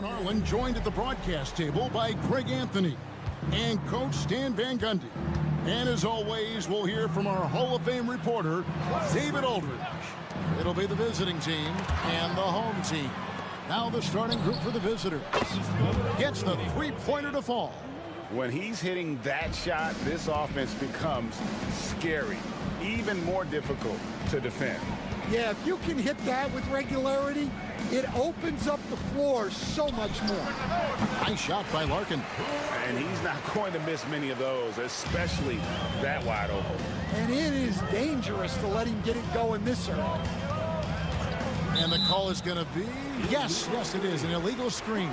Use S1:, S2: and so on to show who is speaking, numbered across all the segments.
S1: Kevin Harlan, joined at the broadcast table by Greg Anthony and Coach Stan Van Gundy. And as always, we'll hear from our Hall of Fame reporter, David Aldridge. It'll be the visiting team and the home team. Now the starting group for the visitors. Gets the three-pointer to fall.
S2: When he's hitting that shot, this offense becomes scary, even more difficult to defend.
S3: Yeah, if you can hit that with regularity, it opens up the floor so much more.
S1: Nice shot by Larkin.
S2: And he's not going to miss many of those, especially that wide open.
S3: And it is dangerous to let him get it going this early.
S1: And the call is going to be, yes, it is, an illegal screen.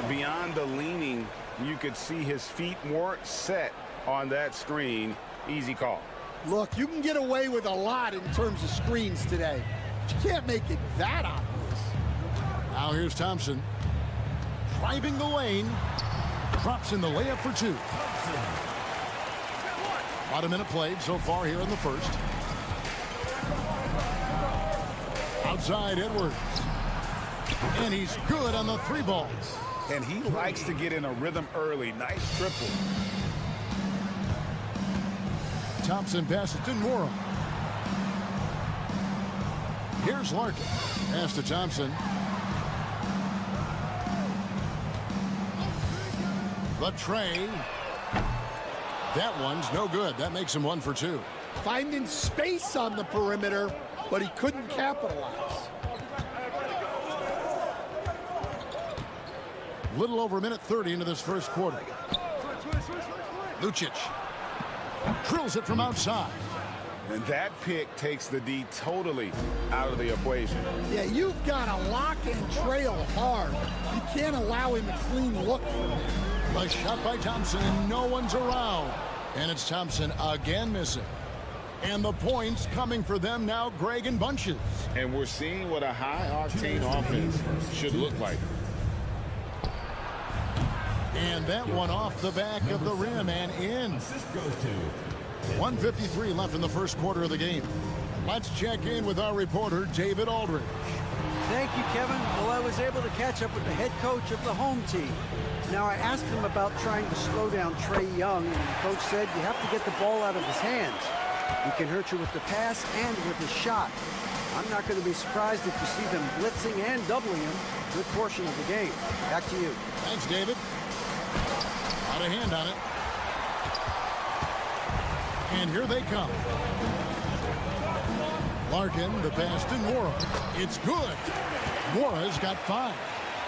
S2: Beyond the leaning, you could see his feet weren't set on that screen. Easy call.
S3: Look, you can get away with a lot in terms of screens today. But you can't make it that obvious.
S1: Now here's Thompson. Driving the lane. Drops in the layup for two. About a minute played so far here in the first. Outside Edwards. And he's good on the three balls.
S2: And he likes to get in a rhythm early. Nice triple.
S1: Thompson passes to Nora. Here's Larkin. Pass to Thompson. The tray. That one's no good. That makes him 1 for 2.
S3: Finding space on the perimeter, but he couldn't capitalize.
S1: Little over a minute 30 into this first quarter. Lucic drills it from outside.
S2: And that pick takes the D totally out of the equation.
S3: Yeah, you've got to lock and trail hard. You can't allow him a clean look from there.
S1: A shot by Thompson, and no one's around. And it's Thompson again missing. And the points coming for them now, Greg, in bunches.
S2: And we're seeing what a high-octane offense should look like.
S1: And that one off the back of the rim and in. 1:53 left in the first quarter of the game. Let's check in with our reporter, David Aldridge.
S4: Thank you, Kevin. Well, I was able to catch up with the head coach of the home team. Now, I asked him about trying to slow down Trae Young, and the coach said you have to get the ball out of his hands. He can hurt you with the pass and with his shot. I'm not going to be surprised if you see them blitzing and doubling him a good portion of the game. Back to you.
S1: Thanks, David. Out of hand on it. And here they come. Larkin, the pass to Nora. It's good. Nora's got 5.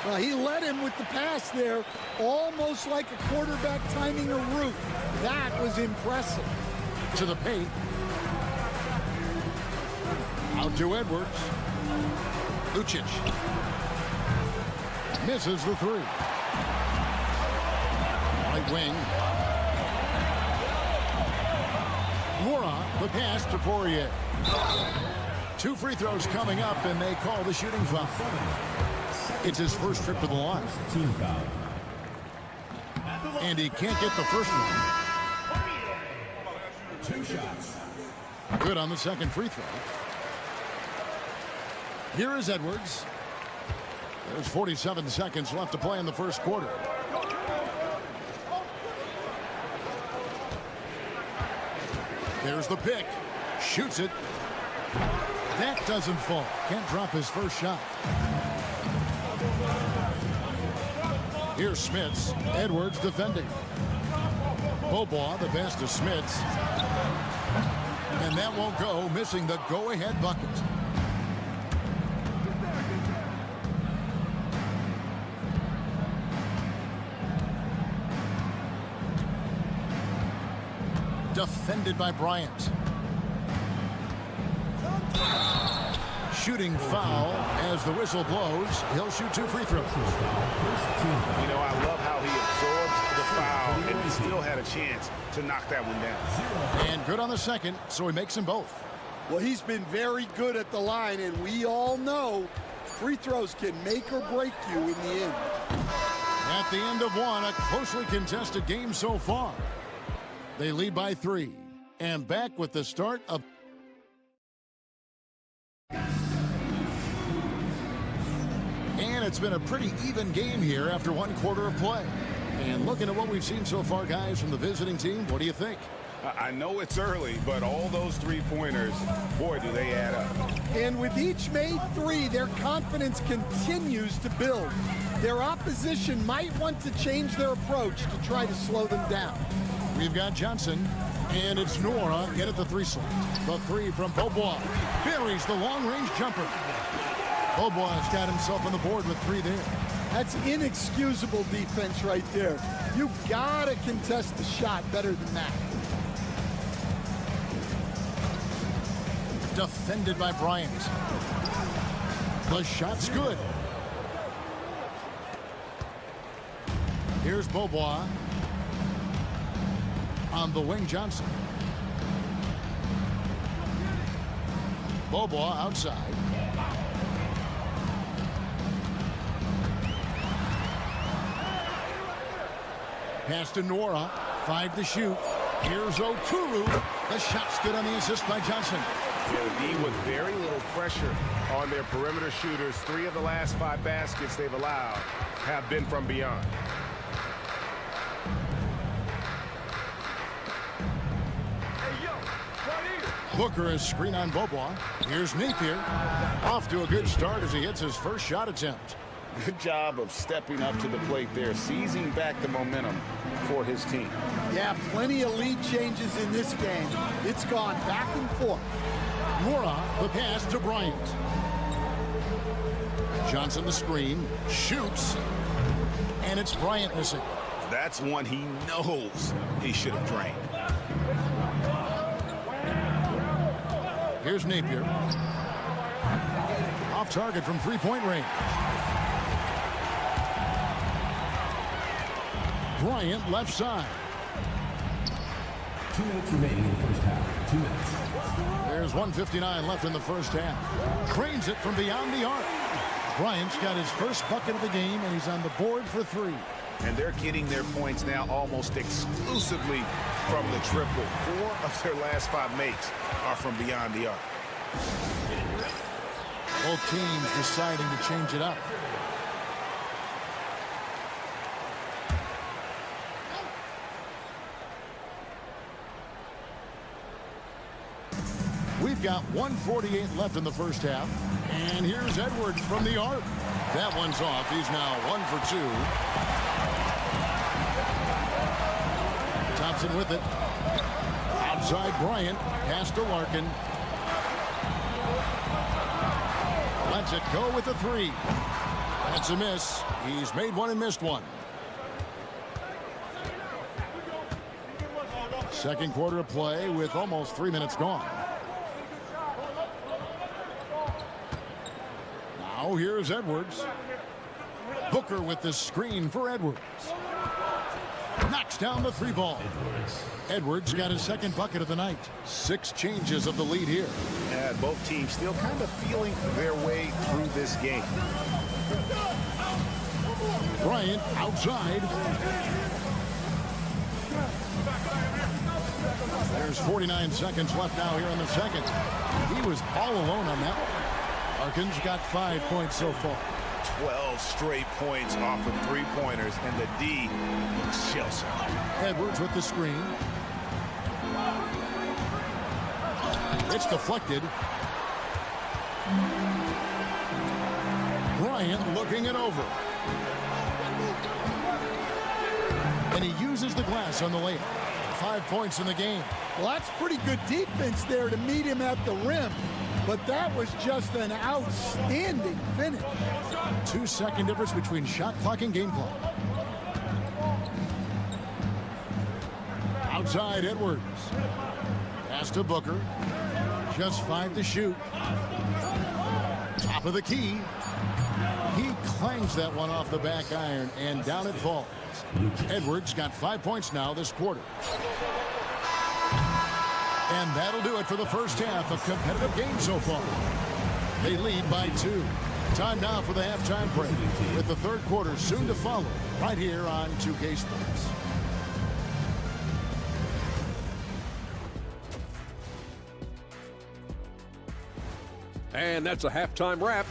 S3: Well, he led him with the pass there, almost like a quarterback timing a route. That was impressive.
S1: To the paint. Out to Edwards. Lucic. Misses the 3. Right wing. Nora, the pass to Poirier. 2 free throws coming up, and they call the shooting foul. It's his first trip to the line. And he can't get the first one.
S5: 2 shots.
S1: Good on the second free throw. Here is Edwards. There's 47 seconds left to play in the first quarter. There's the pick. Shoots it. That doesn't fall. Can't drop his first shot. Here's Smits. Edwards defending. Bobois, the pass to Smits. And that won't go, missing the go-ahead bucket. Defended by Bryant. Shooting foul as the whistle blows. He'll shoot 2 free throws.
S2: You know, I love how he absorbs the foul, and he still had a chance to knock that one down.
S1: And good on the second, so he makes them both.
S3: Well, he's been very good at the line, and we all know free throws can make or break you in the end.
S1: At the end of one, a closely contested game so far. They lead by 3. And back with the start of... And it's been a pretty even game here after one quarter of play. And looking at what we've seen so far, guys, from the visiting team, what do you think?
S2: I know it's early, but all those three-pointers, boy, do they add up.
S3: And with each made three, their confidence continues to build. Their opposition might want to change their approach to try to slow them down.
S1: We've got Johnson, and it's Nora in at the three slot. The three from Beaubois. Buries the long-range jumper. Beaubois got himself on the board with three there.
S3: That's inexcusable defense right there. You've got to contest the shot better than that.
S1: Defended by Bryant. The shot's good. Here's Beaubois. On the wing, Johnson. Beaubois outside. Pass to Nora. 5 to shoot. Here's Okuru. The shot's good on the assist by Johnson.
S2: Yeah, the D with very little pressure on their perimeter shooters. 3 of the last 5 baskets they've allowed have been from beyond.
S1: Booker is screen on Beaubois. Here's Napier. Off to a good start as he hits his first shot attempt.
S2: Good job of stepping up to the plate there, seizing back the momentum for his team.
S3: Yeah, plenty of lead changes in this game. It's gone back and forth.
S1: Nora, the pass to Bryant. Johnson the screen, shoots, and it's Bryant missing.
S2: That's one he knows he should have drained.
S1: Here's Napier. Off target from three-point range. Bryant left side.
S5: 2 minutes remaining in the first half. 2 minutes.
S1: There's 1:59 left in the first half. Trains it from beyond the arc. Bryant's got his first bucket of the game, and he's on the board for 3.
S2: And they're getting their points now almost exclusively from the triple. 4 of their last 5 makes are from beyond the arc.
S1: Both teams deciding to change it up. We've got 1:48 left in the first half. And here's Edwards from the arc. That one's off. He's now 1 for 2. Thompson with it. Outside Bryant. Pass to Larkin. Lets it go with the 3. That's a miss. He's made one and missed one. Second quarter of play with almost 3 minutes gone. Now here's Edwards. Booker with the screen for Edwards. Knocks down the 3 ball. Edwards got his second bucket of the night. 6 changes of the lead here.
S2: And both teams still kind of feeling their way through this game.
S1: Bryant outside. There's 49 seconds left now here in the second. He was all alone on that one. Larkin's got 5 points so far.
S2: 12 straight points off of 3-pointers, and the D looks Chelsea.
S1: Edwards with the screen. It's deflected. Bryant looking it over. And he uses the glass on the layup. 5 points in the game.
S3: Well, that's pretty good defense there to meet him at the rim. But that was just an outstanding finish.
S1: 2-second difference between shot clock and game clock. Outside Edwards. Pass to Booker. Just 5 to shoot. Top of the key. He clangs that one off the back iron, and down it falls. Edwards got 5 points now this quarter. And that'll do it for the first half of competitive game so far. They lead by 2. Time now for the halftime break, with the third quarter soon to follow, right here on 2K Sports.
S6: And that's a halftime wrap.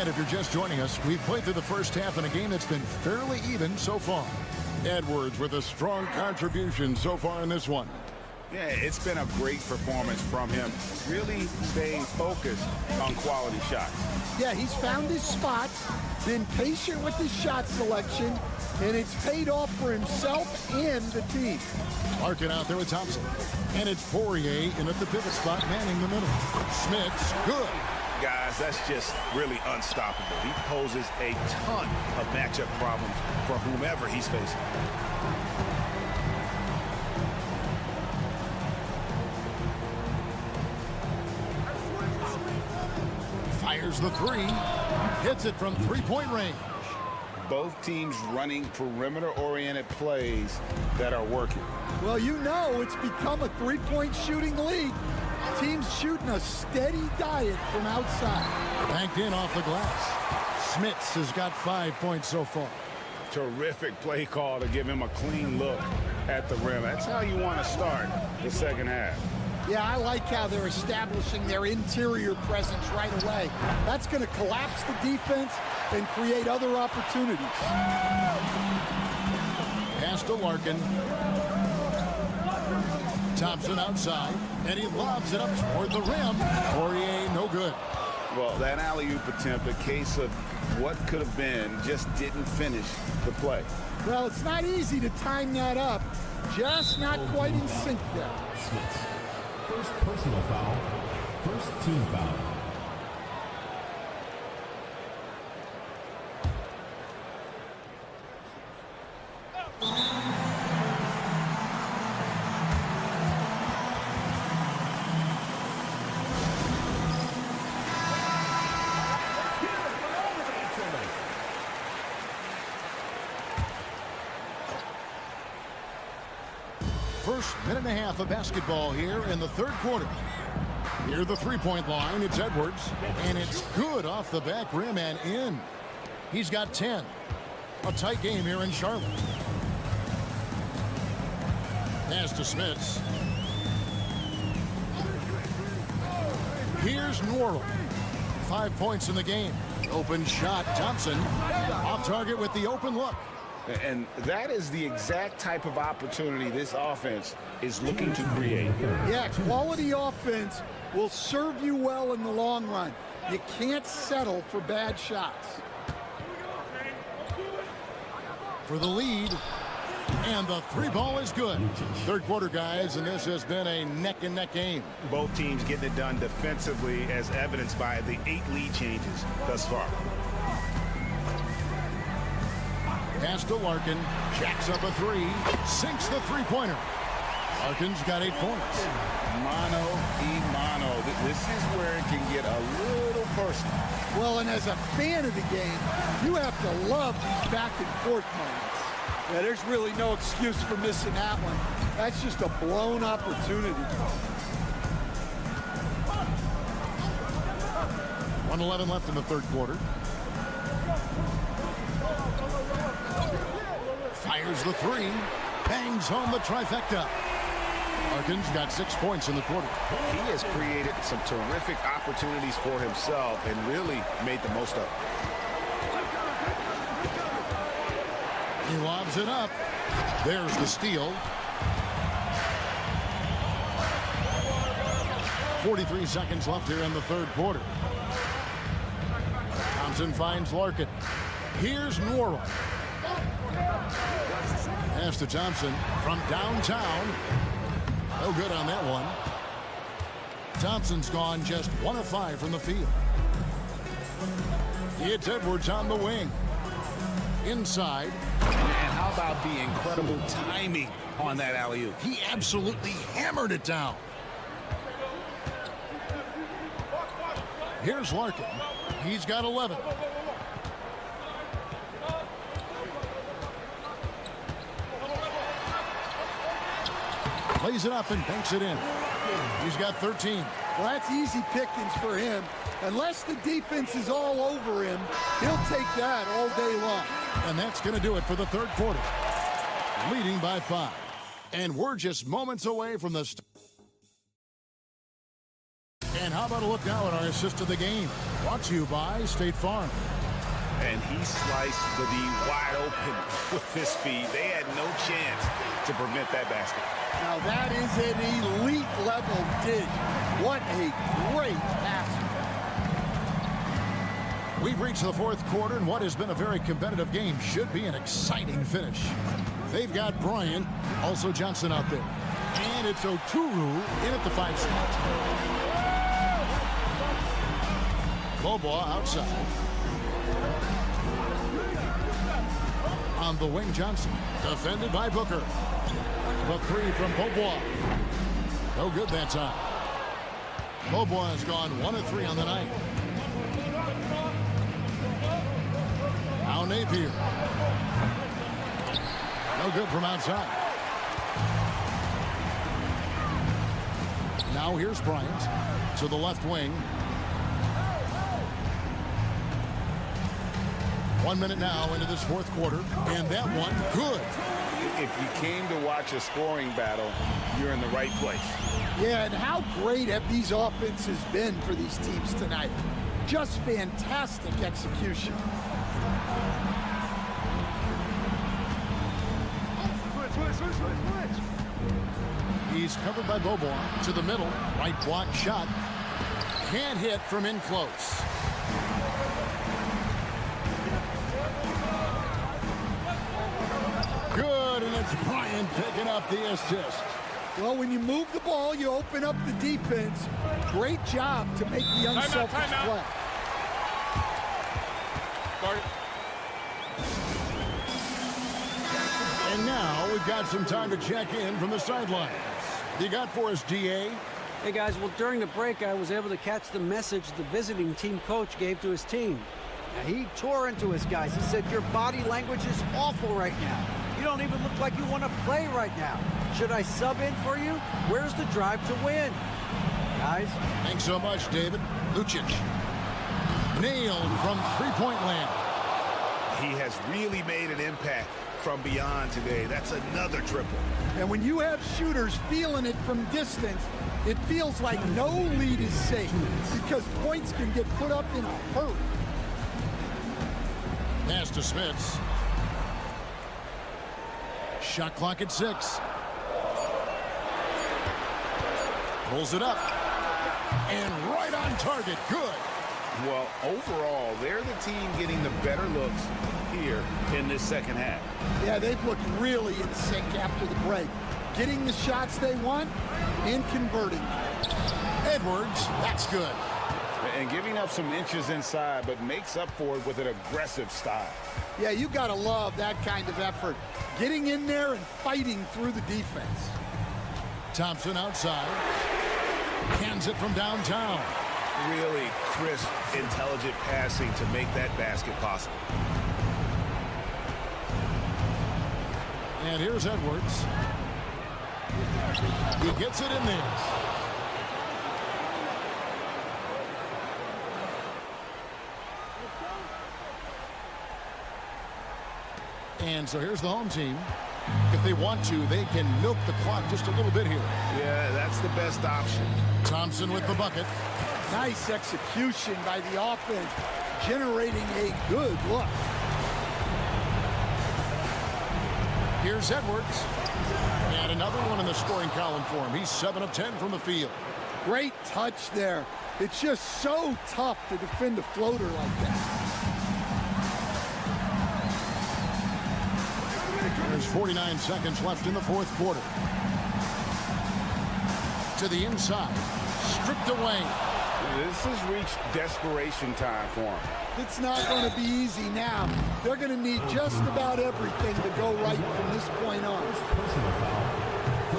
S1: And if you're just joining us, we've played through the first half in a game that's been fairly even so far. Edwards with a strong contribution so far in this one.
S2: Yeah, it's been a great performance from him. Really staying focused on quality shots.
S3: Yeah, he's found his spots, been patient with his shot selection, and it's paid off for himself and the team.
S1: Larkin out there with Thompson. And it's Poirier in at the pivot spot, manning the middle. Smith's good.
S2: Guys, that's just really unstoppable. He poses a ton of matchup problems for whomever he's facing.
S1: Fires the three. Hits it from three-point range.
S2: Both teams running perimeter-oriented plays that are working.
S3: Well, you know it's become a three-point shooting league. Teams shooting a steady diet from outside.
S1: Banked in off the glass. Smits has got 5 points so far.
S2: Terrific play call to give him a clean look at the rim. That's how you want to start the second half.
S3: Yeah, I like how they're establishing their interior presence right away. That's going to collapse the defense and create other opportunities.
S1: Pass to Larkin. Thompson outside, and he lobs it up toward the rim. Poirier, no good.
S2: Well, that alley-oop attempt, a case of what could have been, just didn't finish the play.
S3: Well, it's not easy to time that up. Just not quite in sync there.
S5: Smith. First personal foul. First team foul.
S1: First minute and a half of basketball here in the third quarter. Near the three-point line, it's Edwards, and it's good off the back rim and in. He's got 10. A tight game here in Charlotte. Pass to Smith. Here's Norrell. 5 points in the game. Open shot, Thompson. Off target with the open look.
S2: And that is the exact type of opportunity this offense is looking to create.
S3: Yeah, quality offense will serve you well in the long run. You can't settle for bad shots.
S1: For the lead, and the three ball is good. Third quarter, guys, and this has been a neck-and-neck game.
S2: Both teams getting it done defensively, as evidenced by the 8 lead changes thus far.
S1: Pass to Larkin, jacks up a three, sinks the three-pointer. Larkin's got 8 points.
S2: Mano y mano. This is where it can get a little personal.
S3: Well, and as a fan of the game, you have to love these back-and-forth moments. Yeah, there's really no excuse for missing that one. That's just a blown opportunity.
S1: 1:11 left in the third quarter. Fires the three, bangs home the trifecta. Larkin's got 6 points in the quarter.
S2: He has created some terrific opportunities for himself and really made the most of it.
S1: He lobs it up. There's the steal. 43 seconds left here in the third quarter. Thompson finds Larkin. Here's Norrell. Pass to Thompson from downtown. No good on that one. Thompson's gone just 1 of 5 from the field. It's Edwards on the wing. Inside.
S2: And how about the incredible timing on that alley-oop?
S1: He absolutely hammered it down. Here's Larkin. He's got 11. Plays it up and banks it in. He's got 13.
S3: Well, that's easy pickings for him. Unless the defense is all over him, he'll take that all day long.
S1: And that's going to do it for the third quarter. Leading by 5. And we're just moments away from the And how about a look now at our assist of the game? Brought to you by State Farm.
S2: And he sliced the D wide open with his feed. They had no chance to prevent that basket.
S3: Now that is an elite level dig. What a great pass.
S1: We've reached the fourth quarter, and what has been a very competitive game should be an exciting finish. They've got Bryant, also Johnson out there. And it's Oturu in at the 5 slot. Bobois outside. On the wing, Johnson. Defended by Booker. The 3 from Bobois. No good that time. Bobois has gone 1 of 3 on the night. Now Napier. No good from outside. Now here's Bryant to the left wing. 1 minute now into this fourth quarter, and that one good.
S2: If you came to watch a scoring battle, you're in the right place.
S3: Yeah, and how great have these offenses been for these teams tonight? Just fantastic execution.
S1: He's covered by Bobois to the middle. Right block shot. Can't hit from in close. Good, and it's Bryant picking up the assist.
S3: Well, when you move the ball, you open up the defense. Great job to make the unselfish play.
S1: And now we've got some time to check in from the sidelines. You got for us, DA?
S4: Hey, guys, well, during the break, I was able to catch the message the visiting team coach gave to his team. Now, he tore into his guys. He said, your body language is awful right now. You don't even look like you want to play right now. Should I sub in for you? Where's the drive to win? Guys?
S1: Thanks so much, David. Lucic. Nailed from three-point land.
S2: He has really made an impact from beyond today. That's another triple.
S3: And when you have shooters feeling it from distance, it feels like no lead is safe because points can get put up in a hurry.
S1: Pass to Smits. Shot clock at 6. Pulls it up. And right on target. Good.
S2: Well, overall, they're the team getting the better looks here in this second half.
S3: Yeah, they've looked really in sync after the break. Getting the shots they want and converting.
S1: Edwards, that's good.
S2: And giving up some inches inside, but makes up for it with an aggressive style.
S3: Yeah, you got to love that kind of effort. Getting in there and fighting through the defense.
S1: Thompson outside. Cans it from downtown.
S2: Really crisp, intelligent passing to make that basket possible.
S1: And here's Edwards. He gets it in there. And so here's the home team. If they want to, they can milk the clock just a little bit here.
S2: Yeah, that's the best option.
S1: Thompson with the bucket.
S3: Nice execution by the offense, generating a good look.
S1: Here's Edwards. And another one in the scoring column for him. He's 7 of 10 from the field.
S3: Great touch there. It's just so tough to defend a floater like that.
S1: There's 49 seconds left in the fourth quarter. To the inside. Stripped away.
S2: This has reached desperation time for him.
S3: It's not going to be easy now. They're going to need just about everything to go right from this point on.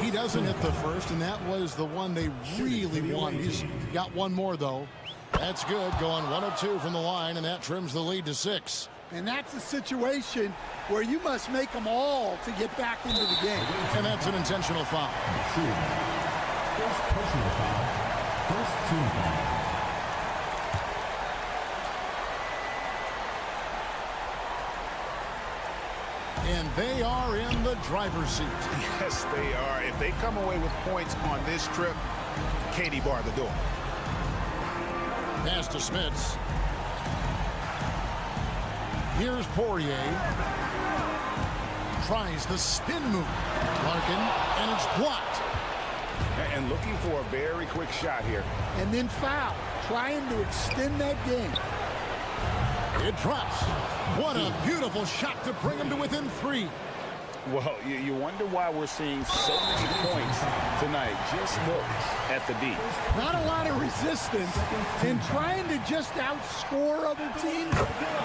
S1: He doesn't hit the first, and that was the one they really wanted. He's got one more, though. That's good. Going 1 of 2 from the line, and that trims the lead to 6.
S3: And that's a situation where you must make them all to get back into the game.
S1: And that's an intentional foul.
S5: First personal foul. First team foul.
S1: And they are in the driver's seat.
S2: Yes, they are. If they come away with points on this trip, Katie bar the door.
S1: Pass to Smits. Here's Poirier. Tries the spin move. Larkin, and it's blocked.
S2: And looking for a very quick shot here.
S3: And then foul, trying to extend that game.
S1: It drops. What a beautiful shot to bring him to within 3.
S2: Well, you wonder why we're seeing so many points tonight. Just look at the D.
S3: Not a lot of resistance, and trying to just outscore other teams,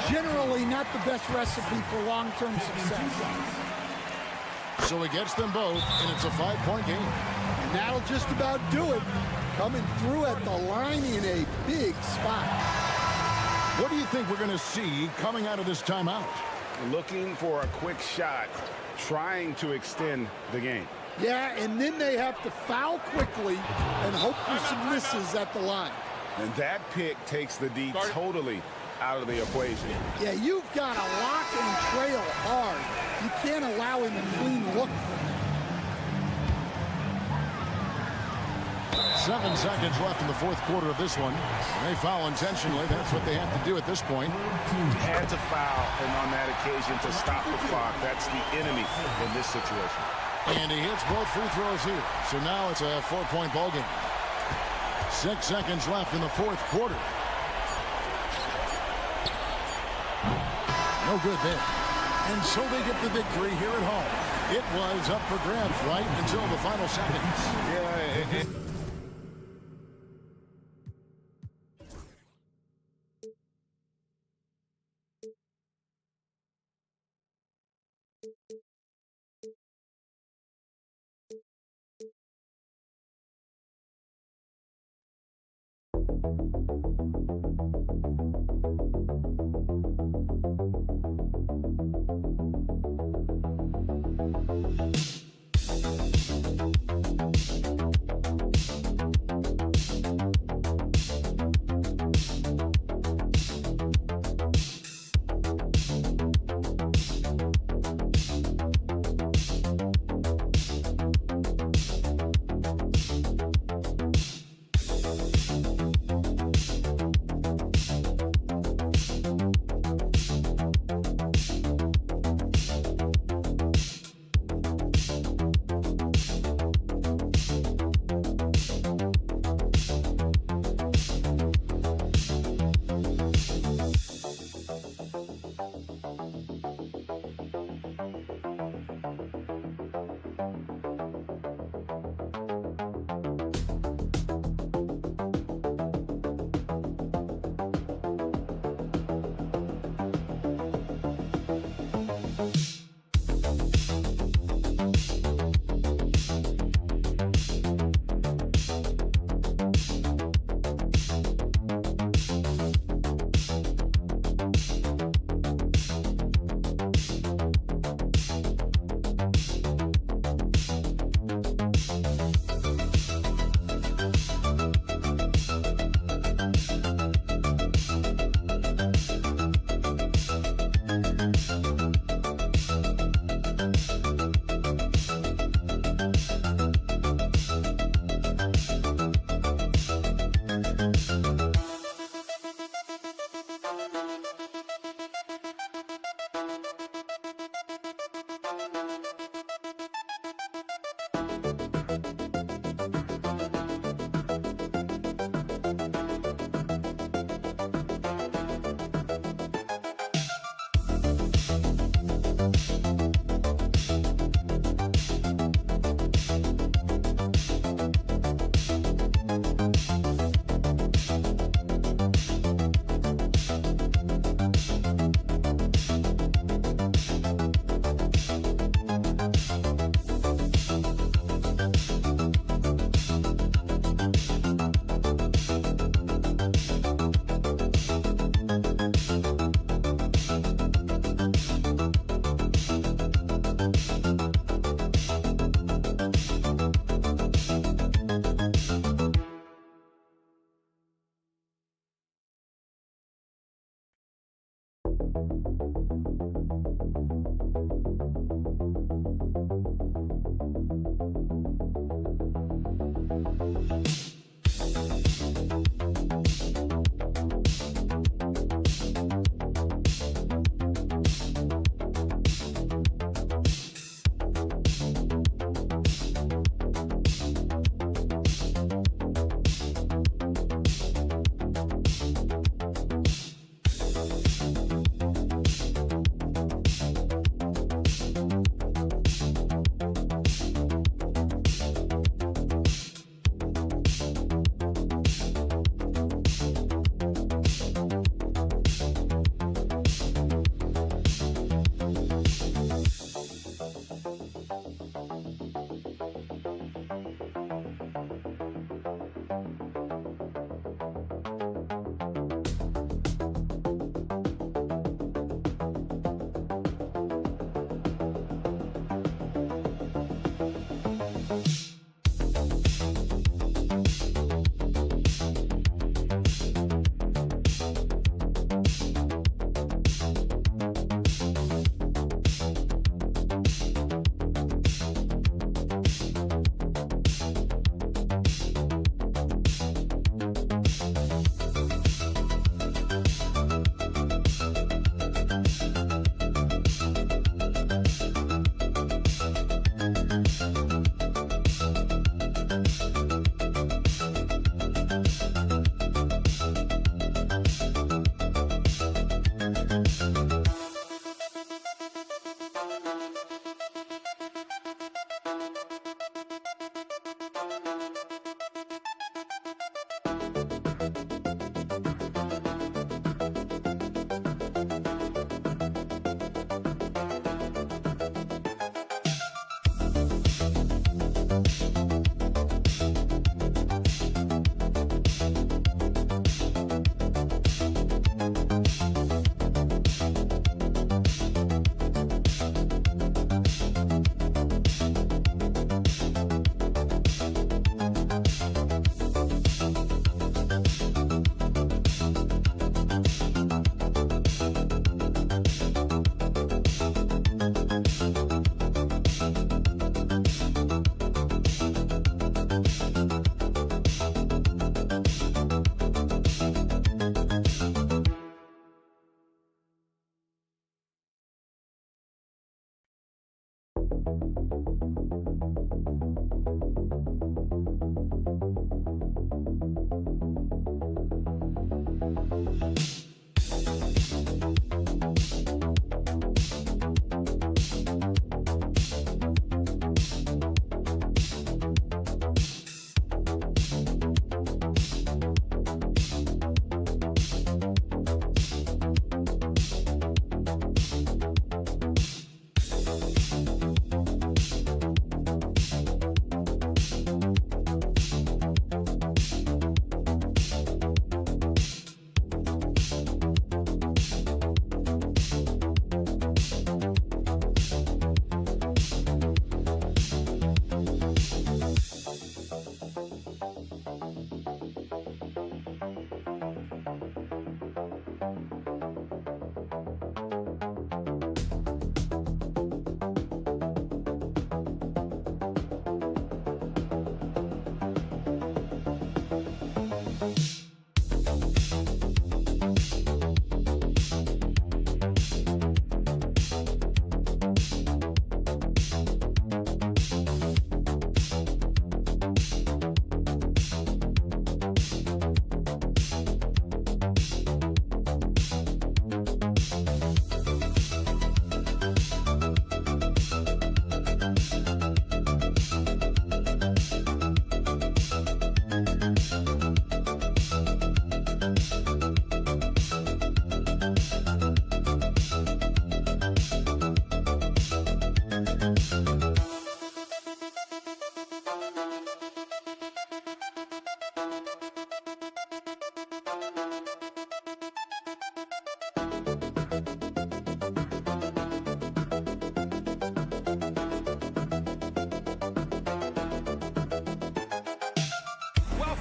S3: generally not the best recipe for long-term success.
S1: So he gets them both, and it's a 5-point game.
S3: And that'll just about do it. Coming through at the line in a big spot.
S1: What do you think we're going to see coming out of this timeout?
S2: Looking for a quick shot, trying to extend the game.
S3: Yeah, and then they have to foul quickly and hope for some misses at the line.
S2: And that pick takes the D totally out of the equation.
S3: Yeah, you've got to lock and trail hard. You can't allow him a clean look from that.
S1: 7 seconds left in the fourth quarter of this one. They foul intentionally. That's what they have to do at this point.
S2: Had to foul, and on that occasion to stop the clock. That's the enemy in this situation.
S1: And he hits both free throws here. So now it's a 4-point ball game. 6 seconds left in the fourth quarter. No good there. And so they get the victory here at home. It was up for grabs right until the final seconds.
S2: Yeah,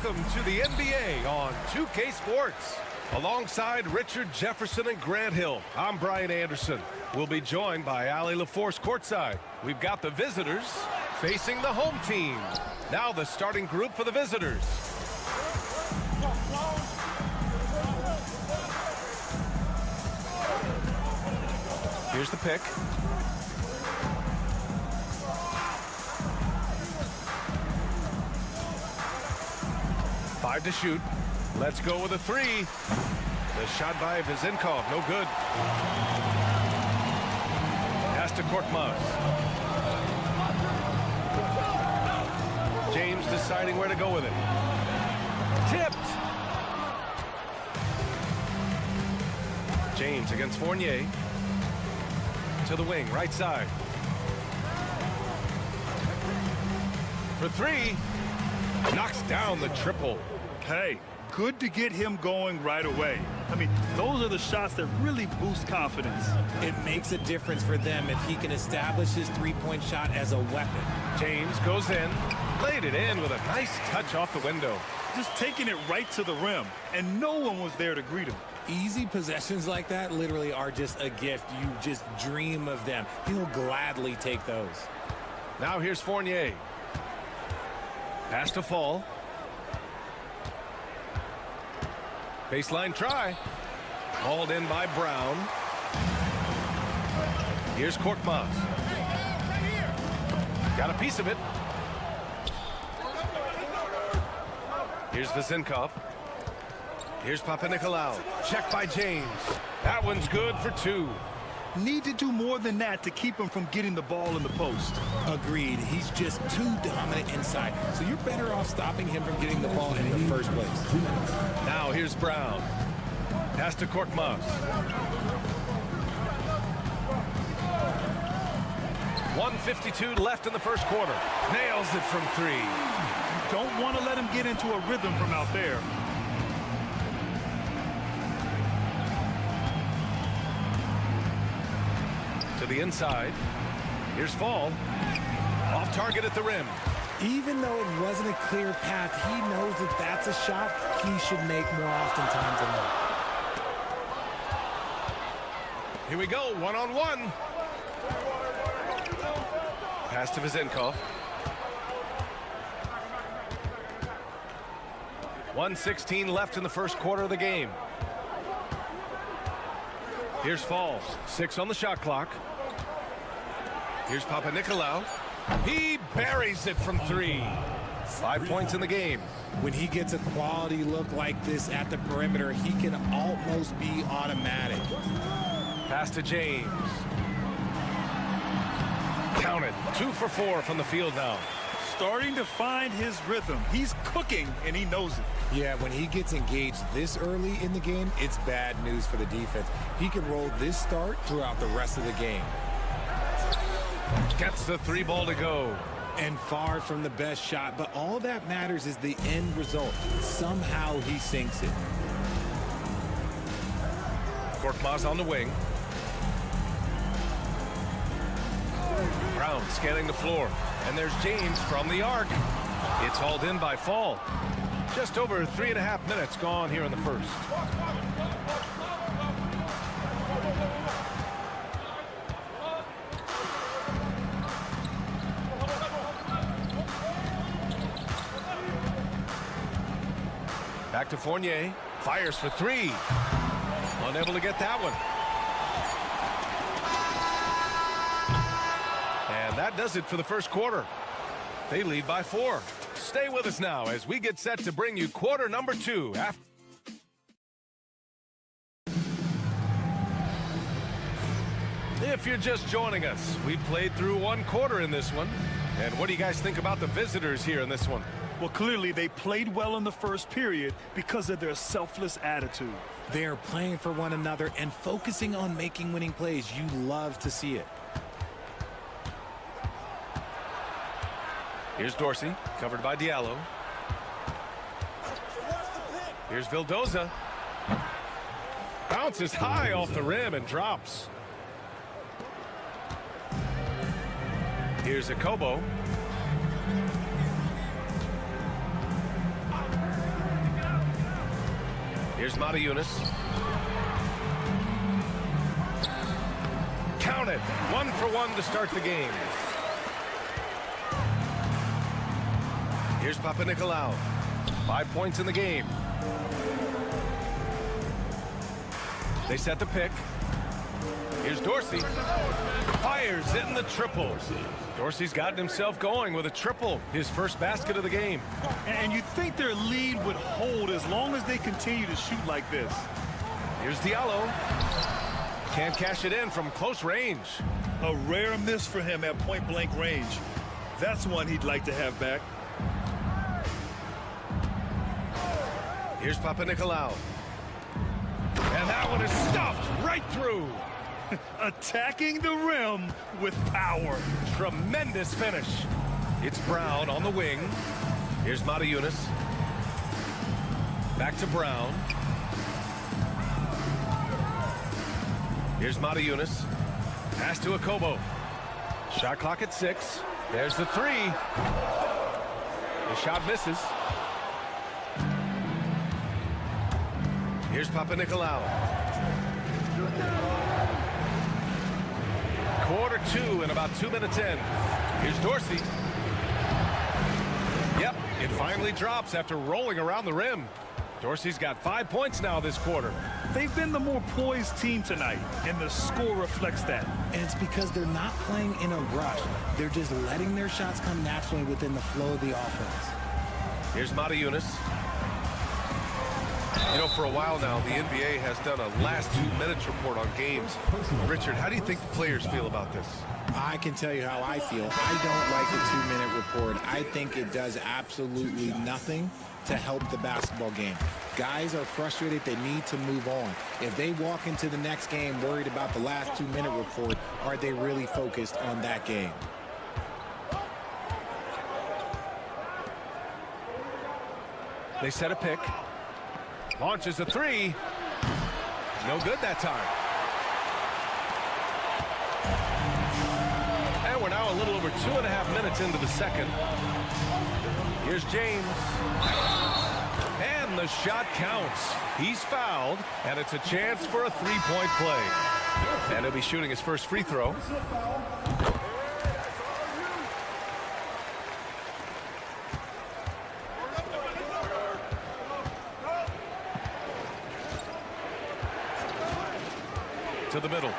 S6: Welcome to the NBA on 2K Sports. Alongside Richard Jefferson and Grant Hill, I'm Brian Anderson. We'll be joined by Ali LaForce courtside. We've got the visitors facing the home team. Now the starting group for the visitors. Here's the pick. Five to shoot. Let's go with a three. The shot by Vizinkov, no good. Pass to Korkmaz. James deciding where to go with it. Tipped. James against Fournier. To the wing, right side. For three. Knocks down the triple.
S7: Hey, good to get him going right away. I mean, those are the shots that really boost confidence.
S8: It makes a difference for them if he can establish his three-point shot as a weapon.
S6: James goes in, laid it in with a nice touch off the window.
S7: Just taking it right to the rim, and no one was there to greet him.
S8: Easy possessions like that literally are just a gift. You just dream of them. He'll gladly take those.
S6: Now here's Fournier. Pass to Fall. Baseline try. Hauled in by Brown. Here's Korkmaz. Got a piece of it. Here's Vizinkov. Here's Papanikolaou. Check by James. That one's good for two.
S7: Need to do more than that to keep him from getting the ball in the post.
S8: Agreed. He's just too dominant inside. So you're better off stopping him from getting the ball in the first place.
S6: Now here's Brown. Pass to Korkmaz. 1:52 left in the first quarter. Nails it from three.
S7: Don't want to let him get into a rhythm from out there.
S6: To the inside. Here's Fall. Off target at the rim.
S8: Even though it wasn't a clear path, he knows that that's a shot he should make more oftentimes than not.
S6: Here we go, one-on-one. Pass to Vizinkov. 1:16 left in the first quarter of the game. Here's Fall. 6 on the shot clock. Here's Papanikolaou. He buries it from 3. 5 points in the game.
S8: When he gets a quality look like this at the perimeter, he can almost be automatic.
S6: Pass to James. Count it. 2 for 4 from the field now.
S7: Starting to find his rhythm. He's cooking, and he knows it.
S8: Yeah, when he gets engaged this early in the game, it's bad news for the defense. He can roll this start throughout the rest of the game.
S6: Gets the 3 ball to go.
S8: And far from the best shot, but all that matters is the end result. Somehow he sinks it.
S6: Korkmaz on the wing. Brown scanning the floor. And there's James from the arc. It's hauled in by Fall. Just over 3.5 minutes gone here in the first. Back to Fournier. Fires for 3. Unable to get that one. And that does it for the first quarter. They lead by 4. Stay with us now as we get set to bring you quarter number 2. If you're just joining us, we played through 1 quarter in this one. And what do you guys think about the visitors here in this one?
S7: Well, clearly they played well in the first period because of their selfless attitude.
S8: They're playing for one another and focusing on making winning plays. You love to see it.
S6: Here's Dorsey, covered by Diallo. Here's Vildoza. Bounces high off the rim and drops. Here's Akobo. Here's Mata-Yunus. Count it. 1 for 1 to start the game. Here's Papanikolaou. 5 points in the game. They set the pick. Here's Dorsey. Fires in the triple. Dorsey's gotten himself going with a triple. His first basket of the game.
S7: And you'd think their lead would hold as long as they continue to shoot like this.
S6: Here's Diallo. Can't cash it in from close range.
S7: A rare miss for him at point-blank range. That's one he'd like to have back.
S6: Here's Papanikolaou. And that one is stuffed right through.
S7: Attacking the rim with power.
S6: Tremendous finish. It's Brown on the wing. Here's Mata-Yunus. Back to Brown. Here's Mata-Yunus. Pass to Akobo. Shot clock at 6. There's the 3. The shot misses. Here's Papanikolaou. Quarter 2 and about 2 minutes in. Here's Dorsey. Yep, it finally drops after rolling around the rim. Dorsey's got 5 points now this quarter.
S7: They've been the more poised team tonight, and the score reflects that.
S8: And it's because they're not playing in a rush. They're just letting their shots come naturally within the flow of the offense.
S6: Here's Mata-Yunus. You know, for a while now, the NBA has done a last 2 minutes report on games. Richard, how do you think the players feel about this?
S8: I can tell you how I feel. I don't like the 2-minute report. I think it does absolutely nothing to help the basketball game. Guys are frustrated. They need to move on. If they walk into the next game worried about the last 2-minute report, are they really focused on that game?
S6: They set a pick. Launches a 3. No good that time. And we're now a little over 2.5 minutes into the second. Here's James. And the shot counts. He's fouled, and it's a chance for a 3-point play. And he'll be shooting his first free throw. To the middle.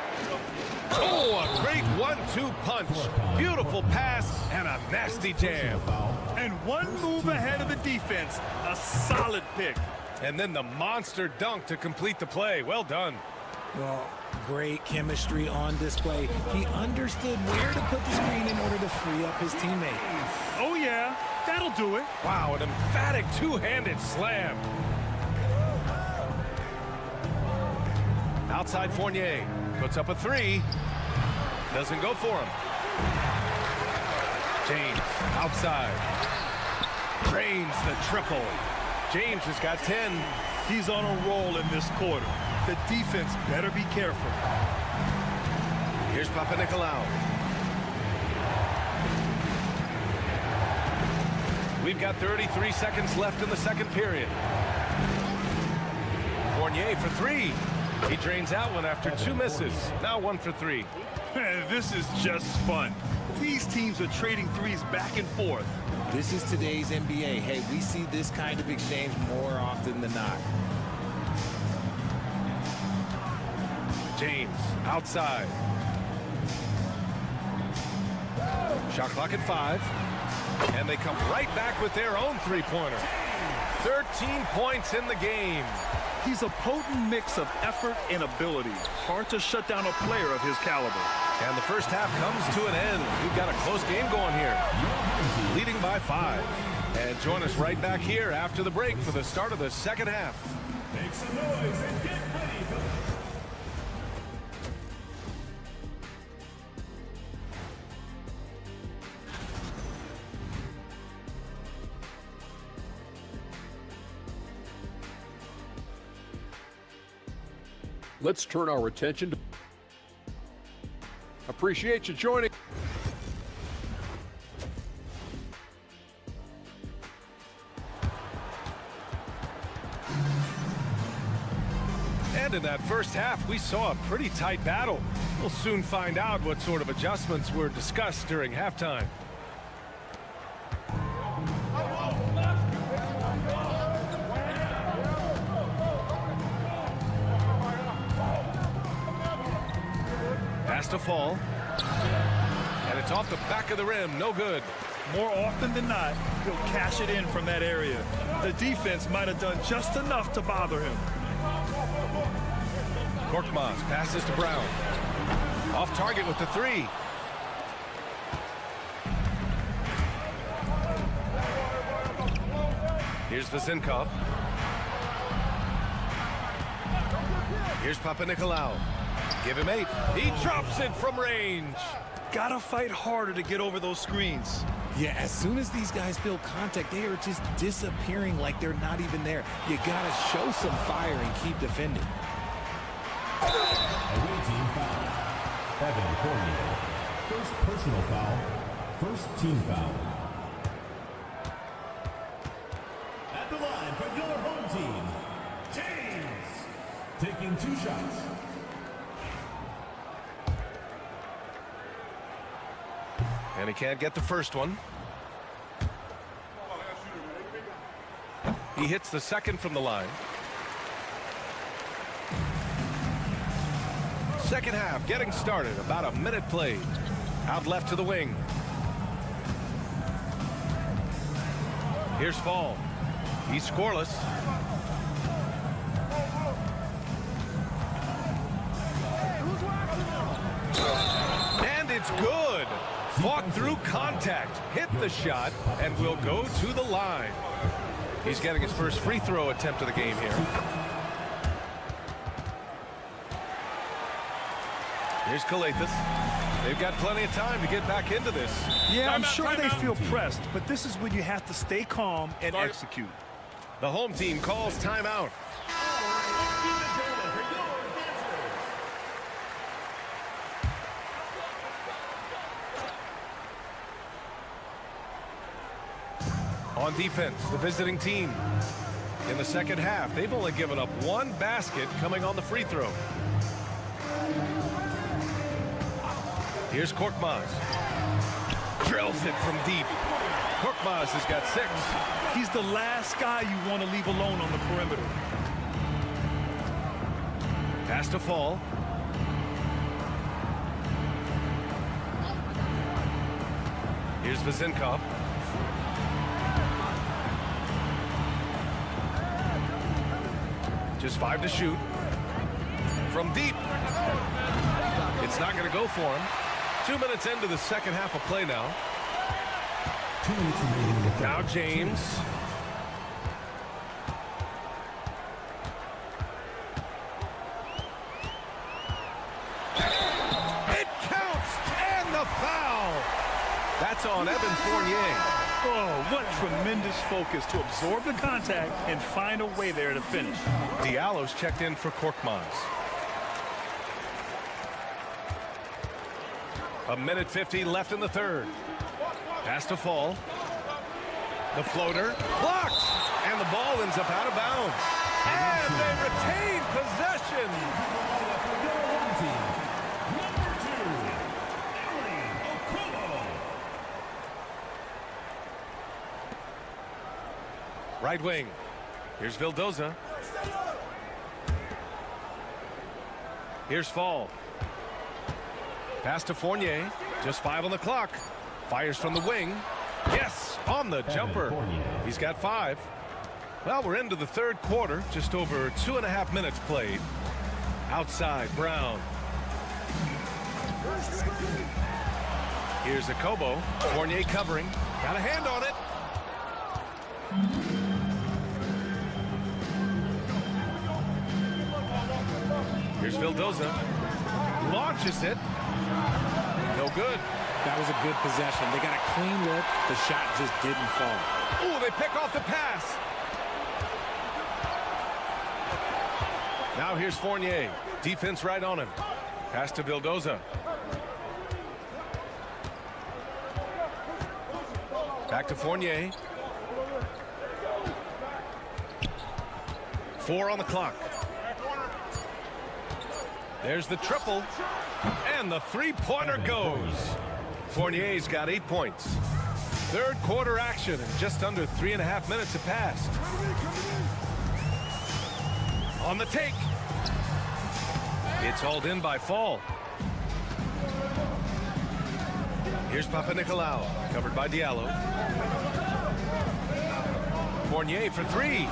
S6: Oh, a great 1-2 punch. Beautiful pass and a nasty jam.
S7: And one move ahead of the defense. A solid pick.
S6: And then the monster dunk to complete the play. Well done.
S8: Well, great chemistry on display. He understood where to put the screen in order to free up his teammate.
S7: Oh, yeah. That'll do it.
S6: Wow, an emphatic two-handed slam. Outside Fournier. Puts up a three. Doesn't go for him. James outside. Drains the triple. James has got 10.
S7: He's on a roll in this quarter. The defense better be careful.
S6: Here's Papanikolaou. We've got 33 seconds left in the second period. Fournier for three. He drains that one after two misses. Now 1 for 3.
S7: This is just fun. These teams are trading threes back and forth.
S8: This is today's NBA. Hey, we see this kind of exchange more often than not.
S6: James outside. Shot clock at 5. And they come right back with their own three-pointer. 13 points in the game.
S7: He's a potent mix of effort and ability. Hard to shut down a player of his caliber.
S6: And the first half comes to an end. We've got a close game going here. Leading by 5. And join us right back here after the break for the start of the second half.
S5: Make some noise and get ready for
S9: Let's turn our attention to... Appreciate you joining.
S6: And in that first half, we saw a pretty tight battle. We'll soon find out what sort of adjustments were discussed during halftime. To fall, and it's off the back of the rim. No good.
S7: More often than not, he'll cash it in from that area. The defense might have done just enough to bother him.
S6: Korkmaz passes to Brown. Off target with the three. Here's Vezinkov. Here's Papanikolaou. Give him 8. He drops it from range.
S7: Gotta fight harder to get over those screens.
S8: Yeah, as soon as these guys feel contact, they are just disappearing like they're not even there. You gotta show some fire and keep defending.
S5: away team foul. Evan Fournier. First personal foul. First team foul. At the line for your home team, James. Taking 2 shots.
S6: And he can't get the first one. He hits the second from the line. Second half getting started. About a minute played. Out left to the wing. Here's Fall. He's scoreless. And it's good. Fought through contact, hit the shot, and will go to the line. He's getting his first free throw attempt of the game here. Here's Kalathis. They've got plenty of time to get back into this.
S7: Yeah, I'm sure they feel pressed, but this is when you have to stay calm and execute.
S6: The home team calls timeout. On defense, the visiting team. In the second half, they've only given up 1 basket coming on the free throw. Here's Korkmaz. Drills it from deep. Korkmaz has got 6.
S7: He's the last guy you want to leave alone on the perimeter.
S6: Pass to Fall. Here's Vazinkov. Just 5 to shoot. From deep. It's not going to go for him. 2 minutes into the second half of play now.
S5: 2 minutes remaining.
S6: Now James. It counts! And the foul! That's on Evan Fournier.
S7: Oh, what tremendous focus to absorb the contact and find a way there to finish.
S6: Diallo's checked in for Korkmaz. 1:50 left in the third. Pass to Fall. The floater blocked, and the ball ends up out of bounds. And they retain possession. Right wing. Here's Vildoza. Here's Fall. Pass to Fournier. Just 5 on the clock. Fires from the wing. Yes, on the jumper. He's got 5. Well, we're into the third quarter. Just over 2.5 minutes played. Outside, Brown. Here's Akobo. Fournier covering. Got a hand on it. Here's Vildoza. Launches it. No good.
S8: That was a good possession. They got a clean look. The shot just didn't fall.
S6: Ooh, they pick off the pass. Now here's Fournier. Defense right on him. Pass to Vildoza. Back to Fournier. 4 on the clock. There's the triple. And the three-pointer goes. Fournier's got 8 points. Third quarter action, and just under 3.5 minutes have passed. On the take. It's hauled in by Fall. Here's Papanikolaou, covered by Diallo. Fournier for 3.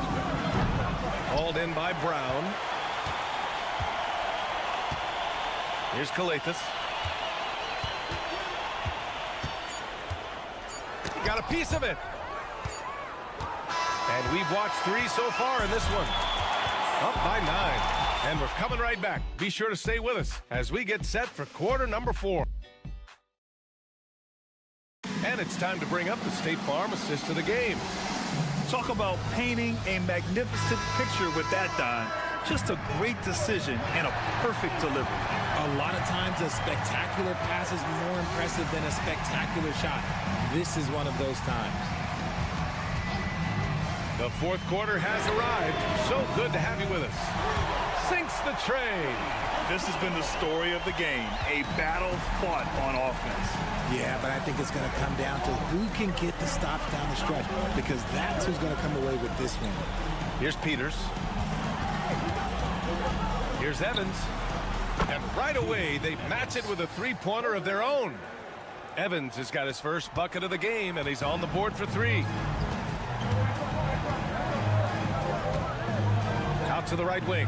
S6: Hauled in by Brown. Here's Kalathis. Got a piece of it. And we've watched 3 so far in this one. Up by 9. And we're coming right back. Be sure to stay with us as we get set for quarter number 4. And it's time to bring up the State Farm assist of the game.
S7: Talk about painting a magnificent picture with that, Don. Just a great decision and a perfect delivery.
S8: A lot of times a spectacular pass is more impressive than a spectacular shot. This is one of those times.
S6: The fourth quarter has arrived. So good to have you with us. Sinks the tray.
S7: This has been the story of the game. A battle fought on offense.
S8: Yeah, but I think it's going to come down to who can get the stops down the stretch, because that's who's going to come away with this one.
S6: Here's Peters. Here's Evans. And right away, they match it with a three-pointer of their own. Evans has got his first bucket of the game, and he's on the board for 3. Out to the right wing.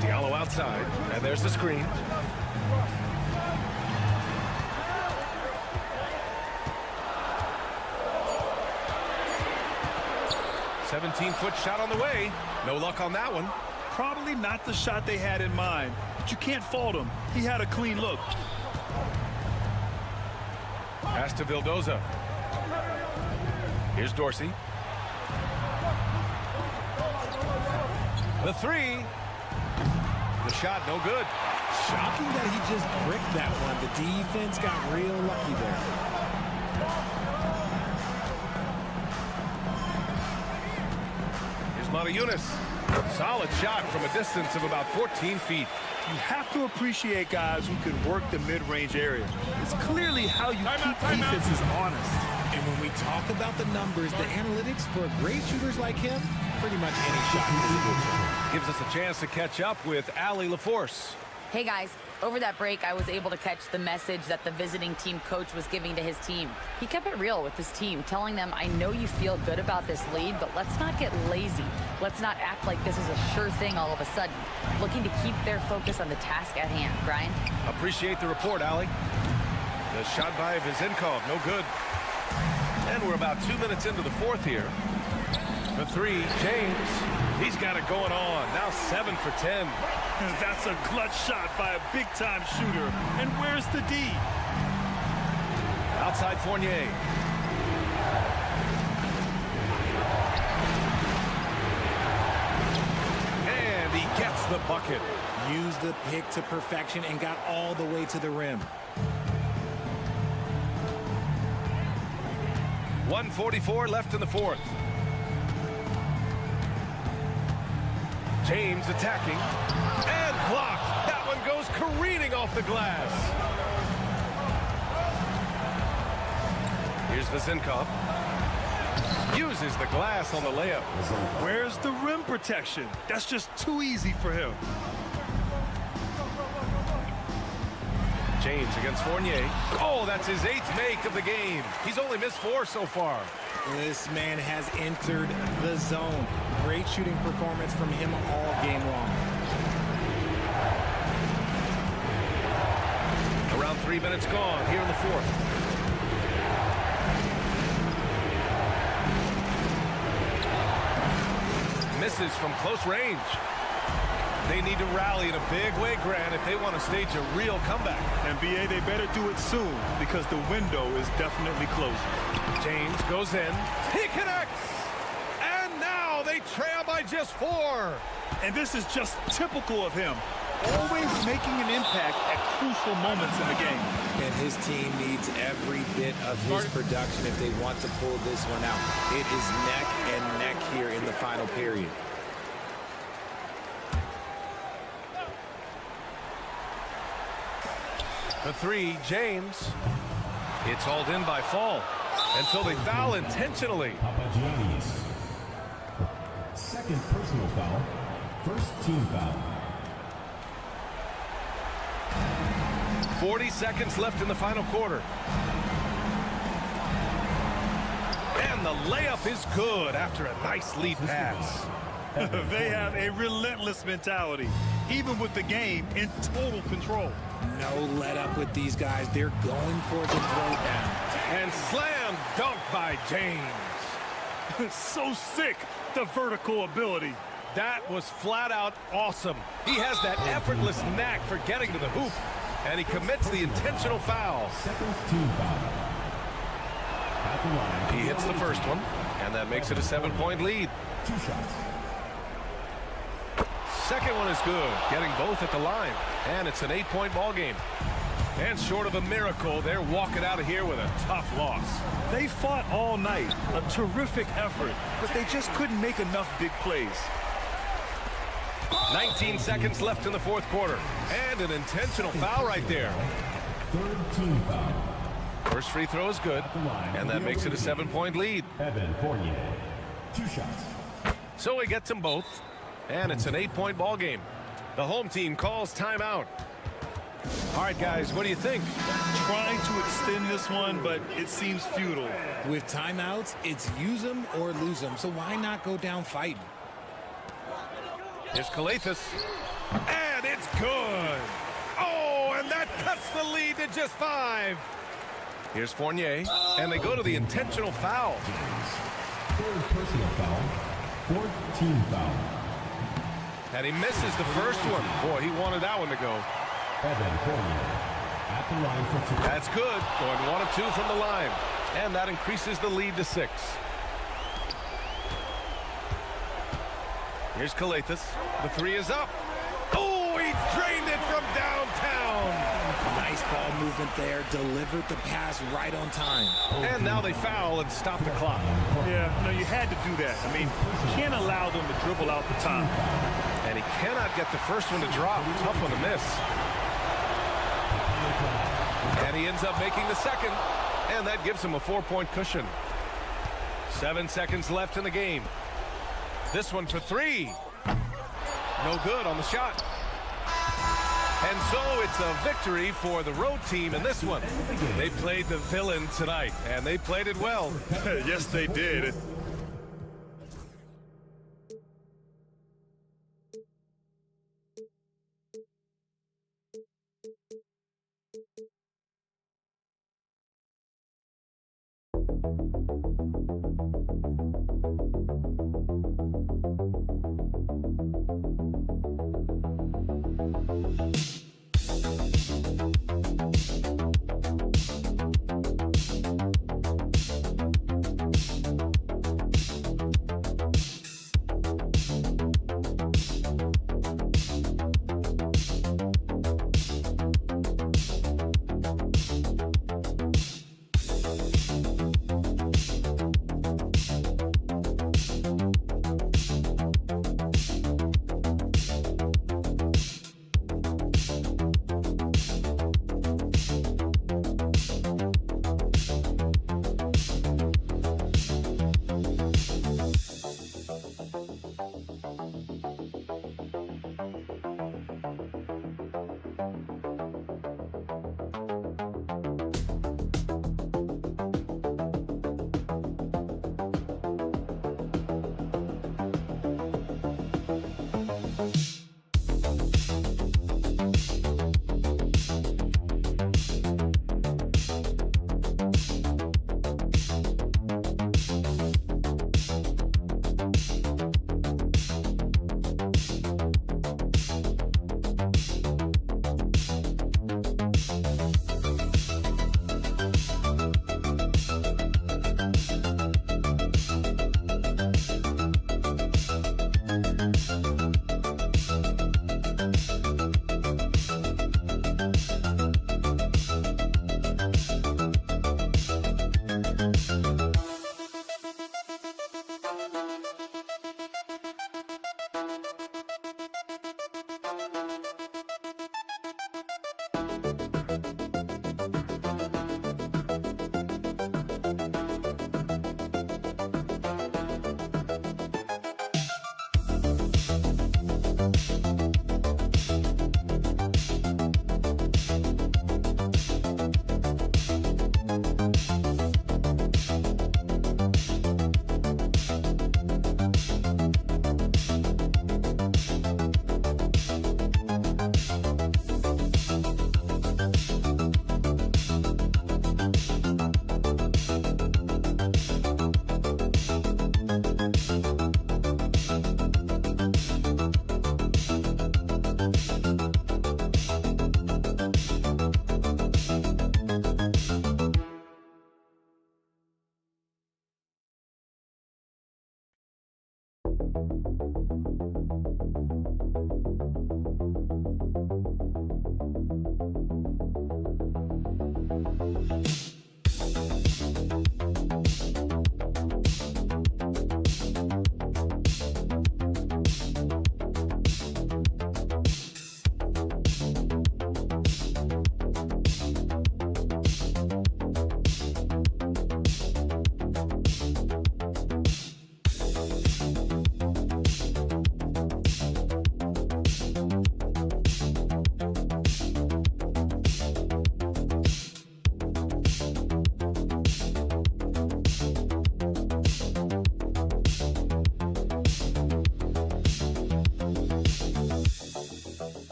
S6: Diallo outside, and there's the screen. "17-foot shot on the way. No luck on that one.
S7: Probably not the shot they had in mind, but you can't fault him. He had a clean look.
S6: Pass to Vildoza. Here's Dorsey. The 3. The shot, no good.
S8: Shocking that he just bricked that one. The defense got real lucky there.
S6: Here's Matajunas. Solid shot from a distance of about 14 feet.
S7: You have to appreciate guys who can work the mid-range area. It's clearly how you keep defenses honest.
S8: And when we talk about the numbers, the analytics for great shooters like him, pretty much any shot is a good shot.
S6: Gives us a chance to catch up with Allie LaForce.
S10: Hey guys, Over that break, I was able to catch the message that the visiting team coach was giving to his team. He kept it real with his team, telling them, I know you feel good about this lead, but let's not get lazy. Let's not act like this is a sure thing all of a sudden. Looking to keep their focus on the task at hand. Brian?
S6: Appreciate the report, Allie. The shot by Vizinkov, no good. And we're about 2 minutes into the fourth here. The three, James. He's got it going on. Now 7 for 10.
S7: That's a clutch shot by a big-time shooter. And where's the D?
S6: Outside Fournier. And he gets the bucket.
S8: Used the pick to perfection and got all the way to the rim.
S6: 1:44 left in the fourth. James attacking and blocked. That one goes careening off the glass. Here's Vizinkov. Uses the glass on the layup.
S7: Where's the rim protection? That's just too easy for him.
S6: James against Fournier. Oh, that's his 8th make of the game. He's only missed 4 so far.
S8: This man has entered the zone. Great shooting performance from him all game long.
S6: Around 3 minutes gone here in the fourth. Misses from close range. They need to rally in a big way, Grant, if they want to stage a real comeback.
S7: And BA, they better do it soon because the window is definitely closing.
S6: James goes in. He connects! And now they trail by just 4.
S7: And this is just typical of him. Always making an impact at crucial moments in the game.
S8: And his team needs every bit of his production if they want to pull this one out. It is neck and neck here in the final period.
S6: The three, James. It's hauled in by Fall. And so they foul intentionally.
S5: Papagiannis. Second personal foul. First team foul.
S6: 40 seconds left in the final quarter. And the layup is good after a nice lead pass.
S7: They have a relentless mentality, even with the game in total control.
S8: No let up with these guys. They're going for the throwdown.
S6: And slam dunk by James.
S7: So sick, the vertical ability.
S6: That was flat out awesome. He has that effortless knack for getting to the hoop. And he commits the intentional foul.
S5: Second team foul. At the line.
S6: He hits the first one, and that makes it a 7-point lead.
S5: 2 shots.
S6: Second one is good, getting both at the line. And it's an 8-point ball game. And short of a miracle, they're walking out of here with a tough loss.
S7: They fought all night, a terrific effort, but they just couldn't make enough big plays.
S6: 19 seconds left in the fourth quarter. And an intentional foul right there.
S5: Third team foul.
S6: First free throw is good, and that makes it a 7-point lead.
S5: Evan Fournier. 2 shots.
S6: So he gets them both, and it's an 8-point ball game. The home team calls timeout. All right, guys, what do you think?
S7: Trying to extend this one, but it seems futile.
S8: With timeouts, it's use them or lose them, so why not go down fighting?
S6: Here's Calathis, and it's good. Oh, and that cuts the lead to just 5. Here's Fournier, and they go to the intentional foul.
S5: Third personal foul. Fourth team foul.
S6: And he misses the first one. Boy, he wanted that one to go.
S5: Evan Fournier at the line for 2.
S6: That's good, going 1 of 2 from the line. And that increases the lead to 6. Here's Calathis. The 3 is up. Oh, he drained it from downtown.
S8: Nice ball movement there. Delivered the pass right on time.
S6: And now they foul and stop the clock.
S7: Yeah, no, you had to do that. I mean, you can't allow them to dribble out the top.
S6: And he cannot get the first one to drop. Tough one to miss. And he ends up making the second. And that gives him a 4-point cushion. 7 seconds left in the game. This one for 3. No good on the shot. And so it's a victory for the road team in this one. They played the villain tonight, and they played it well.
S7: Yes, they did.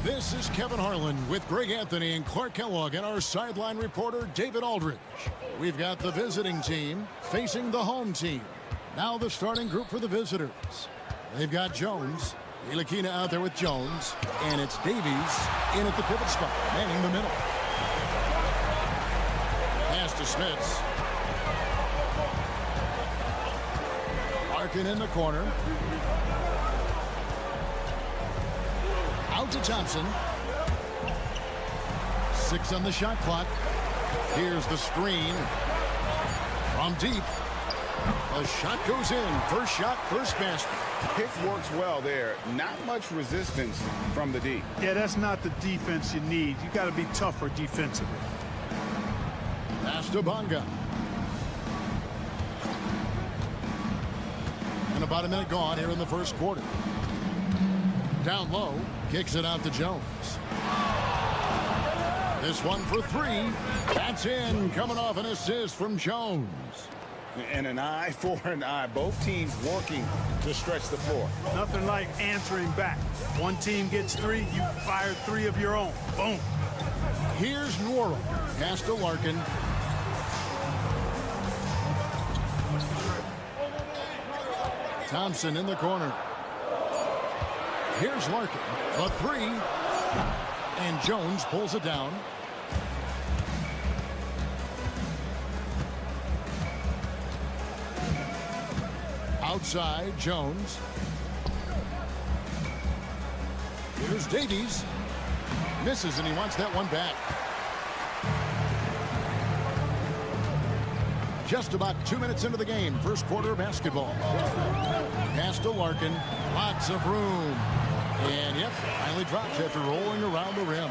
S1: This is Kevin Harlan with Greg Anthony and Clark Kellogg and our sideline reporter David Aldridge. We've got the visiting team facing the home team. Now the starting group for the visitors. They've got Jones, Ntilikina out there with Jones, and it's Davies in at the pivot spot, manning the middle. Pass to Smits. Larkin in the corner. Out to Thompson. 6 on the shot clock. Here's the screen. From deep. The shot goes in. First shot, first basket.
S2: Pick works well there. Not much resistance from the D.
S7: Yeah, that's not the defense you need. You got to be tougher defensively.
S1: Pass to Bonga. And about a minute gone here in the first quarter. Down low, kicks it out to Jones. This one for 3. That's in, coming off an assist from Jones.
S2: And an eye for an eye. Both teams working to stretch the floor.
S7: Nothing like answering back. One team gets 3, you fire 3 of your own. Boom.
S1: Here's Nwora. Pass to Larkin. Thompson in the corner. Here's Larkin. A 3. And Jones pulls it down. Outside, Jones. Here's Davies. Misses, and he wants that one back. Just about 2 minutes into the game. First quarter of basketball. Pass to Larkin. Lots of room. And, yep, finally drops after rolling around the rim.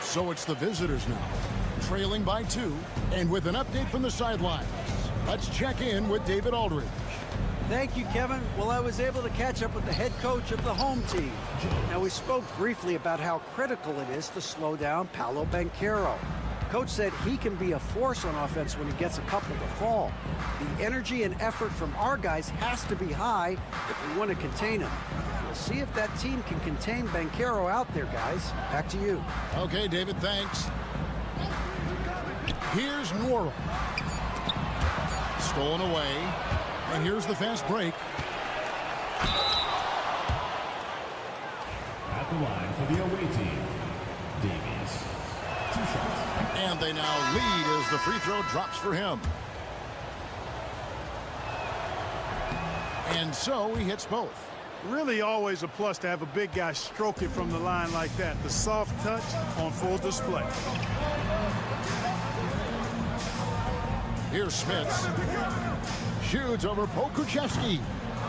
S1: So it's the visitors now, trailing by 2. And with an update from the sidelines, let's check in with David Aldridge.
S4: Thank you, Kevin. Well, I was able to catch up with the head coach of the home team. Now, we spoke briefly about how critical it is to slow down Paolo Banchero. Coach said he can be a force on offense when he gets a couple to fall. The energy and effort from our guys has to be high if we want to contain him. We'll see if that team can contain Banchero out there, guys. Back to you.
S1: Okay, David, thanks. Here's Nwora. Stolen away. And here's the fast break.
S5: At the line for the away team, Davies. 2 shots.
S1: And they now lead as the free throw drops for him. And so he hits both.
S7: Really always a plus to have a big guy stroke it from the line like that. The soft touch on full display.
S1: Here's Smits. Shoots over Pokuševski.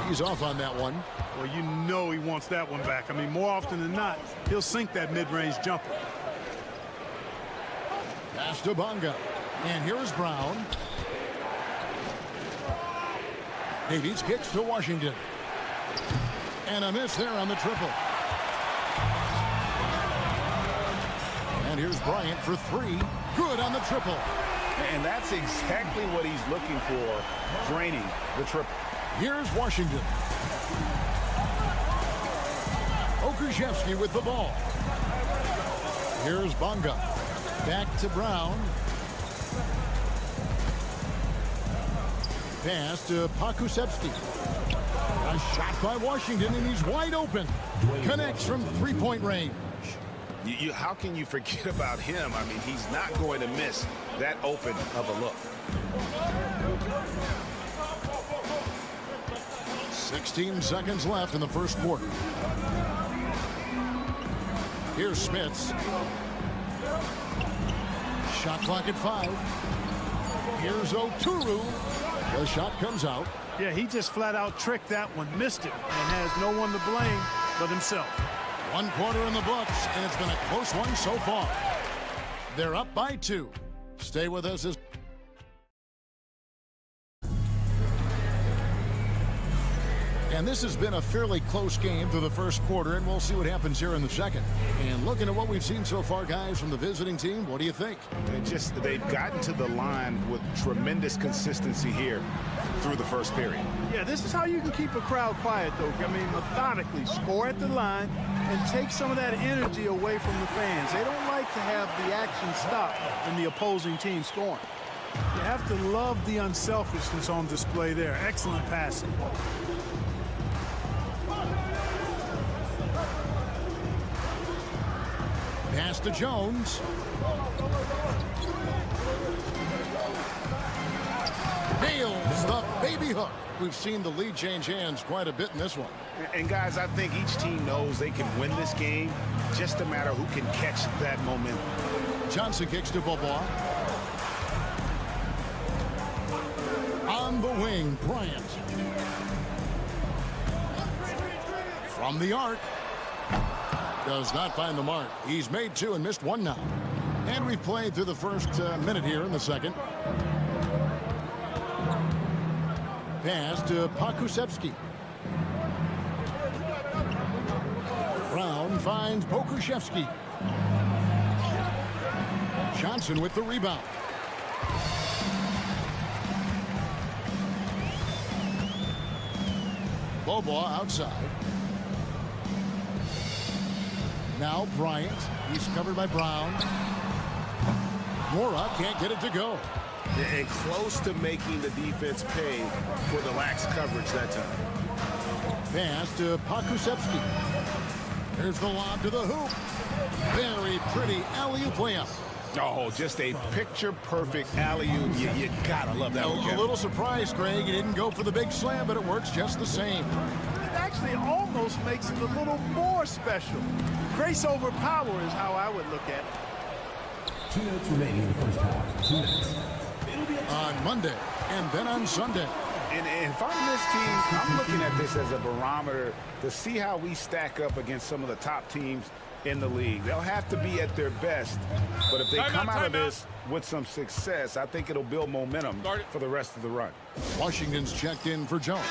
S1: He's off on that one.
S7: Well, you know he wants that one back. I mean, more often than not, he'll sink that mid-range jumper.
S1: Pass to Bonga. And here's Brown. Davies kicks to Washington. And a miss there on the triple. And here's Bryant for 3. Good on the triple.
S2: And that's exactly what he's looking for, draining the triple.
S1: Here's Washington. Pokuševski with the ball. Here's Bonga. Back to Brown. Pass to Pakusevsky. A shot by Washington, and he's wide open. Connects from three-point range.
S2: How can you forget about him? I mean, he's not going to miss that open of a look.
S1: 16 seconds left in the first quarter. Here's Smits. Shot clock at 5. Here's Oturu. The shot comes out.
S7: Yeah, he just flat out tricked that one, missed it, and has no one to blame but himself.
S1: 1 quarter in the books, and it's been a close one so far. They're up by 2. Stay with us as and this has been a fairly close game through the first quarter, and we'll see what happens here in the second. And looking at what we've seen so far, guys, from the visiting team, what do you think?
S2: They've gotten to the line with tremendous consistency here through the first period.
S7: Yeah, this is how you can keep a crowd quiet, though. I mean, methodically score at the line and take some of that energy away from the fans. They don't like to have the action stop in the opposing team scoring. You have to love the unselfishness on display there. Excellent passing.
S1: Pass to Jones. Nails the baby hook. We've seen the lead change hands quite a bit in this one.
S2: And guys, I think each team knows they can win this game. Just a matter who can catch that momentum.
S1: Johnson kicks to Bobois. On the wing, Bryant. From the arc. Does not find the mark. He's made 2 and missed 1 now. And we've played through the first minute here in the second. Pass to Pakusevsky. Brown finds Pokushevsky. Johnson with the rebound. Bobois outside. Now Bryant. He's covered by Brown. Mora can't get it to go.
S2: And close to making the defense pay for the lax coverage that time.
S1: Pass to Pakusevsky. There's the lob to the hoop. Very pretty alley-oop layup.
S2: Oh, just a picture-perfect alley-oop. You gotta love that one, Kevin.
S1: A little surprised, Craig. He didn't go for the big slam, but it works just the same.
S7: It actually almost makes it a little more special. Grace over power is how I would look at it.
S5: 2 minutes remaining in the first half. 2 minutes.
S1: On Monday and then on Sunday.
S2: And if I'm this team, I'm looking at this as a barometer to see how we stack up against some of the top teams in the league. They'll have to be at their best, but if they come out of this with some success, I think it'll build momentum for the rest of the run.
S1: Washington's checked in for Jones.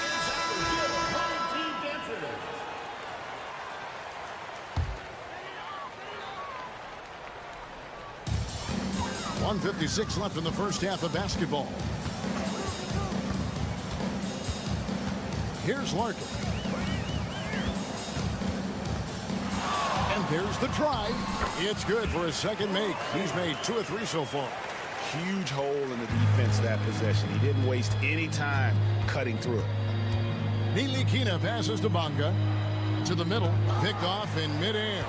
S1: 1:56 left in the first half of basketball. Here's Larkin. And there's the drive. It's good for his second make. He's made 2 or 3 so far.
S2: Huge hole in the defense that possession. He didn't waste any time cutting through it.
S1: Nilikina passes to Bonga. To the middle. Picked off in midair.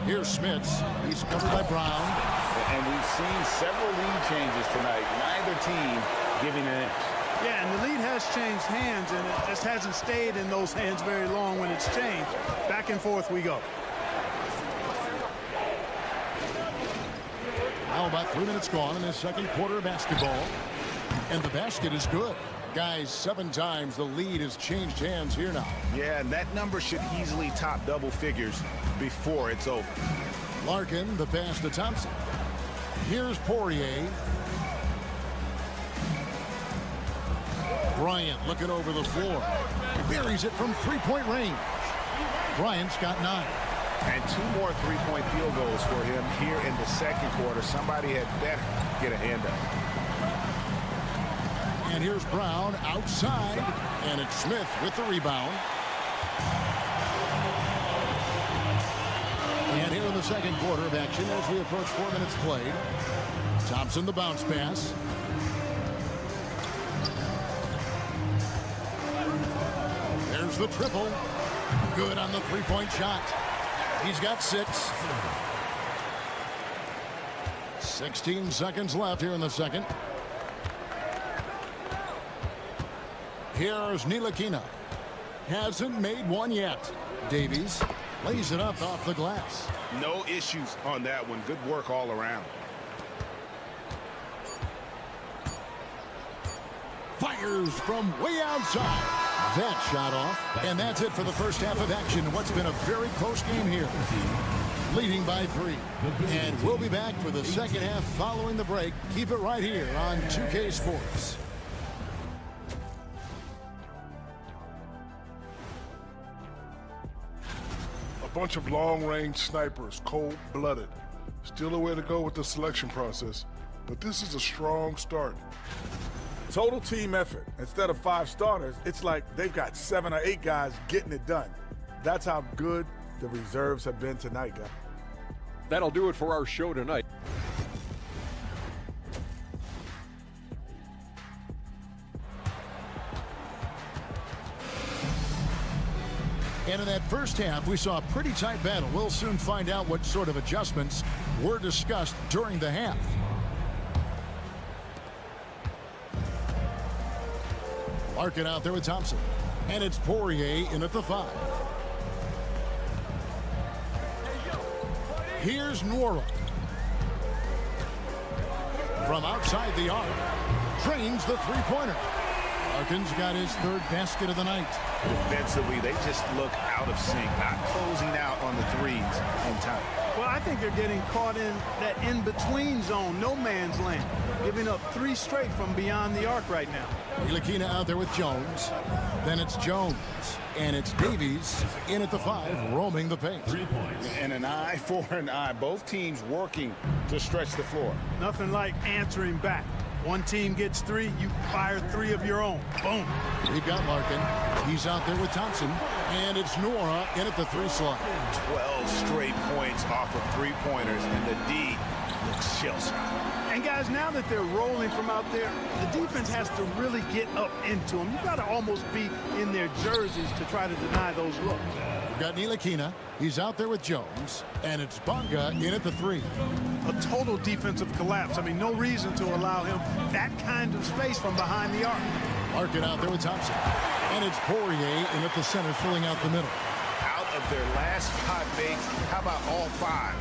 S1: Here's Smits. He's covered by Brown.
S2: And we've seen several lead changes tonight. Neither team giving an inch.
S7: Yeah, and the lead has changed hands, and it just hasn't stayed in those hands very long when it's changed. Back and forth we go.
S1: Now about 3 minutes gone in this second quarter of basketball. And the basket is good. Guys, 7 times the lead has changed hands here now.
S2: Yeah, and that number should easily top double figures before it's over.
S1: Larkin, the pass to Thompson. Here's Poirier. Bryant looking over the floor. Buries it from 3-point range. Bryant's got 9.
S2: And 2 more 3-point field goals for him here in the second quarter. Somebody had better get a hand up.
S1: And here's Brown outside. And it's Smith with the rebound. And here in the second quarter of action as we approach 4 minutes played. Thompson the bounce pass. There's the triple. Good on the three-point shot. He's got 6. 16 seconds left here in the second. Here's Ntilikina. Hasn't made one yet. Davies lays it up off the glass.
S2: No issues on that one. Good work all around.
S1: Fires from way outside. That shot off. And that's it for the first half of action. What's been a very close game here. Leading by 3. And we'll be back for the second half following the break. Keep it right here on 2K Sports.
S11: A bunch of long-range snipers, cold-blooded. Still a way to go with the selection process, but this is a strong start.
S12: Total team effort. Instead of 5 starters, it's like they've got 7 or 8 guys getting it done. That's how good the reserves have been tonight, guys.
S9: That'll do it for our show tonight.
S1: And in that first half, we saw a pretty tight battle. We'll soon find out what sort of adjustments were discussed during the half. Larkin out there with Thompson. And it's Poirier in at the 5. Here's Nwora. From outside the arc. Drains the three-pointer. Larkin's got his 3rd basket of the night.
S2: Defensively, they just look out of sync, not closing out on the threes in time.
S7: Well, I think they're getting caught in that in-between zone, no man's land, giving up 3 straight from beyond the arc right now.
S1: Ntilikina out there with Jones. Then it's Jones. And it's Davies in at the 5, roaming the paint.
S2: And an eye for an eye. Both teams working to stretch the floor.
S7: Nothing like answering back. One team gets 3, you fire 3 of your own. Boom.
S1: We've got Larkin. He's out there with Thompson. And it's Nwora in at the 3 slot.
S2: 12 straight points off of 3-pointers, and the D looks shell-shocked.
S7: And guys, now that they're rolling from out there, the defense has to really get up into them. You've got to almost be in their jerseys to try to deny those looks.
S1: We've got Ntilikina. He's out there with Jones. And it's Bonga in at the 3.
S7: A total defensive collapse. I mean, no reason to allow him that kind of space from behind the arc.
S1: Larkin out there with Thompson. And it's Poirier in at the center, filling out the middle.
S2: Out of their last 5 makes, how about all 5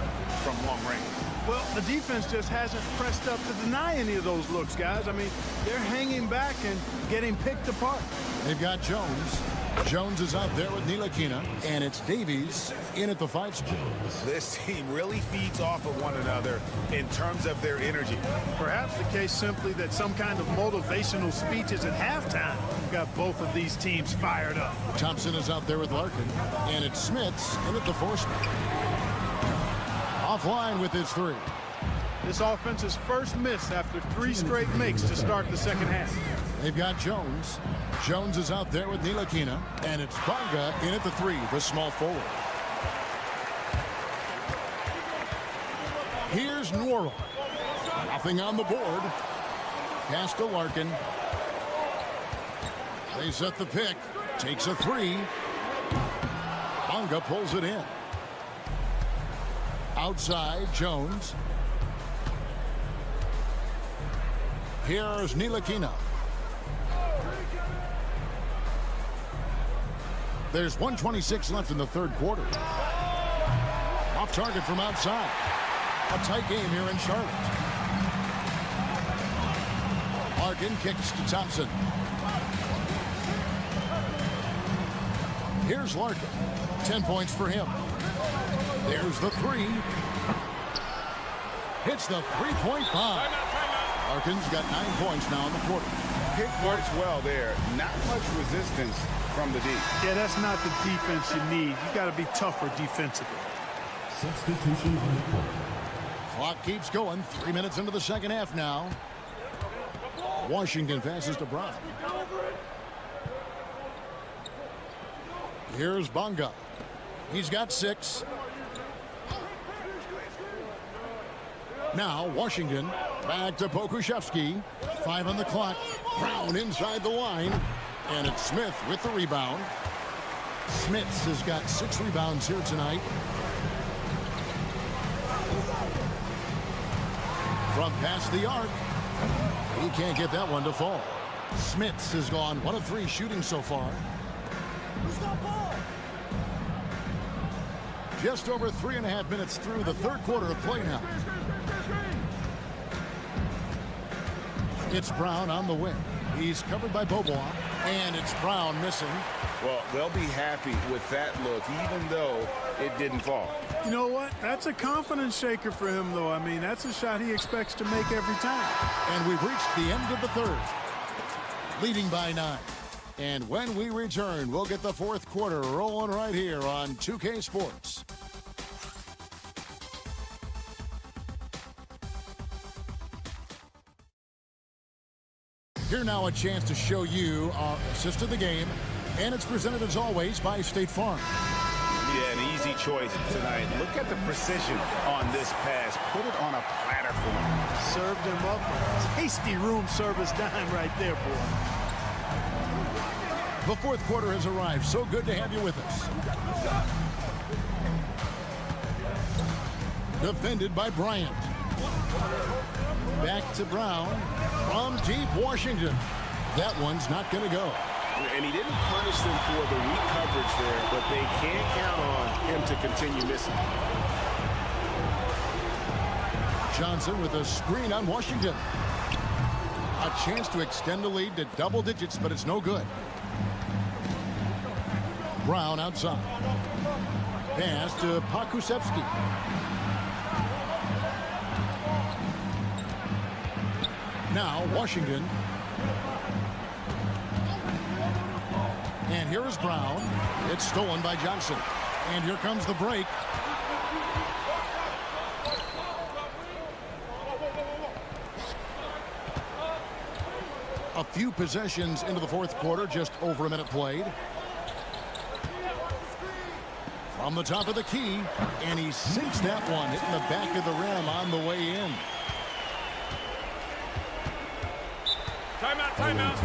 S2: from long range?
S7: Well, the defense just hasn't pressed up to deny any of those looks, guys. I mean, they're hanging back and getting picked apart.
S1: They've got Jones. Jones is out there with Ntilikina, and it's Davies in at the 5 spot.
S2: This team really feeds off of one another in terms of their energy.
S7: Perhaps the case simply that some kind of motivational speeches at halftime got both of these teams fired up.
S1: Thompson is out there with Larkin, and it's Smits in at the 4 spot. Offline with his 3.
S7: This offense's first miss after 3 straight makes to start the second half.
S1: They've got Jones. Jones is out there with Ntilikina, and it's Bonga in at the 3, the small forward. Here's Nwora. Nothing on the board. Pass to Larkin. They set the pick. Takes a 3. Bonga pulls it in. Outside, Jones. Here's Ntilikina. There's 1:26 left in the 3rd quarter. Off target from outside. A tight game here in Charlotte. Larkin kicks to Thompson. Here's Larkin. 10 points for him. There's the 3. Hits the 3-point bomb. Larkin's got 9 points now in the quarter.
S2: Pick works well there. Not much resistance from the D.
S7: Yeah, that's not the defense you need. You got to be tougher defensively.
S5: Substitution on the court.
S1: Clock keeps going. 3 minutes into the second half now. Washington passes to Brown. Here's Bonga. He's got 6. Now Washington Back to Pokuševski. 5 on the clock. Brown inside the line. And it's Smith with the rebound. Smith has got 6 rebounds here tonight. From past the arc. He can't get that one to fall. Smith has gone 1 of 3 shooting so far. Just over 3.5 minutes through the third quarter of play now. It's Brown on the wing. He's covered by Bobois, and it's Brown missing.
S2: Well, they'll be happy with that look, even though it didn't fall.
S7: You know what? That's a confidence shaker for him, though. I mean, that's a shot he expects to make every time.
S1: And we've reached the end of the third, leading by 9. And when we return, we'll get the fourth quarter rolling right here on 2K Sports. Here now a chance to show you our assist of the game, and it's presented as always by State Farm.
S2: Yeah, an easy choice tonight. Look at the precision on this pass. Put it on a platter for him.
S7: Served him up a tasty room service dime right there, boy.
S1: The fourth quarter has arrived. So good to have you with us. Defended by Bryant. Back to Brown from deep Washington. That one's not going to go.
S2: And he didn't punish them for the weak coverage there, but they can't count on him to continue missing.
S1: Johnson with a screen on Washington. A chance to extend the lead to double digits, but it's no good. Brown outside. Pass to Pokuševski. Now Washington. And here is Brown. It's stolen by Johnson. And here comes the break. A few possessions into the fourth quarter, just over a minute played. From the top of the key, and he sinks that one, hitting the back of the rim on the way in.
S6: Timeout, timeout.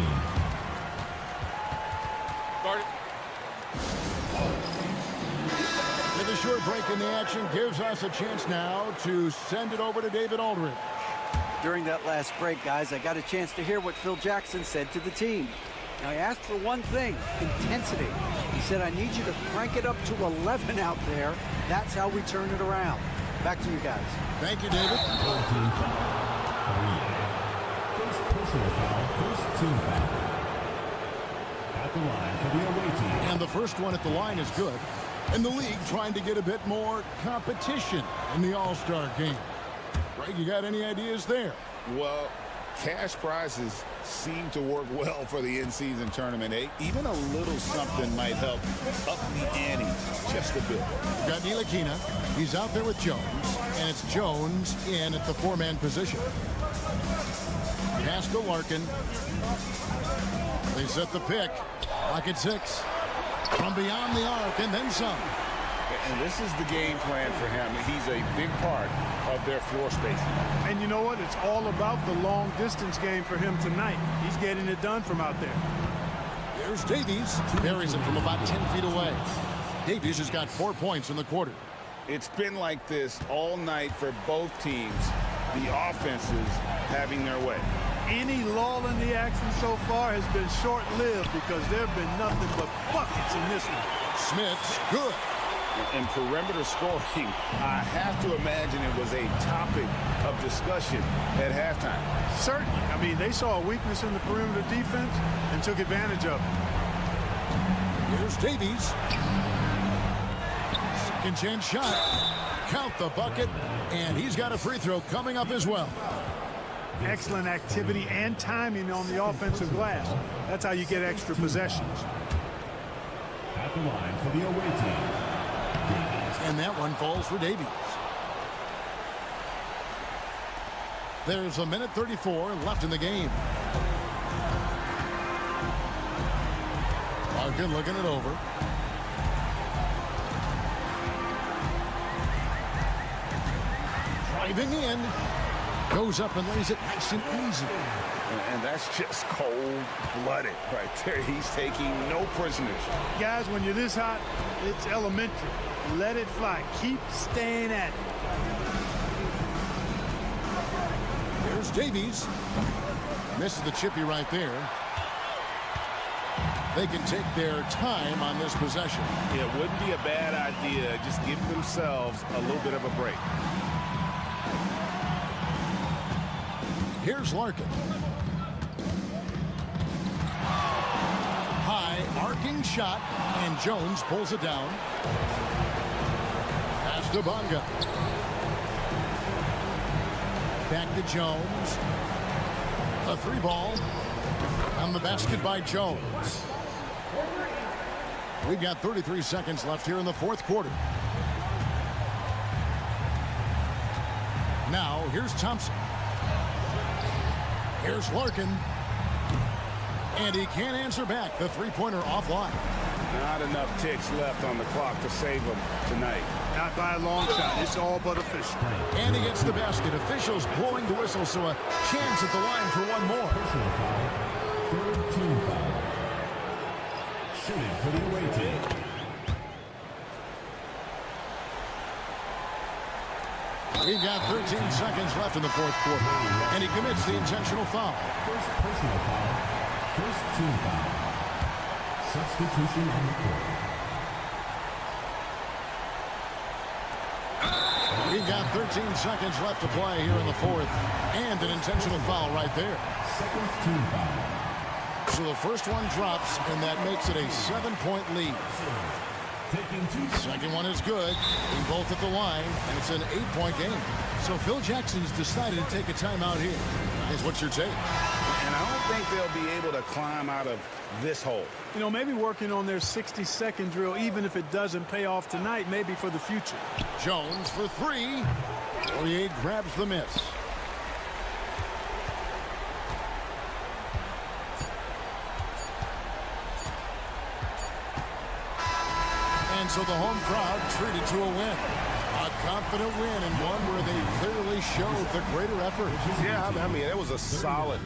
S1: With a short break in the action gives us a chance now to send it over to David Aldridge.
S4: During that last break, guys, I got a chance to hear what Phil Jackson said to the team. Now, I asked for one thing, intensity. He said, I need you to crank it up to 11 out there. That's how we turn it around. Back to you guys.
S1: Thank you, David.
S5: Personal foul, first team foul. At the line for the away team.
S1: And the first one at the line is good. And the league trying to get a bit more competition in the All-Star game. Greg, you got any ideas there?
S2: Well, cash prizes seem to work well for the in-season tournament. Even a little something might help up the ante just a bit.
S1: We've got Ntilikina. He's out there with Jones. And it's Jones in at the 4-man position. Pass to Larkin. They set the pick. Lock at 6. From beyond the arc and then some.
S2: And this is the game plan for him. He's a big part of their floor spacing.
S7: And you know what? It's all about the long distance game for him tonight. He's getting it done from out there.
S1: There's Davies. Buries it from about 10 feet away. Davies has got 4 points in the quarter.
S2: It's been like this all night for both teams. The offenses having their way.
S7: Any lull in the action so far has been short-lived because there have been nothing but buckets in this one.
S1: Smith's good.
S2: And perimeter scoring, I have to imagine it was a topic of discussion at halftime.
S7: Certainly. I mean, they saw a weakness in the perimeter defense and took advantage of it.
S1: Here's Davies. Second chance shot. Count the bucket. And he's got a free throw coming up as well.
S7: Excellent activity and timing on the offensive glass. That's how you get extra possessions.
S5: At the line for the away team.
S1: And that one falls for Davies. There's a minute 34 left in the game. Larkin looking it over. Driving in. Goes up and lays it nice and easy.
S2: And that's just cold-blooded right there. He's taking no prisoners.
S7: Guys, when you're this hot, it's elementary. Let it fly. Keep staying at it.
S1: There's Davies. Misses the chippy right there. They can take their time on this possession.
S2: It wouldn't be a bad idea. Just give themselves a little bit of a break.
S1: Here's Larkin. High arcing shot, and Jones pulls it down. Pass to Bonga. Back to Jones. A 3-ball on the basket by Jones. We've got 33 seconds left here in the fourth quarter. Now, here's Thompson. Here's Larkin. And he can't answer back. The three-pointer offline.
S2: Not enough ticks left on the clock to save him tonight.
S7: Not by a long shot. It's all but official.
S1: And he gets the basket. Officials blowing the whistle, so a chance at the line for one more.
S5: Third team foul. Shooting for the away team.
S1: We've got 13 seconds left in the fourth quarter. And he commits the intentional foul.
S5: First personal foul. First team foul. Substitution on the court.
S1: We've got 13 seconds left to play here in the fourth. And an intentional foul right there.
S5: Second team foul.
S1: So the first one drops, and that makes it a 7-point lead. Second one is good. Being both at the line, and it's an 8-point game. So Phil Jackson's decided to take a timeout here. Guys, what's your take?
S2: And I don't think they'll be able to climb out of this hole.
S7: You know, maybe working on their 60-second drill, even if it doesn't pay off tonight, maybe for the future.
S1: Jones for three. Poirier grabs the miss. And so the home crowd treated to a win. A confident win, and one where they clearly showed the greater effort.
S2: Yeah, I mean, it was a solid.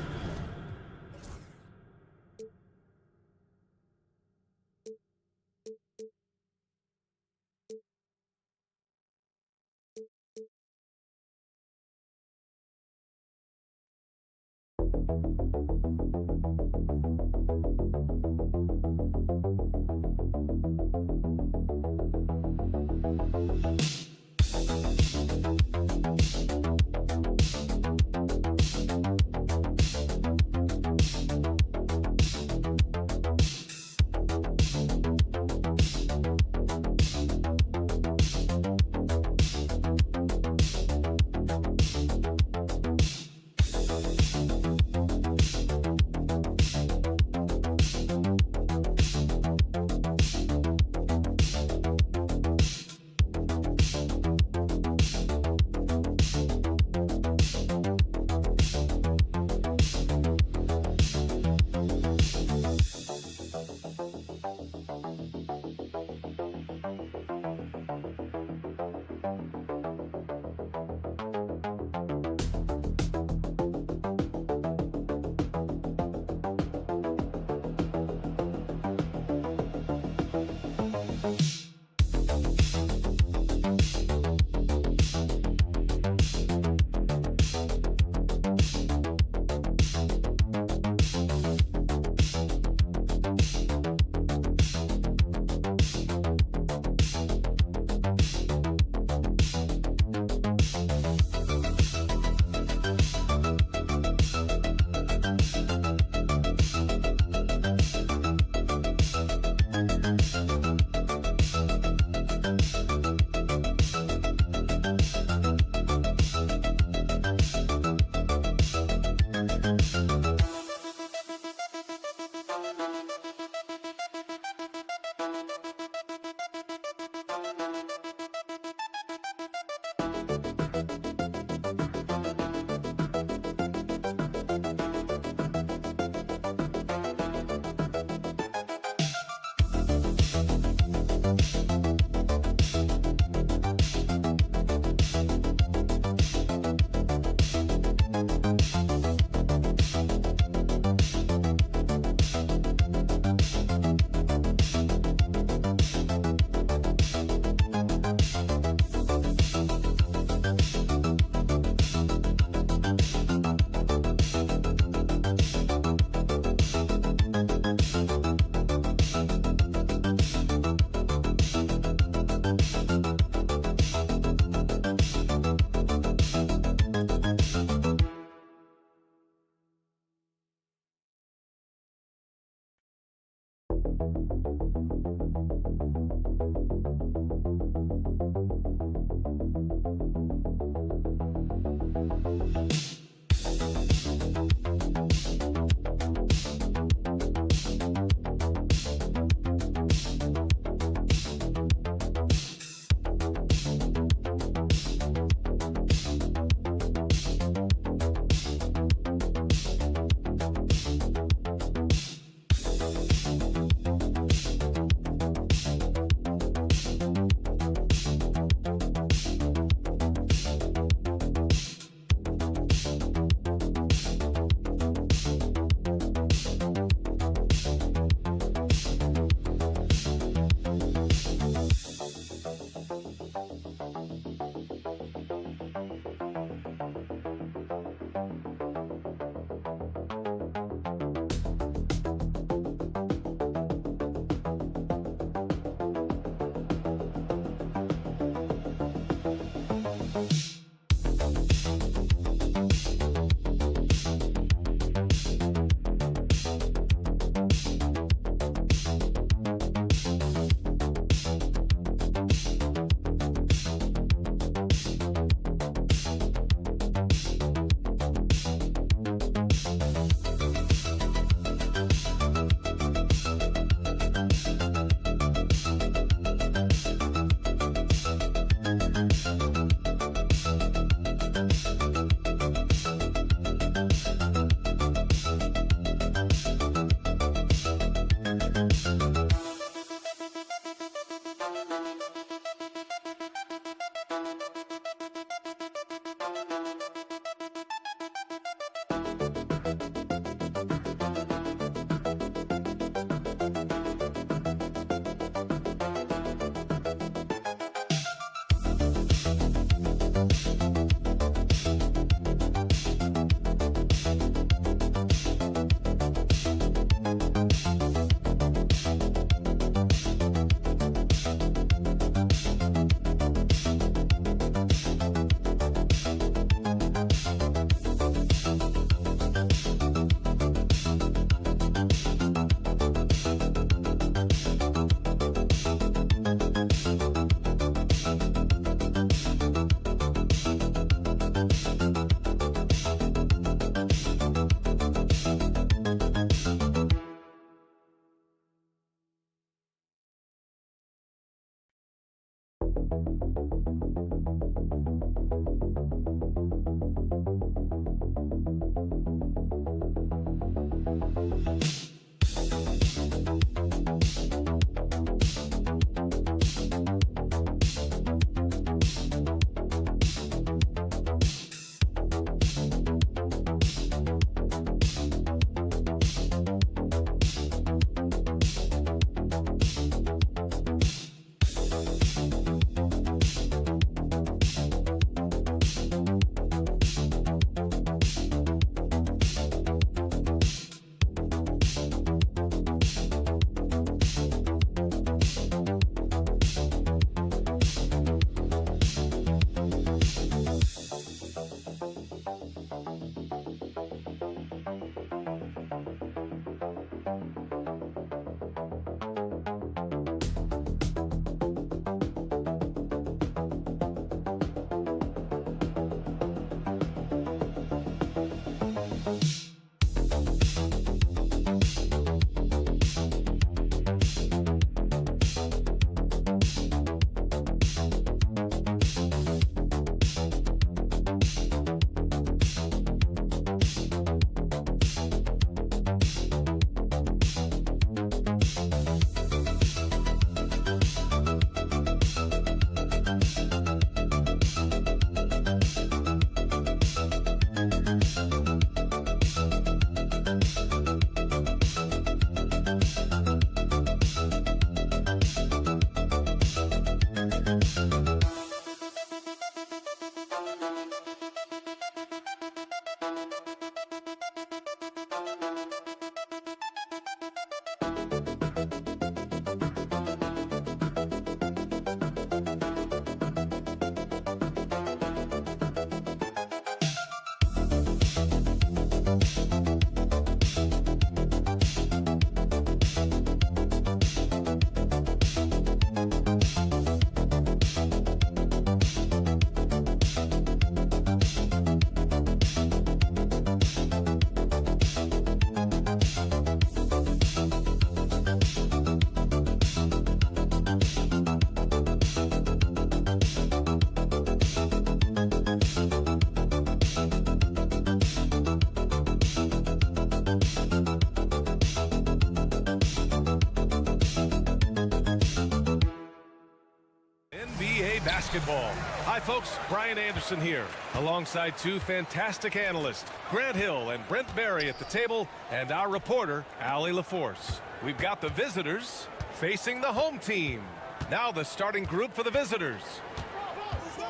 S6: NBA basketball. Hi, folks. Brian Anderson here, alongside two fantastic analysts, Grant Hill and Brent Barry at the table, and our reporter, Allie LaForce. We've got the visitors facing the home team. Now the starting group for the visitors.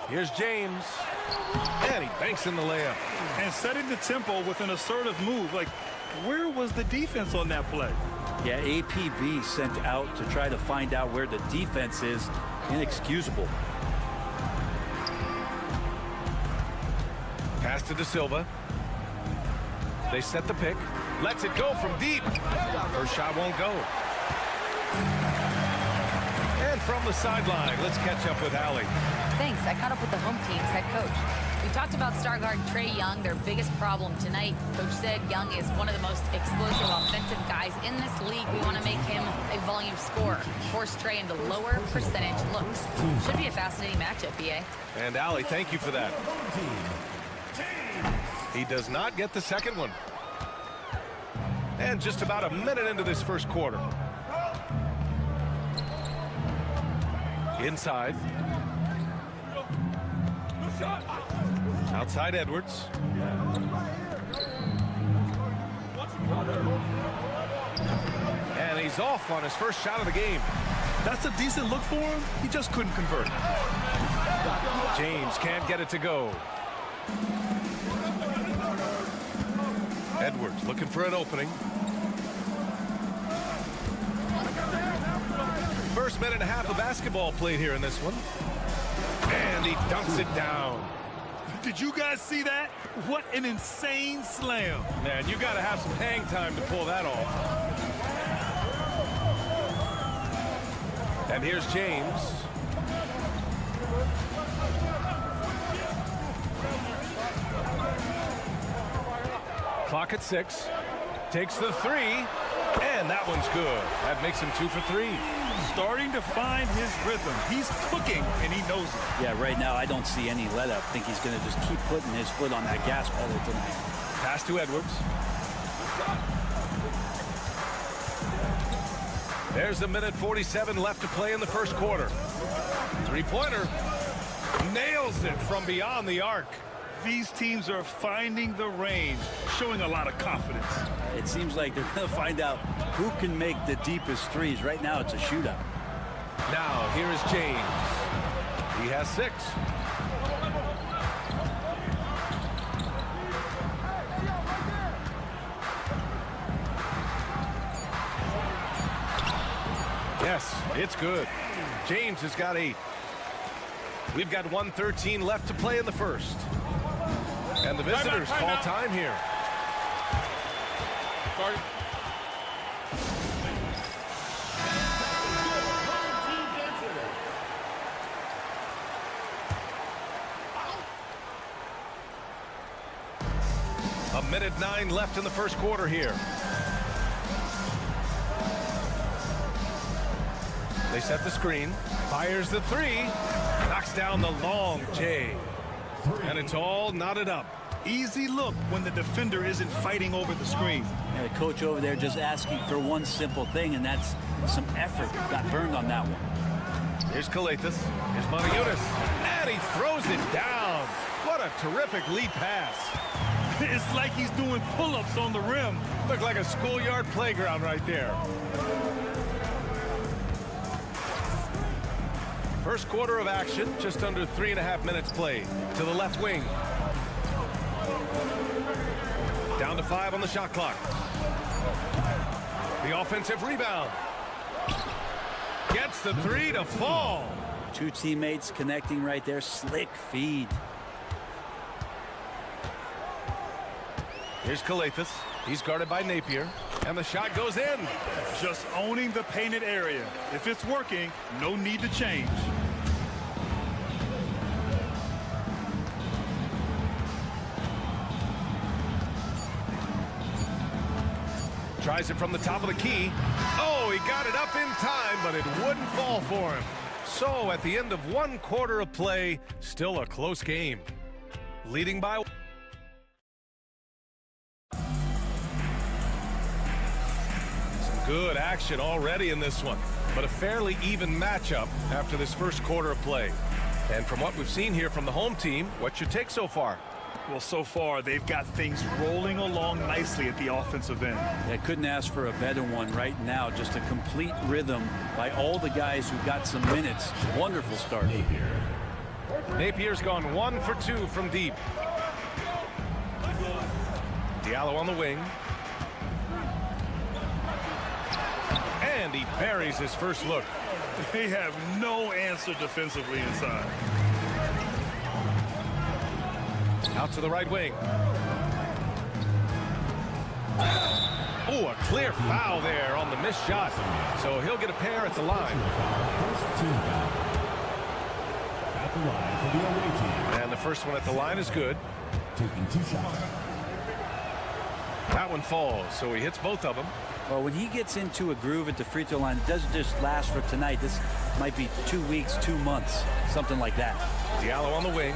S6: Here's James, and he banks in the layup.
S13: And setting the tempo with an assertive move. Like, where was the defense on that play?
S14: Yeah, APB sent out to try to find out where the defense is. Inexcusable.
S6: Pass to De Silva. They set the pick. Lets it go from deep. First shot won't go. And from the sideline, let's catch up with Allie.
S10: Thanks. I caught up with the home team's head coach. We talked about star guard Trae Young, their biggest problem tonight. Coach said Young is one of the most explosive offensive guys in this league. We want to make him a volume scorer, force Trae into lower percentage looks. Should be a fascinating matchup, BA.
S6: And Allie, thank you for that. He does not get the second one. And just about a minute into this first quarter. Inside. Outside Edwards. And he's off on his first shot of the game.
S13: That's a decent look for him. He just couldn't convert.
S6: James can't get it to go. Edwards looking for an opening. First minute and a half of basketball played here in this one. And he dunks it down.
S13: Did you guys see that? What an insane slam.
S6: Man, you got to have some hang time to pull that off. And here's James. Clock at 6. Takes the three. And that one's good. That makes him 2 for 3.
S13: Starting to find his rhythm. He's cooking, and he knows it.
S14: Yeah, right now I don't see any let up. I think he's going to just keep putting his foot on that gas pedal tonight.
S6: Pass to Edwards. There's a minute 47 left to play in the first quarter. Three-pointer. Nails it from beyond the arc.
S13: These teams are finding the range, showing a lot of confidence.
S14: It seems like they're going to find out who can make the deepest threes. Right now, it's a shootout.
S6: Now, here is James. He has 6. Yes, it's good. James has got 8. We've got 1:13 left to play in the first. And the visitors call time here.
S13: Starting.
S6: A minute 9 left in the first quarter here. They set the screen. Fires the 3. Knocks down the long J. And it's all knotted up.
S13: Easy look when the defender isn't fighting over the screen.
S14: Yeah, the coach over there just asking for one simple thing, and that's some effort. Got burned on that one.
S6: Here's Calathis. Here's Montejunas. And he throws it down. What a terrific lead pass.
S13: It's like he's doing pull-ups on the rim.
S6: Looked like a schoolyard playground right there. First quarter of action, just under 3.5 minutes played. To the left wing. Down to 5 on the shot clock. The offensive rebound. Gets the 3 to fall.
S14: Two teammates connecting right there. Slick feed.
S6: Here's Calathis. He's guarded by Napier. And the shot goes in.
S13: Just owning the painted area. If it's working, no need to change.
S6: Tries it from the top of the key. Oh, he got it up in time, but it wouldn't fall for him. So at the end of 1 quarter of play, still a close game. Leading by... Some good action already in this one, but a fairly even matchup after this first quarter of play. And from what we've seen here from the home team, what's your take so far?
S13: Well, so far, they've got things rolling along nicely at the offensive end.
S14: They couldn't ask for a better one right now. Just a complete rhythm by all the guys who got some minutes. Wonderful start.
S6: Napier's gone 1 for 2 from deep. Diallo on the wing. And he buries his first look.
S13: They have no answer defensively inside.
S6: Out to the right wing. Oh, a clear foul there on the missed shot. So he'll get a pair at the line.
S5: At the line for the away team.
S6: And the first one at the line is good.
S5: Taking 2 shots.
S6: That one falls, so he hits both of them.
S14: Well, when he gets into a groove at the free throw line, it doesn't just last for tonight. This might be 2 weeks, 2 months, something like that.
S6: Diallo on the wing.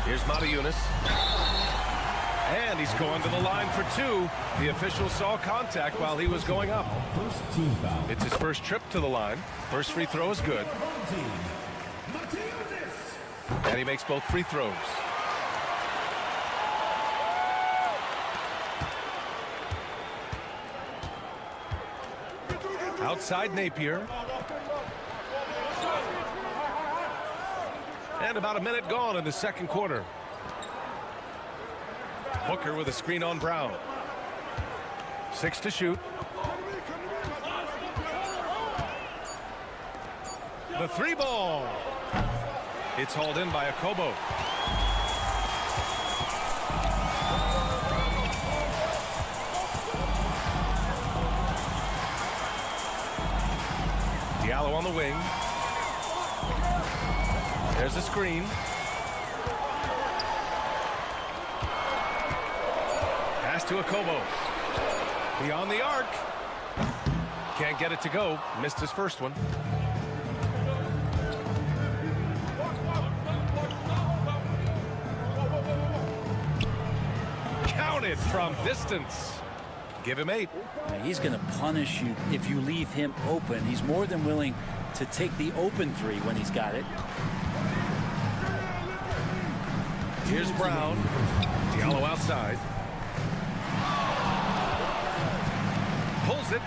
S6: Here's Mateunas. And he's going to the line for 2. The official saw contact while he was going up.
S5: First team foul.
S6: It's his first trip to the line. First free throw is good. And he makes both free throws. Outside Napier. And about a minute gone in the second quarter. Booker with a screen on Brown. 6 to shoot. The 3 ball. It's hauled in by Akobo. Diallo on the wing. There's a screen. Pass to Akobo. Beyond the arc. Can't get it to go. Missed his first one. Counted from distance. Give him 8.
S14: He's going to punish you if you leave him open. He's more than willing to take the open 3 when he's got it.
S6: Here's Brown. Diallo outside. Pulls it.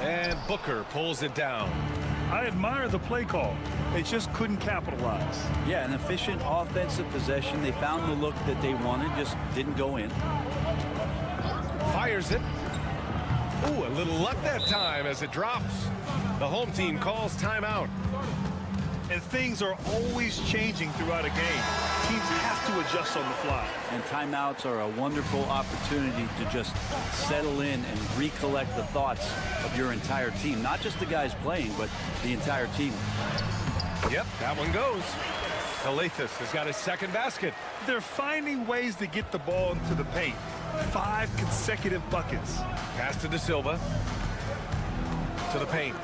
S6: And Booker pulls it down.
S13: I admire the play call. They just couldn't capitalize.
S14: Yeah, an efficient offensive possession. They found the look that they wanted, just didn't go in.
S6: Fires it. Ooh, a little luck that time as it drops. The home team calls timeout.
S13: And things are always changing throughout a game. Teams have to adjust on the fly.
S14: And timeouts are a wonderful opportunity to just settle in and recollect the thoughts of your entire team. Not just the guys playing, but the entire team.
S6: Yep, that one goes. Efes has got his second basket.
S13: They're finding ways to get the ball into the paint. 5 consecutive buckets.
S6: Pass to De Silva. To the paint.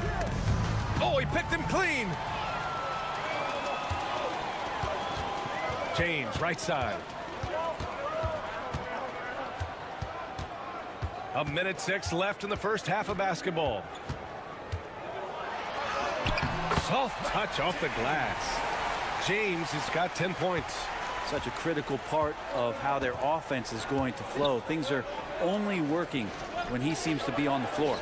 S6: Oh, he picked him clean. James, right side. 1:06 left in the first half of basketball. Soft touch off the glass. James has got 10 points.
S14: Such a critical part of how their offense is going to flow. Things are only working when he seems to be on the floor.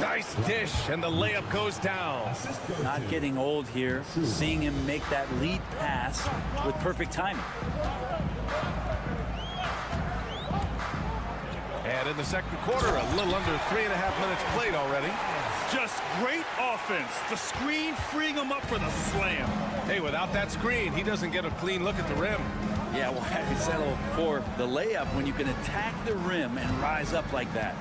S6: Nice dish, and the layup goes down.
S14: Not getting old here, seeing him make that lead pass with perfect timing.
S6: And in the second quarter, a little under 3.5 minutes played already.
S13: Just great offense. The screen freeing him up for the slam.
S6: Hey, without that screen, he doesn't get a clean look at the rim.
S14: Yeah, well, I settle for the layup when you can attack the rim and rise up like that.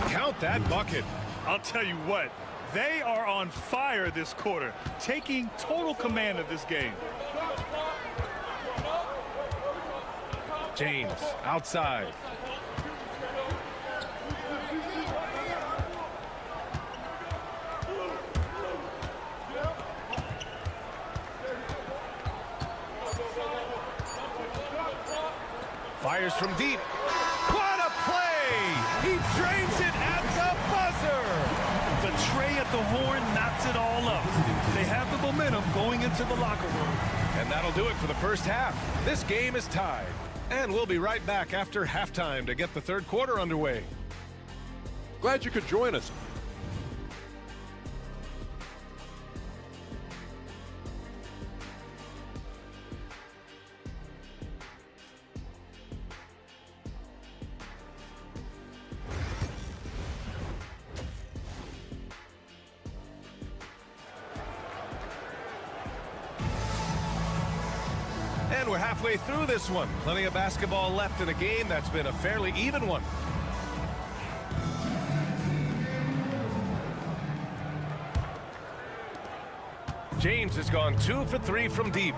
S6: Count that bucket.
S13: I'll tell you what, they are on fire this quarter, taking total command of this game.
S6: James, outside. Fires from deep. What a play! He drains it at the buzzer!
S13: The tray at the horn knocks it all up. They have the momentum going into the locker room.
S6: And that'll do it for the first half. This game is tied. And we'll be right back after halftime to get the third quarter underway.
S9: Glad you could join us.
S6: And we're halfway through this one. Plenty of basketball left in a game that's been a fairly even one. James has gone 2 for 3 from deep.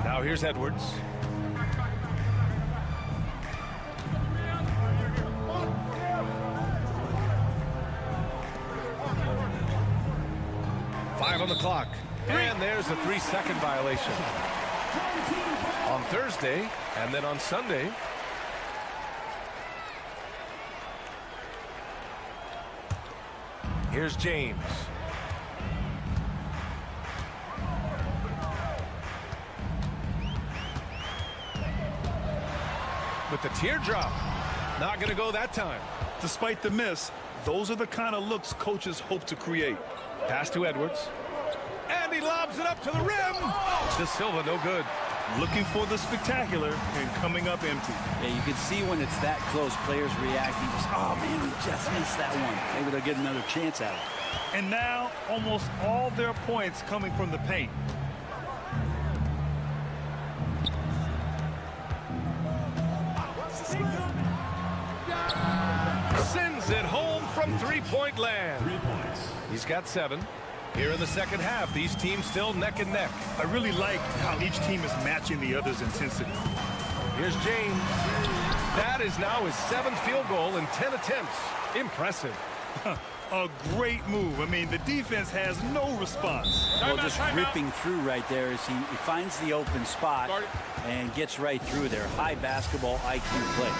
S6: Now here's Edwards. Five on the clock. And there's a 3-second violation. On Thursday, and then on Sunday. Here's James. With the teardrop. Not going to go that time.
S13: Despite the miss, those are the kind of looks coaches hope to create.
S6: Pass to Edwards. And he lobs it up to the rim. De Silva, no good.
S13: Looking for the spectacular and coming up empty.
S14: Yeah, you can see when it's that close, players reacting. Oh, man, we just missed that one. Maybe they'll get another chance at it.
S13: And now, almost all their points coming from the paint.
S6: Sends it home from three-point land.
S5: 3 points.
S6: He's got 7. Here in the second half, these teams still neck and neck.
S13: I really like how each team is matching the other's intensity.
S6: Here's James. That is now his 7th field goal in 10 attempts. Impressive.
S13: A great move. I mean, the defense has no response.
S14: Well, just ripping through right there as he finds the open spot and gets right through there. High basketball IQ play.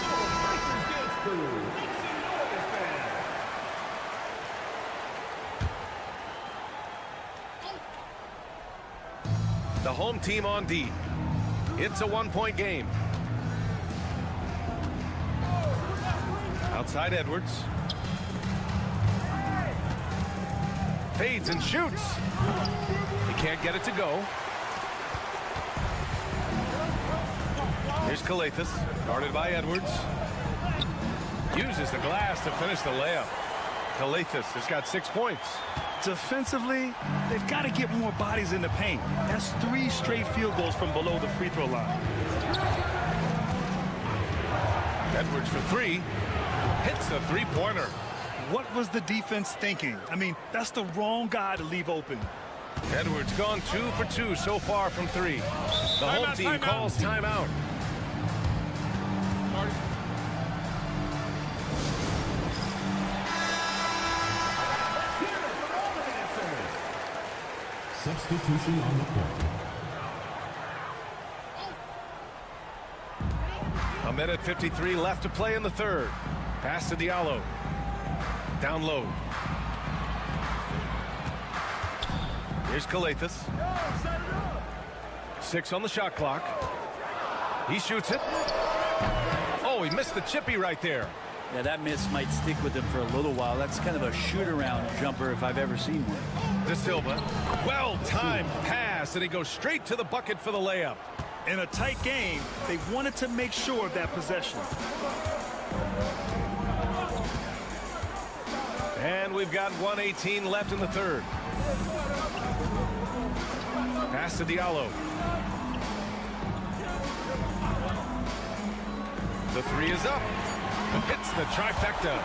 S6: The home team on D. It's a 1-point game. Outside Edwards. Fades and shoots. He can't get it to go. Here's Calathis, guarded by Edwards. Uses the glass to finish the layup. Calathis has got 6 points.
S13: Defensively, they've got to get more bodies in the paint. That's 3 straight field goals from below the free throw line.
S6: Edwards for 3. Hits the three-pointer.
S13: What was the defense thinking? I mean, that's the wrong guy to leave open.
S6: Edwards gone 2 for 2 so far from 3. The home team calls timeout.
S5: Substitution on the court.
S6: A minute 53 left to play in the third. Pass to Diallo. Down low. Here's Calathis. 6 on the shot clock. He shoots it. Oh, he missed the chippy right there.
S14: Yeah, that miss might stick with him for a little while. That's kind of a shoot-around jumper if I've ever seen one.
S6: De Silva. Well-timed pass, and he goes straight to the bucket for the layup.
S13: In a tight game, they wanted to make sure of that possession.
S6: And we've got 1:18 left in the third. Pass to Diallo. The 3 is up. Hits the trifecta.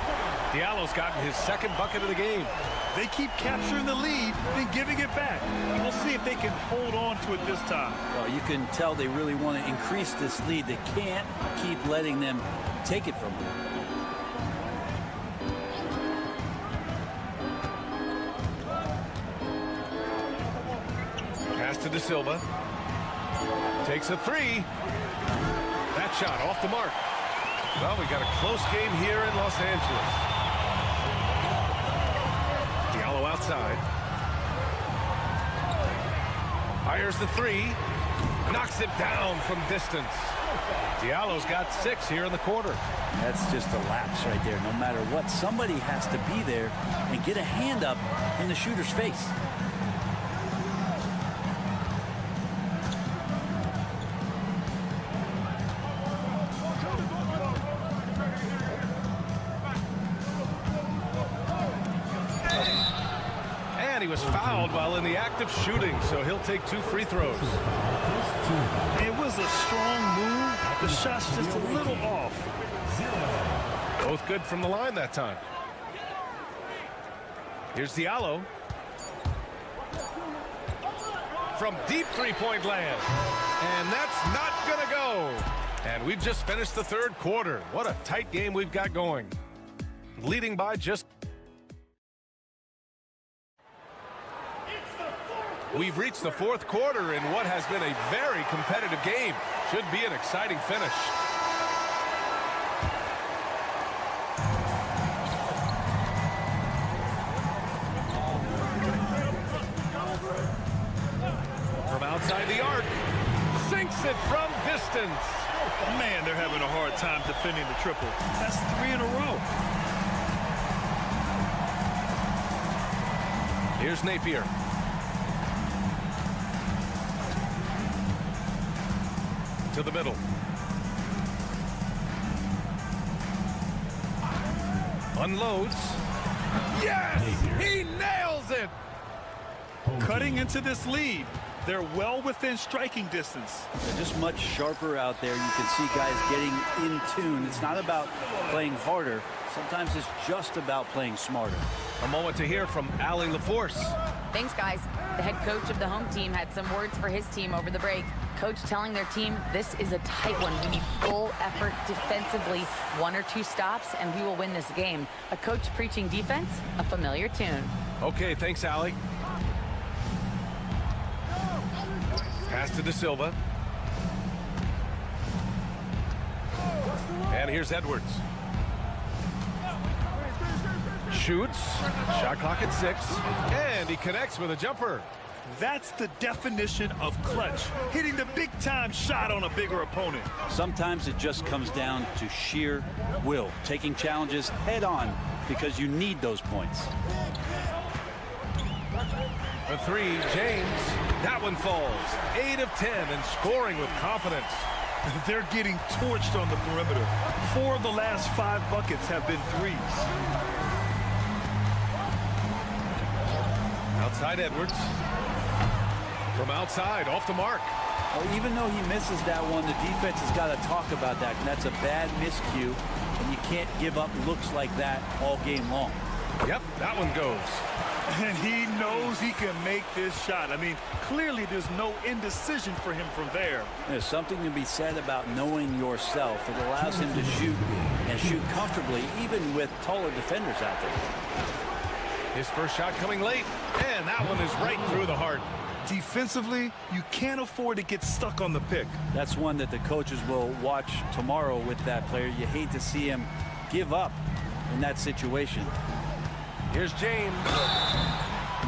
S6: Diallo's gotten his 2nd bucket of the game.
S13: They keep capturing the lead, then giving it back. We'll see if they can hold on to it this time.
S14: Well, you can tell they really want to increase this lead. They can't keep letting them take it from them.
S6: Pass to De Silva. Takes a three. That shot off the mark. Well, we got a close game here in Los Angeles. Diallo outside. Fires the three. Knocks it down from distance. Diallo's got 6 here in the quarter.
S14: That's just a lapse right there. No matter what, somebody has to be there and get a hand up in the shooter's face.
S6: And he was fouled while in the act of shooting, so he'll take 2 free throws.
S13: It was a strong move. The shot's just a little off.
S6: Both good from the line that time. Here's Diallo. From deep three-point land. And that's not going to go. And we've just finished the 3rd quarter. What a tight game we've got going. Leading by just... We've reached the 4th quarter in what has been a very competitive game. Should be an exciting finish. From outside the arc, sinks it from distance.
S13: Man, they're having a hard time defending the triple. That's 3 in a row.
S6: Here's Napier. To the middle. Unloads. Yes! He nails it!
S13: Cutting into this lead. They're well within striking distance.
S14: They're just much sharper out there. You can see guys getting in tune. It's not about playing harder. Sometimes it's just about playing smarter.
S6: A moment to hear from Allie LaForce.
S10: Thanks, guys. The head coach of the home team had some words for his team over the break. Coach telling their team, this is a tight one. We need full effort defensively, 1 or 2 stops, and we will win this game. A coach preaching defense, a familiar tune.
S6: Okay, thanks, Allie. Pass to De Silva. And here's Edwards. Shoots. Shot clock at 6. And he connects with a jumper.
S13: That's the definition of clutch. Hitting the big-time shot on a bigger opponent.
S14: Sometimes it just comes down to sheer will. Taking challenges head on because you need those points.
S6: The 3, James. That one falls. 8 of 10 and scoring with confidence.
S13: They're getting torched on the perimeter. 4 of the last 5 buckets have been threes.
S6: Outside Edwards. From outside, off the mark.
S14: Well, even though he misses that one, the defense has got to talk about that. And that's a bad miscue, and you can't give up looks like that all game long.
S6: Yep, that one goes.
S13: And he knows he can make this shot. I mean, clearly there's no indecision for him from there.
S14: There's something to be said about knowing yourself. It allows him to shoot and shoot comfortably, even with taller defenders out there.
S6: His first shot coming late, and that one is right through the heart.
S13: Defensively, you can't afford to get stuck on the pick.
S14: That's one that the coaches will watch tomorrow with that player. You hate to see him give up in that situation.
S6: Here's James.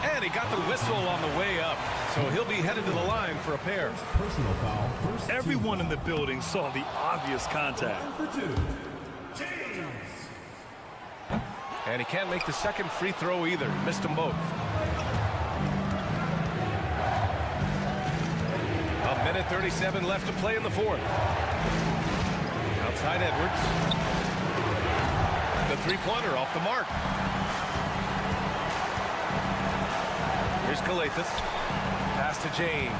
S6: And he got the whistle on the way up. So he'll be headed to the line for a pair.
S5: Personal foul.
S13: Everyone in the building saw the obvious contact.
S5: For 2, James.
S6: And he can't make the second free throw either. Missed them both. A minute 37 left to play in the 4th. Outside Edwards. The three-pointer off the mark. Here's Kalathis. Pass to James.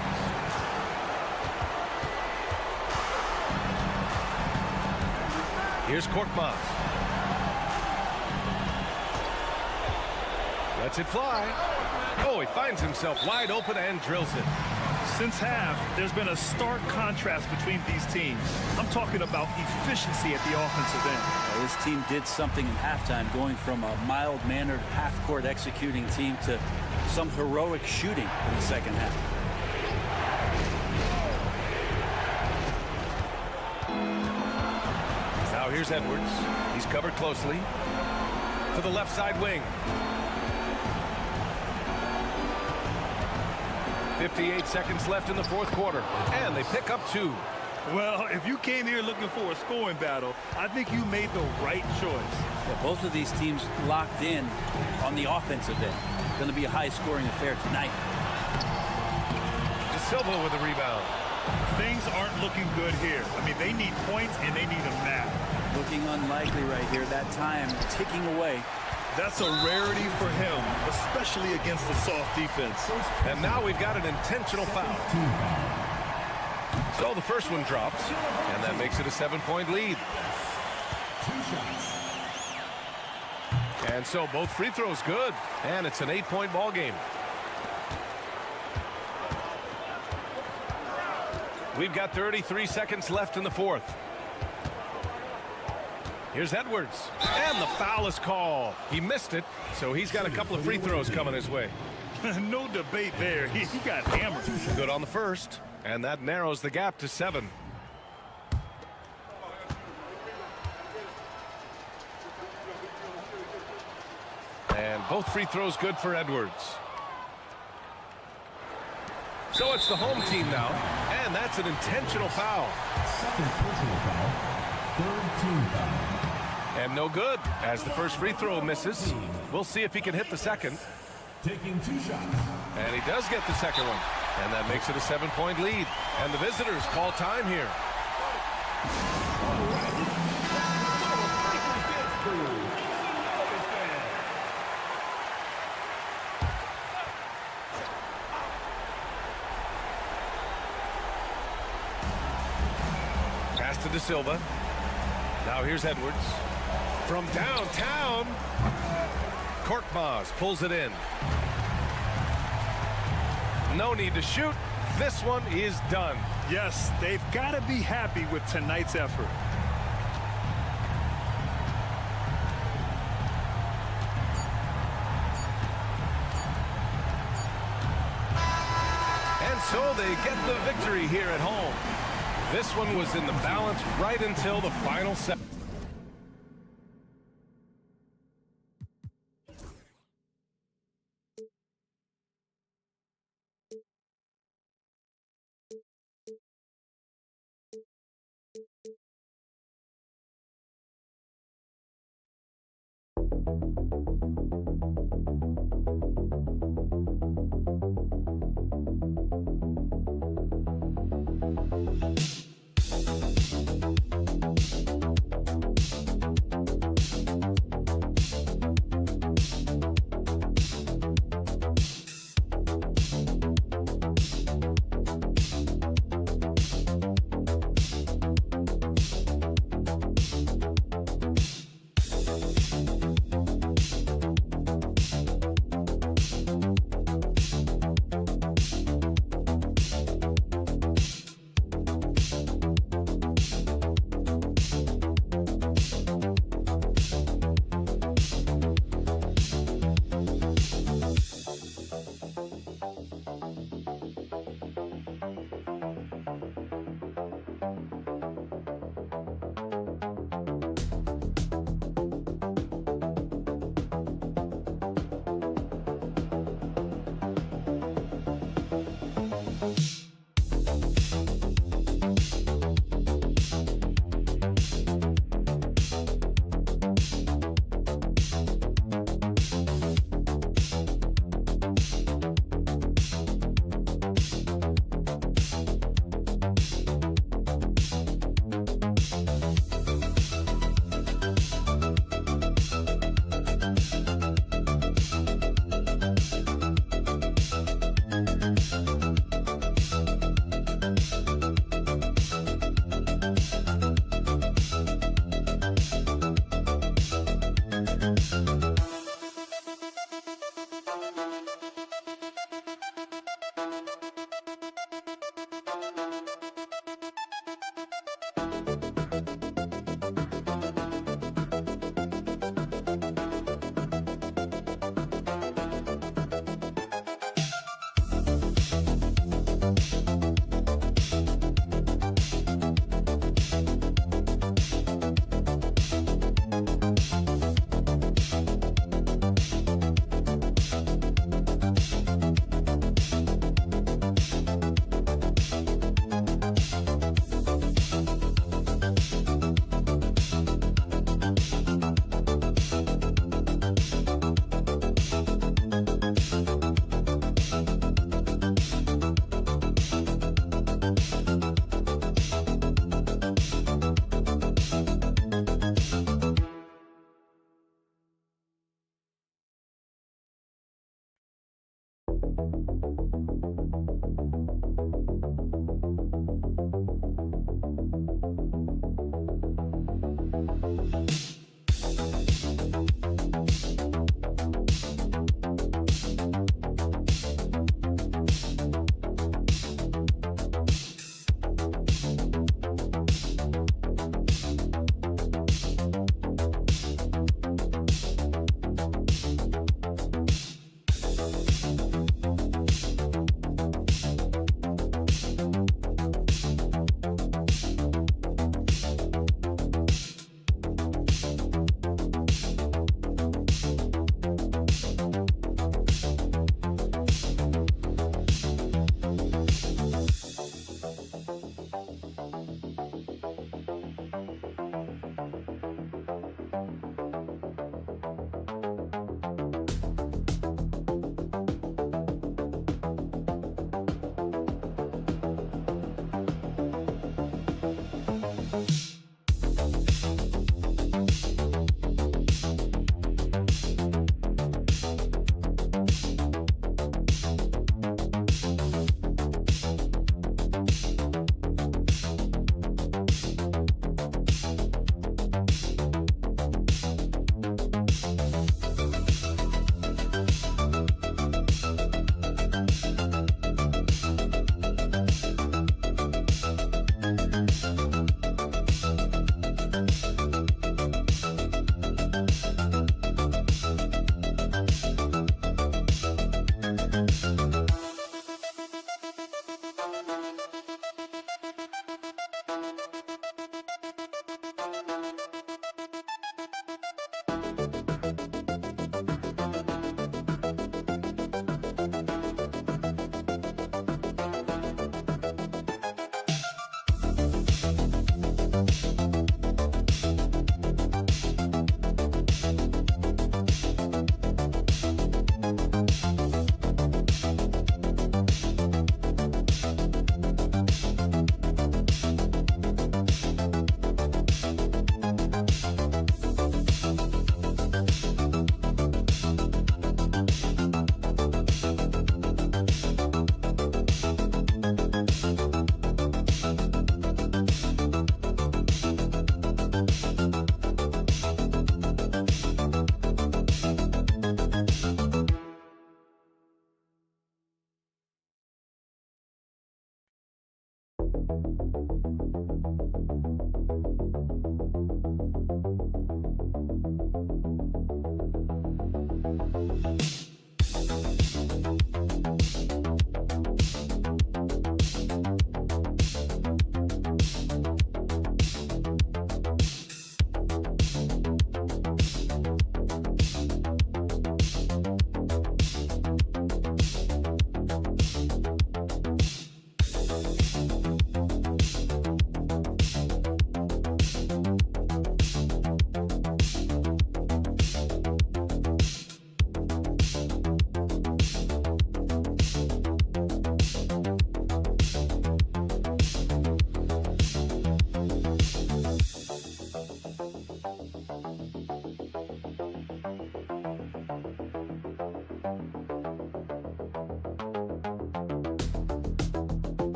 S6: Here's Korkmaz. Lets it fly. Oh, he finds himself wide open and drills it.
S13: Since half, there's been a stark contrast between these teams. I'm talking about efficiency at the offensive end.
S14: Well, this team did something in halftime, going from a mild-mannered half-court executing team to some heroic shooting in the second half.
S6: here's Edwards. He's covered closely. To the left side wing. 58 seconds left in the fourth quarter. And they pick up 2.
S13: Well, if you came here looking for a scoring battle, I think you made the right choice.
S14: Yeah, both of these teams locked in on the offensive end. Going to be a high-scoring affair tonight.
S6: De Silva with a rebound.
S13: Things aren't looking good here. I mean, they need points, and they need them now.
S14: Looking unlikely right here. That time ticking away.
S13: That's a rarity for him, especially against the soft defense.
S6: And now we've got an intentional foul. So the first one drops, and that makes it a 7-point lead. And so both free throws good, and it's an 8-point ball game. We've got 33 seconds left in the fourth. Here's Edwards, and the foul is called. He missed it, so he's got a couple of free throws coming his way.
S13: No debate there. He got hammered.
S6: Good on the first, and that narrows the gap to 7. And both free throws good for Edwards. So it's the home team now, and that's an intentional foul.
S5: Second personal foul. Third team foul.
S6: And no good, as the first free throw misses. We'll see if he can hit the second.
S5: Taking 2 shots.
S6: And he does get the second one. And that makes it a 7-point lead. And the visitors call time here. Pass to De Silva. Now here's Edwards. From downtown, Korkmaz pulls it in. No need to shoot. This one is done.
S13: Yes, they've got to be happy with tonight's effort.
S6: And so they get the victory here at home. This one was in the balance right until the final set.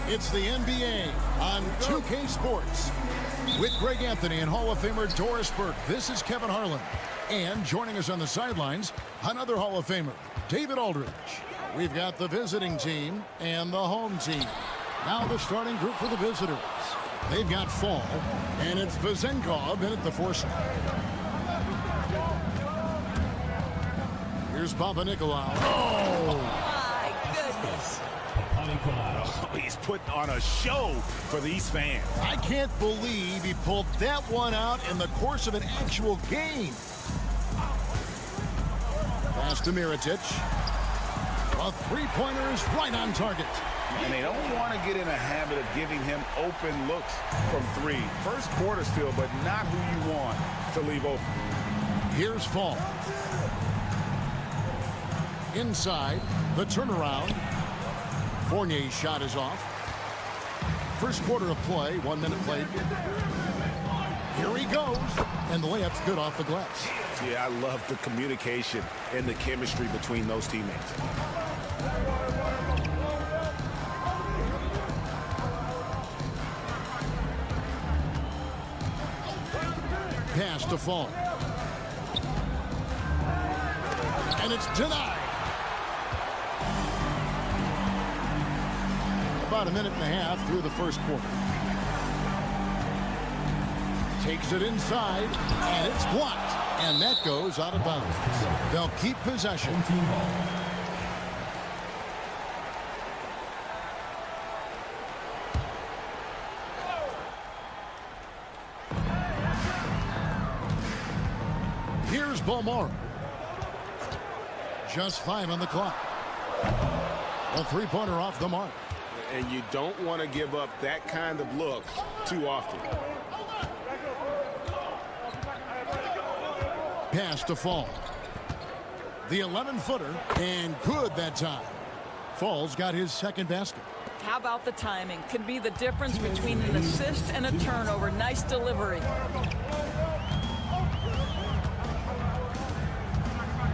S1: It's the NBA on 2K Sports. With Greg Anthony and Hall of Famer Doris Burke, this is Kevin Harlan. And joining us on the sidelines, another Hall of Famer, David Aldridge. We've got the visiting team and the home team. Now the starting group for the visitors. They've got Fall, and it's Vezenkov in at the 4 spot. Here's Papa Nicolau.
S2: Oh, my goodness. Oh, he's putting on a show for these fans.
S1: I can't believe he pulled that one out in the course of an actual game. Pass to Mirotic. The three-pointer is right on target.
S2: And they don't want to get in a habit of giving him open looks from three. First quarter still, but not who you want to leave open.
S1: Here's Fall. Inside, the turnaround. Fournier's shot is off. First quarter of play, 1 minute played. Here he goes, and the layup's good off the glass.
S2: Yeah, I love the communication and the chemistry between those teammates.
S1: Pass to Fall. And it's denied. About a minute and a half through the first quarter. Takes it inside, and it's blocked. And that goes out of bounds. They'll keep possession. Here's Bomar. Just 5 on the clock. A three-pointer off the mark.
S2: And you don't want to give up that kind of look too often.
S1: Pass to Fall. The 11-footer, and good that time. Fall's got his second basket.
S15: How about the timing? Can be the difference between an assist and a turnover. Nice delivery.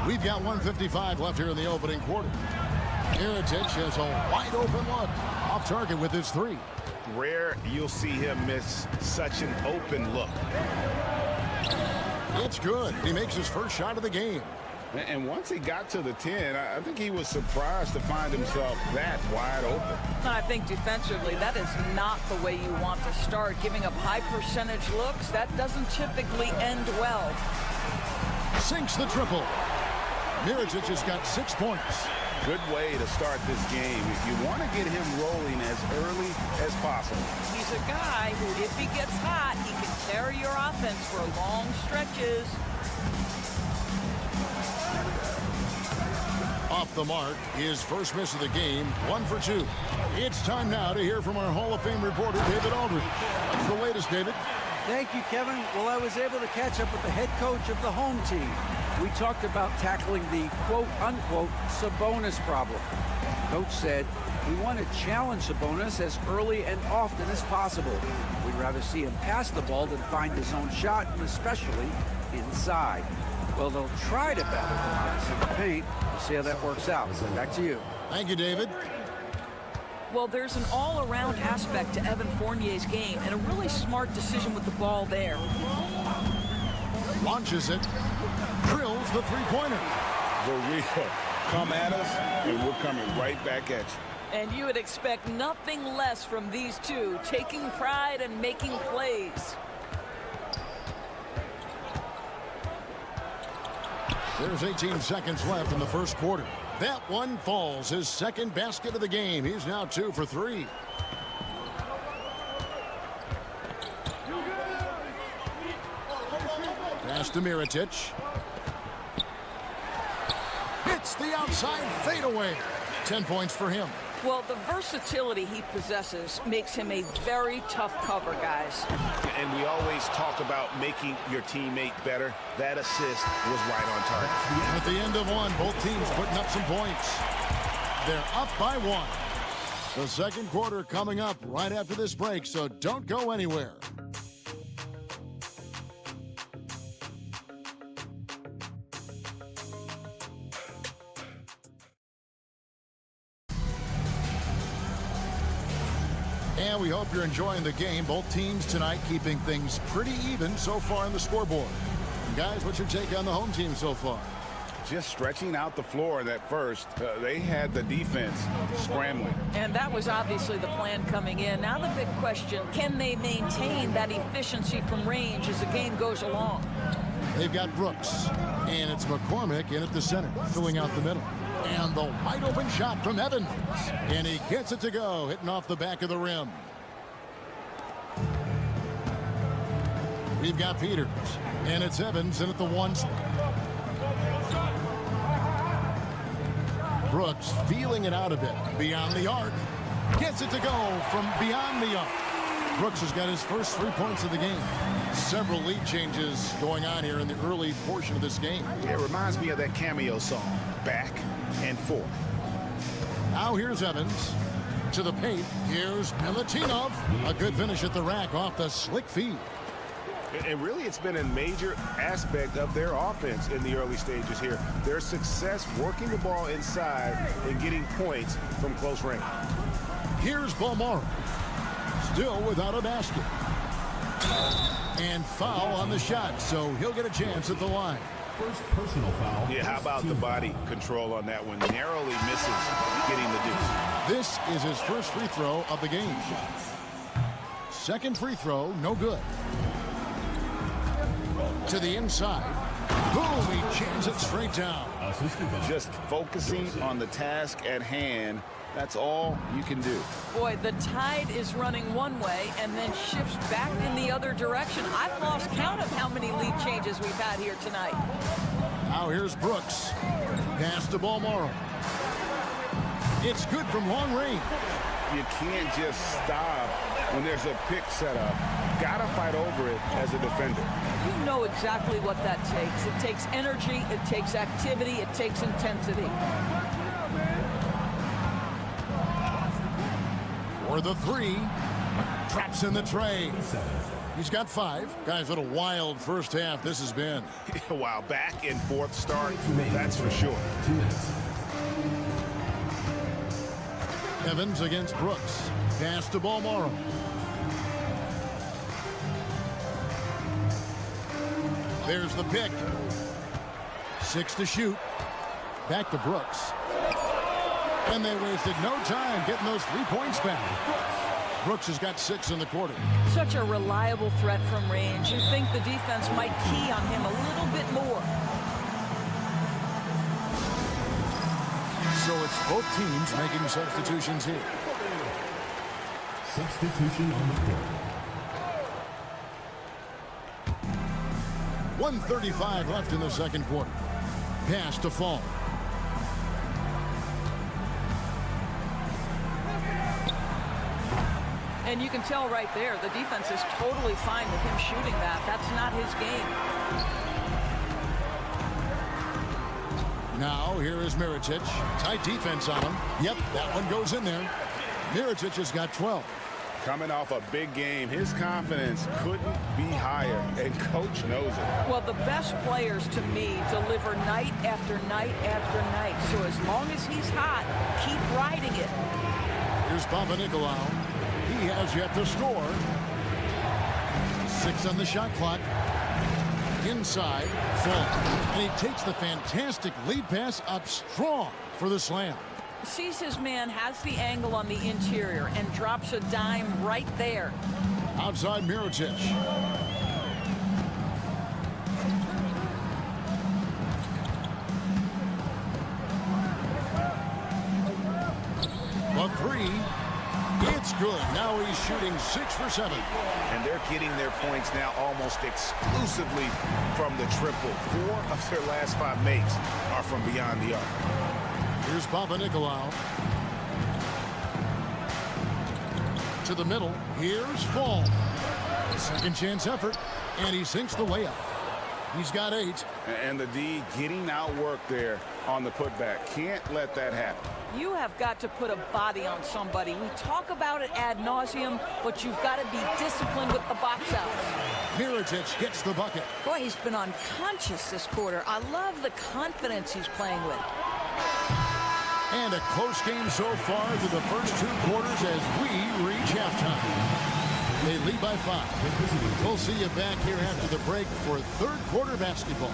S1: We've got 1:55 left here in the opening quarter. Mirotic has a wide open look. Off target with his three.
S2: Rare you'll see him miss such an open look.
S1: It's good. He makes his first shot of the game.
S2: And once he got to the 10, I think he was surprised to find himself that wide open.
S15: I think defensively, that is not the way you want to start. Giving up high percentage looks, that doesn't typically end well.
S1: Sinks the triple. Mirotic has got 6 points.
S2: Good way to start this game. You want to get him rolling as early as possible.
S15: He's a guy who, if he gets hot, he can carry your offense for long stretches.
S1: Off the mark, his first miss of the game, 1 for 2. It's time now to hear from our Hall of Fame reporter, David Aldridge. What's the latest, David?
S4: Thank you, Kevin. Well, I was able to catch up with the head coach of the home team. We talked about tackling the quote-unquote Sabonis problem. Coach said, we want to challenge Sabonis as early and often as possible. We'd rather see him pass the ball than find his own shot, and especially inside. Well, they'll try to battle Sabonis in the paint. We'll see how that works out. Back to you.
S1: Thank you, David.
S15: Well, there's an all-around aspect to Evan Fournier's game, and a really smart decision with the ball there.
S1: Launches it. Drills the three-pointer.
S2: The real. Come at us, and we're coming right back at you.
S15: And you would expect nothing less from these two, taking pride and making plays.
S1: There's 18 seconds left in the first quarter. That one falls. His second basket of the game. He's now 2 for 3. Pass to Mirotic. Hits the outside fadeaway. 10 points for him.
S15: Well, the versatility he possesses makes him a very tough cover, guys.
S2: And we always talk about making your teammate better. That assist was right on target.
S1: At the end of one, both teams putting up some points. They're up by 1. The second quarter coming up right after this break, so don't go anywhere. And we hope you're enjoying the game. Both teams tonight keeping things pretty even so far on the scoreboard. And guys, what's your take on the home team so far?
S2: Just stretching out the floor that first. They had the defense scrambling.
S15: And that was obviously the plan coming in. Now the big question, can they maintain that efficiency from range as the game goes along?
S1: They've got Brooks, and it's McCormick in at the center, filling out the middle. And the wide open shot from Evans. And he gets it to go, hitting off the back of the rim. We've got Peters, and it's Evans in at the 1 spot. Brooks feeling it out a bit. Beyond the arc. Gets it to go from beyond the arc. Brooks has got his first 3 points of the game. Several lead changes going on here in the early portion of this game.
S2: Yeah, it reminds me of that cameo song, Back and Forth.
S1: Now here's Evans to the paint. Here's Milutinov. A good finish at the rack off the slick feed.
S2: And really, it's been a major aspect of their offense in the early stages here. Their success working the ball inside and getting points from close range.
S1: Here's Balmaro. Still without a basket. And foul on the shot, so he'll get a chance at the line.
S5: First personal foul.
S2: Yeah, how about the body control on that one? Narrowly misses getting the deuce.
S1: This is his first free throw of the game. Second free throw, no good. To the inside. Boom, he jams it straight down.
S2: Just focusing on the task at hand. That's all you can do.
S15: Boy, the tide is running one way and then shifts back in the other direction. I've lost count of how many lead changes we've had here tonight.
S1: Now here's Brooks. Pass to Balmaro. It's good from long range.
S2: You can't just stop when there's a pick set up. Gotta fight over it as a defender.
S15: You know exactly what that takes. It takes energy, it takes activity, it takes intensity.
S1: For the three. Traps in the tray. He's got 5. Guys, what a wild first half this has been.
S2: Wow, back and forth start, that's for sure.
S5: 2 minutes.
S1: Evans against Brooks. Pass to Balmaro. There's the pick. 6 to shoot. Back to Brooks. And they wasted no time getting those 3 points back. Brooks has got 6 in the quarter.
S15: Such a reliable threat from range. You think the defense might key on him a little bit more.
S1: So it's both teams making substitutions here.
S5: Substitution on the court.
S1: 1:35 left in the second quarter. Pass to Fall.
S15: And you can tell right there, the defense is totally fine with him shooting that. That's not his game.
S1: Now, here is Mirotic. Tight defense on him. Yep, that one goes in there. Mirotic has got 12.
S2: Coming off a big game, his confidence couldn't be higher, and coach knows it.
S15: Well, the best players, to me, deliver night after night after night. So as long as he's hot, keep riding it.
S1: Here's Papanikolaou. He has yet to score. 6 on the shot clock. Inside, Fall. And he takes the fantastic lead pass up strong for the slam.
S15: Sees his man, has the angle on the interior, and drops a dime right there.
S1: Outside Mirotic. A 3. It's good. Now he's shooting 6 for 7.
S2: And they're getting their points now almost exclusively from the triple. 4 of their last 5 makes are from beyond the arc.
S1: Here's Papanikolaou. To the middle. Here's Fall. Second chance effort. And he sinks the layup. He's got 8.
S2: And the D getting outworked there on the putback. Can't let that happen.
S15: You have got to put a body on somebody. We talk about it ad nauseum, but you've got to be disciplined with the box out.
S1: Mirotic gets the bucket.
S15: Boy, he's been unconscious this quarter. I love the confidence he's playing with.
S1: And a close game so far through the first 2 quarters as we reach halftime. They lead by 5. We'll see you back here after the break for third quarter basketball.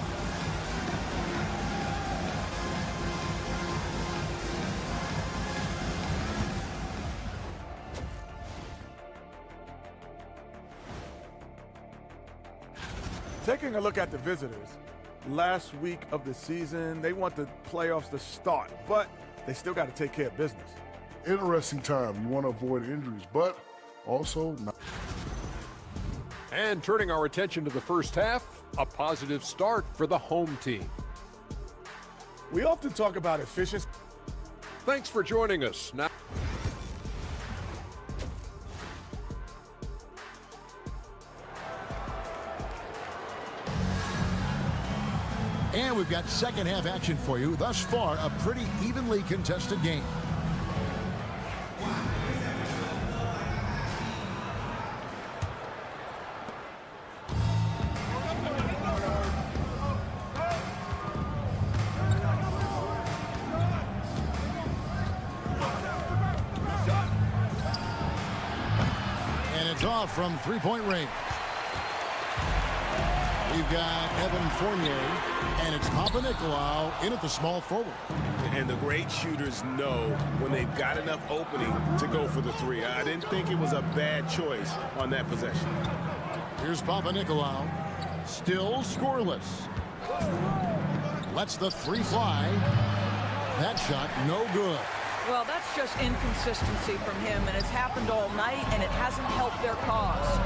S12: Taking a look at the visitors, last week of the season, they want the playoffs to start, but they still got to take care of business.
S11: Interesting time. You want to avoid injuries, but also not.
S9: And turning our attention to the first half, a positive start for the home team.
S12: We often talk about efficiency.
S9: Thanks for joining us. Now,
S1: and we've got second half action for you. Thus far, a pretty evenly contested game. And it's off from three-point range. We've got Evan Fournier, and it's Papa Nicolau in at the small forward.
S2: And the great shooters know when they've got enough opening to go for the three. I didn't think it was a bad choice on that possession.
S1: Here's Papa Nicolau, still scoreless. Lets the three fly. That shot no good.
S15: Well, that's just inconsistency from him, and it's happened all night, and it hasn't helped their cause.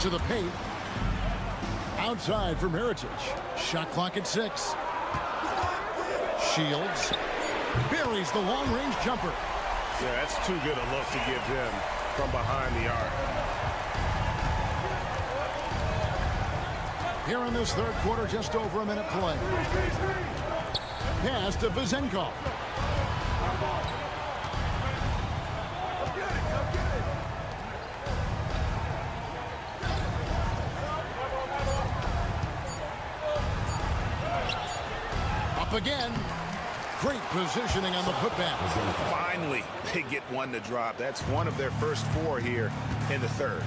S1: To the paint. Outside for Mirotic. Shot clock at 6. Shields buries the long-range jumper.
S2: Yeah, that's too good a look to give him from behind the arc.
S1: Here in this third quarter, just over a minute play. Pass to Vezenkov. Up again. Great positioning on the putback.
S2: Finally, they get one to drop. That's one of their first 4 here in the third.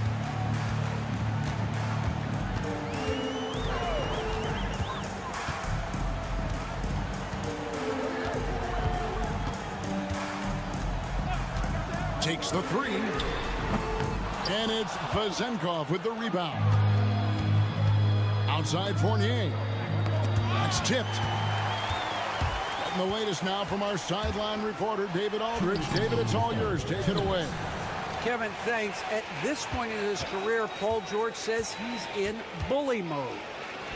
S1: Takes the three. And it's Vezenkov with the rebound. Outside Fournier. That's tipped. Getting the latest now from our sideline reporter, David Aldridge. David, it's all yours. Take it away.
S4: Kevin, thanks. At this point in his career, Paul George says he's in bully mode.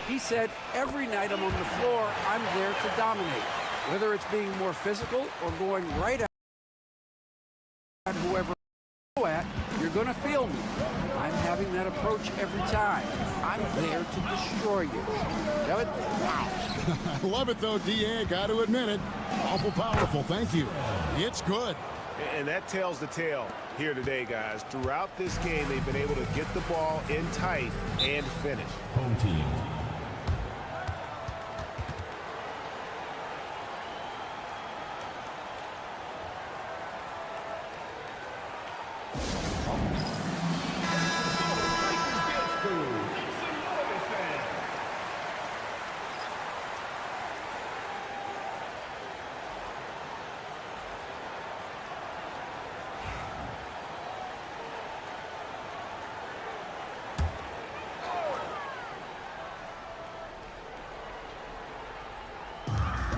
S4: He said, every night I'm on the floor, I'm there to dominate. Whether it's being more physical or going right at whoever you go at, you're going to feel me. I'm having that approach every time. I'm there to destroy you. Kevin? Wow.
S1: I love it, though, D.A. Got to admit it. Awful powerful. Thank you. It's good.
S2: And that tells the tale here today, guys. Throughout this game, they've been able to get the ball in tight and finish.
S5: Home team.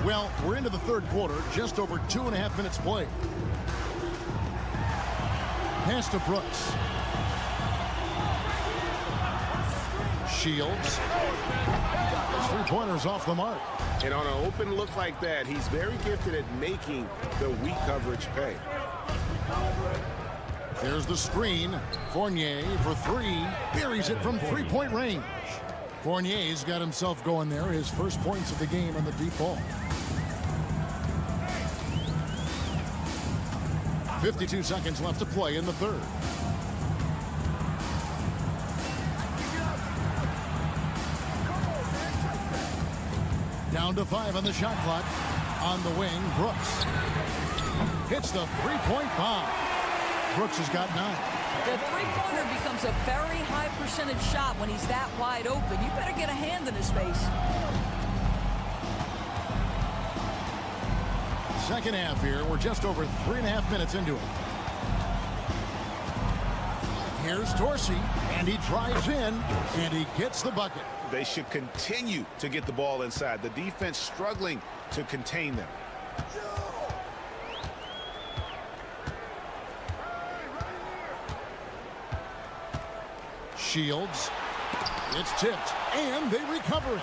S1: Well, we're into the third quarter, just over 2.5 minutes played. Pass to Brooks. Shields. His three-pointer's off the mark.
S2: And on an open look like that, he's very gifted at making the weak coverage pay.
S1: There's the screen. Fournier for three. Buries it from three-point range. Fournier's got himself going there. His first points of the game on the deep ball. 52 seconds left to play in the third. Down to 5 on the shot clock. On the wing, Brooks. Hits the three-point bomb. Brooks has got 9.
S15: The three-pointer becomes a very high percentage shot when he's that wide open. You better get a hand in his face.
S1: Second half here. We're just over 3.5 minutes into it. Here's Dorsey, and he drives in, and he gets the bucket.
S2: They should continue to get the ball inside. The defense struggling to contain them.
S1: Shields It's tipped, and they recover it.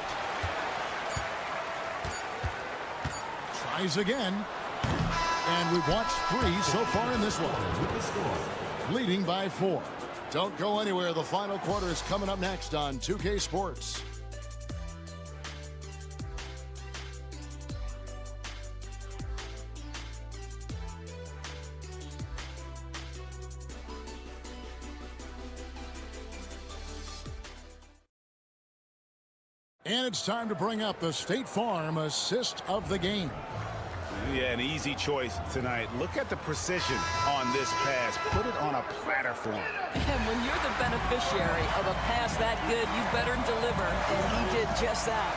S1: Tries again. And we've watched 3 so far in this one. Leading by 4. Don't go anywhere. The final quarter is coming up next on 2K Sports. And it's time to bring up the State Farm assist of the game.
S2: Yeah, an easy choice tonight. Look at the precision on this pass. Put it on a platter for him.
S15: And when you're the beneficiary of a pass that good, you better deliver, and he did just that.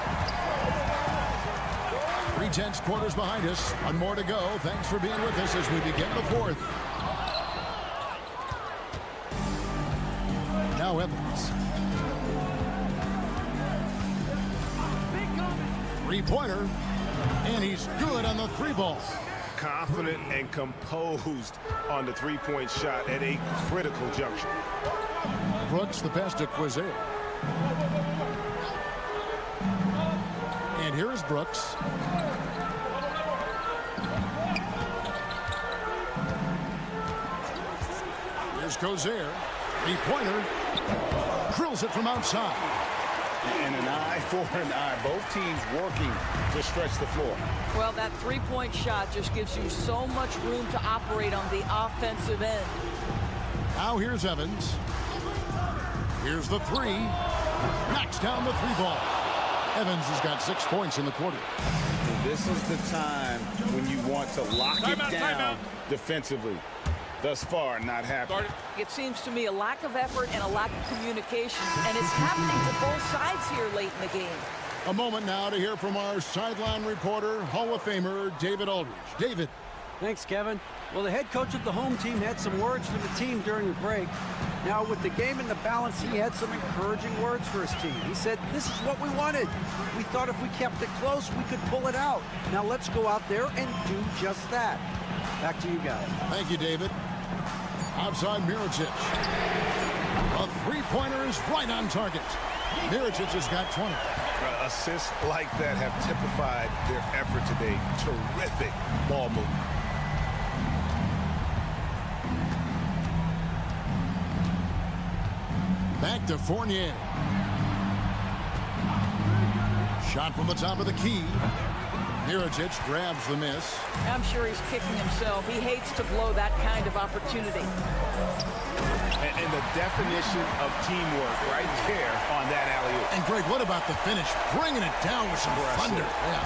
S1: 3/10 quarters behind us. One more to go. Thanks for being with us as we begin the 4th. Now Evans. 3-pointer. And he's good on the 3-ball.
S2: Confident and composed on the 3-point shot at a critical juncture.
S1: Brooks the pass to Quizer. And here is Brooks. Here's Quizer. 3-pointer. Drills it from outside.
S2: And an eye for an eye. Both teams working to stretch the floor.
S15: Well, that 3-point shot just gives you so much room to operate on the offensive end.
S1: Now here's Evans. Here's the 3. Knocks down the 3-ball. Evans has got 6 points in the quarter.
S2: This is the time when you want to lock it down defensively. Thus far, not happening.
S15: It seems to me a lack of effort and a lack of communication, and it's happening to both sides here late in the game.
S1: A moment now to hear from our sideline reporter, Hall of Famer David Aldridge. David.
S4: Thanks, Kevin. Well, the head coach of the home team had some words for the team during the break. Now, with the game in the balance, he had some encouraging words for his team. He said, this is what we wanted. We thought if we kept it close, we could pull it out. Now, let's go out there and do just that. Back to you guys.
S1: Thank you, David. Outside Mirotic. A 3-pointer is right on target. Mirotic has got 20.
S2: Assists like that have typified their effort today. Terrific ball movement.
S1: Back to Fournier. Shot from the top of the key. Mirotic grabs the miss.
S15: I'm sure he's kicking himself. He hates to blow that kind of opportunity.
S2: And the definition of teamwork right there on that alley-oop.
S1: And Greg, what about the finish? Bringing it down with some thunder. Yeah.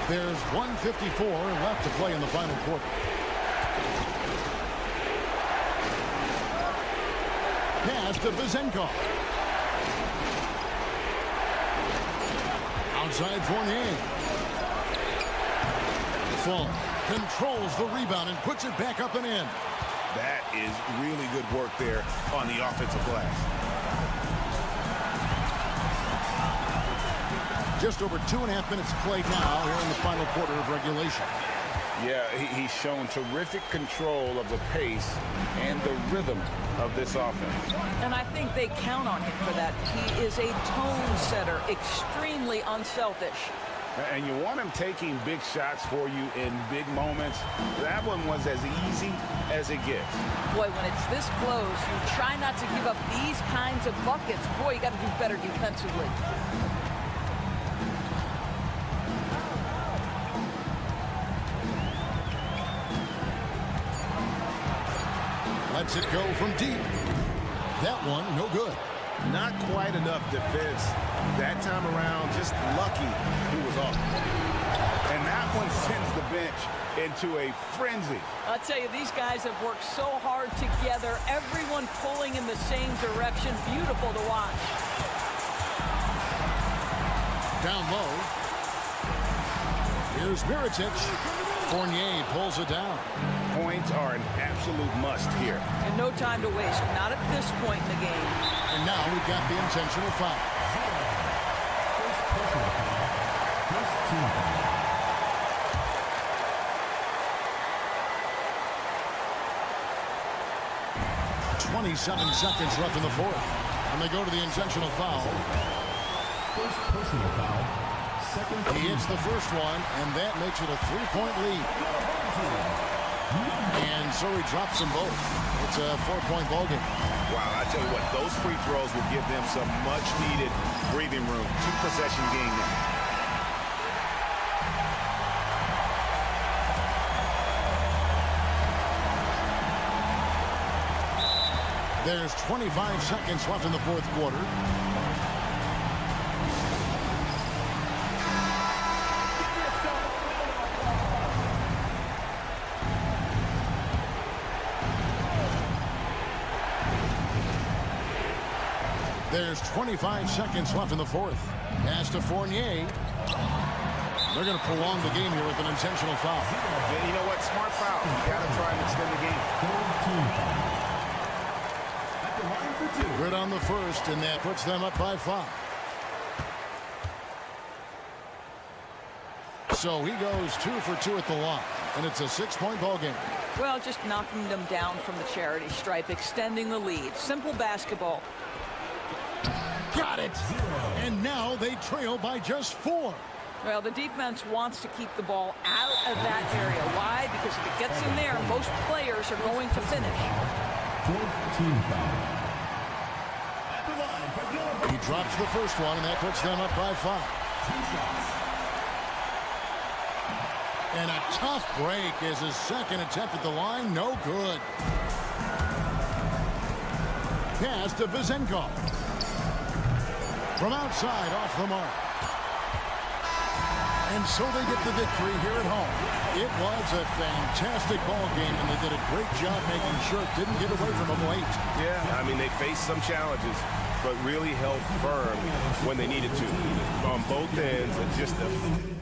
S1: There's 1:54 left to play in the final quarter. Pass to Vizenko. Outside Fournier. Fall controls the rebound and puts it back up and in.
S2: That is really good work there on the offensive glass.
S1: Just over 2.5 minutes played now here in the final quarter of regulation.
S2: Yeah, he's shown terrific control of the pace and the rhythm of this offense.
S15: And I think they count on him for that. He is a tone setter, extremely unselfish.
S2: And you want him taking big shots for you in big moments. That one was as easy as it gets.
S15: Boy, when it's this close, you try not to give up these kinds of buckets. Boy, you got to do better defensively.
S1: Lets it go from deep. That one, no good.
S2: Not quite enough defense that time around. Just lucky he was off. And that one sends the bench into a frenzy.
S15: I'll tell you, these guys have worked so hard together. Everyone pulling in the same direction. Beautiful to watch.
S1: Down low. Here's Mirotic. Fournier pulls it down.
S2: Points are an absolute must here.
S15: And no time to waste. Not at this point in the game.
S1: And now we've got the intentional foul. 27 seconds left in the fourth. And they go to the intentional foul.
S5: First personal foul. Second.
S1: He hits the first one, and that makes it a 3-point lead. And so he drops them both. It's a 4-point ball game.
S2: Wow, I tell you what, those free throws will give them some much-needed breathing room. 2-possession game now.
S1: There's 25 seconds left in the fourth quarter. There's 25 seconds left in the fourth. Pass to Fournier. They're going to prolong the game here with an intentional foul.
S2: Yeah, you know what? Smart foul. You got to try and extend the game.
S1: Good on the first, and that puts them up by 5. So he goes 2 for 2 at the line, and it's a 6-point ball game.
S15: Well, just knocking them down from the charity stripe, extending the lead. Simple basketball.
S1: Got it. And now they trail by just 4.
S15: Well, the defense wants to keep the ball out of that area. Why? Because if it gets in there, most players are going to finish.
S5: 14 foul.
S1: He drops the first one, and that puts them up by 5. And a tough break is his second attempt at the line. No good. Pass to Vizenko. From outside, off the mark. And so they get the victory here at home. It was a fantastic ball game, and they did a great job making sure it didn't get away from them late.
S2: Yeah, I mean, they faced some challenges, but really held firm when they needed to. On both ends, it's just a...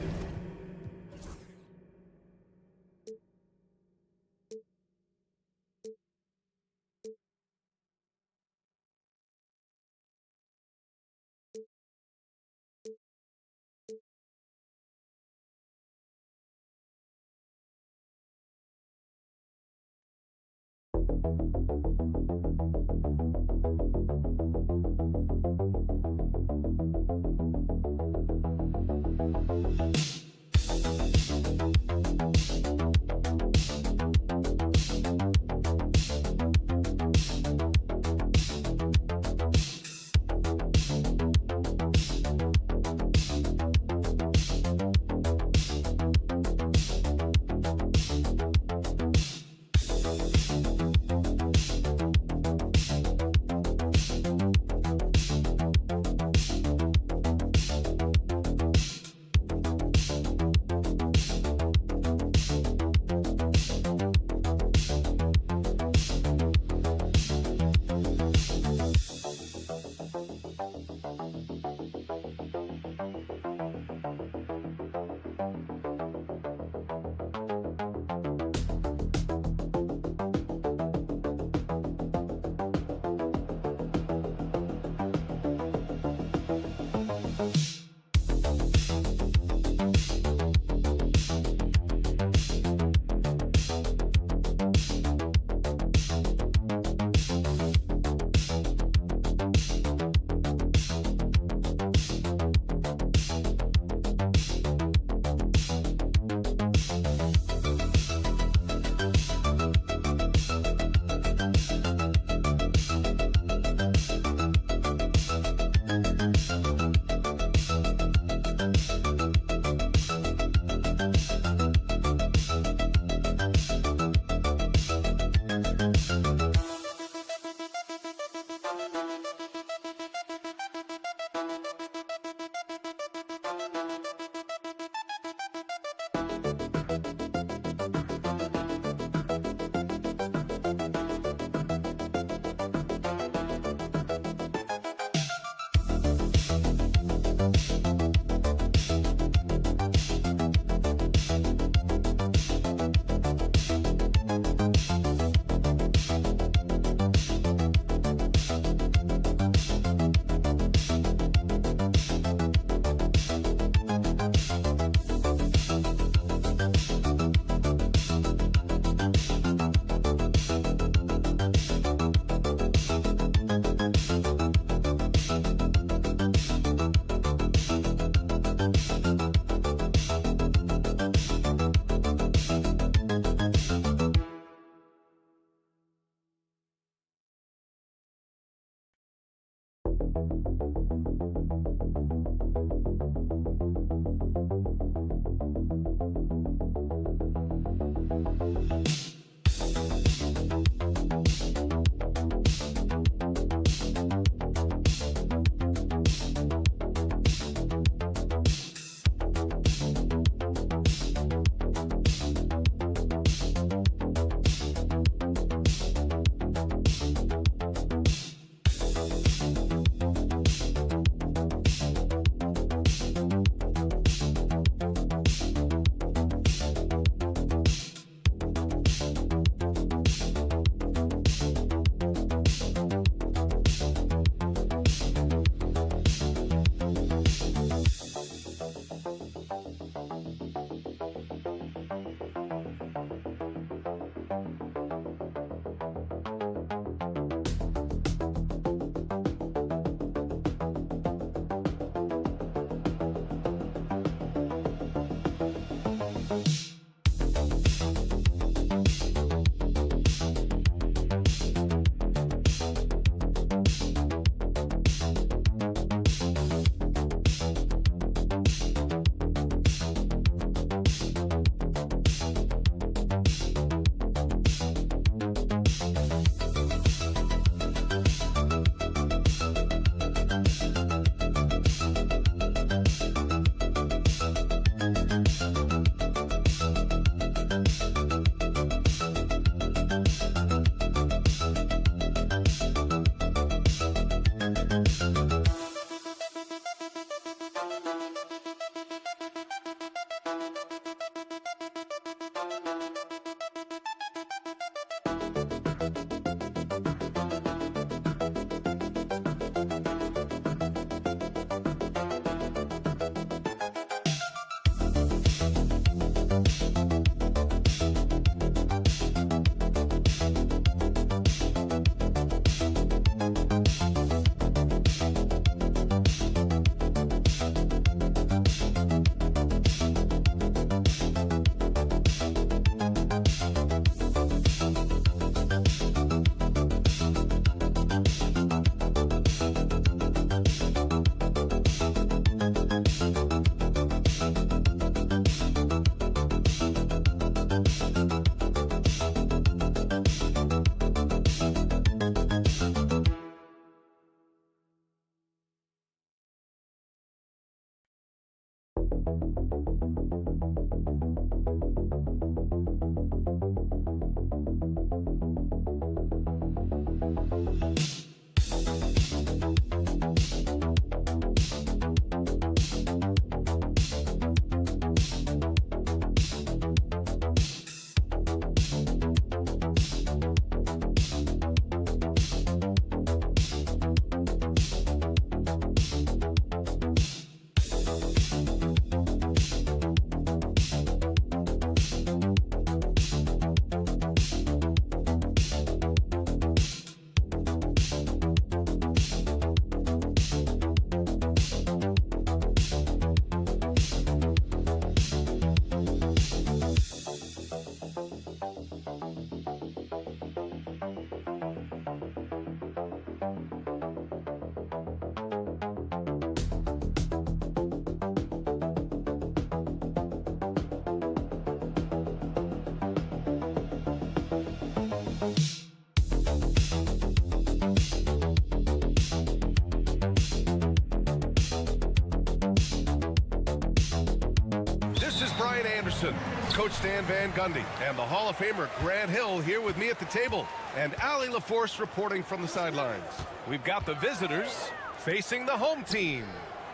S6: Coach Stan Van Gundy and the Hall of Famer Grant Hill here with me at the table, and Ali LaForce reporting from the sidelines. We've got the visitors facing the home team.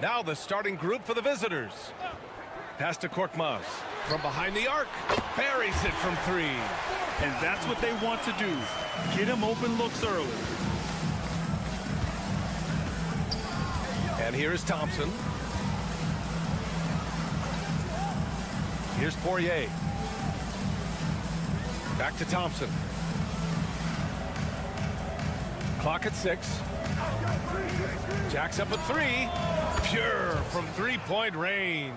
S6: Now the starting group for the visitors. Pass to Korkmaz from behind the arc. Buries it from three.
S13: And that's what they want to do. Get him open looks early.
S6: And here's Thompson. Here's Poirier. Back to Thompson. Clock at 6. Jacks up at 3. Pure from three-point range.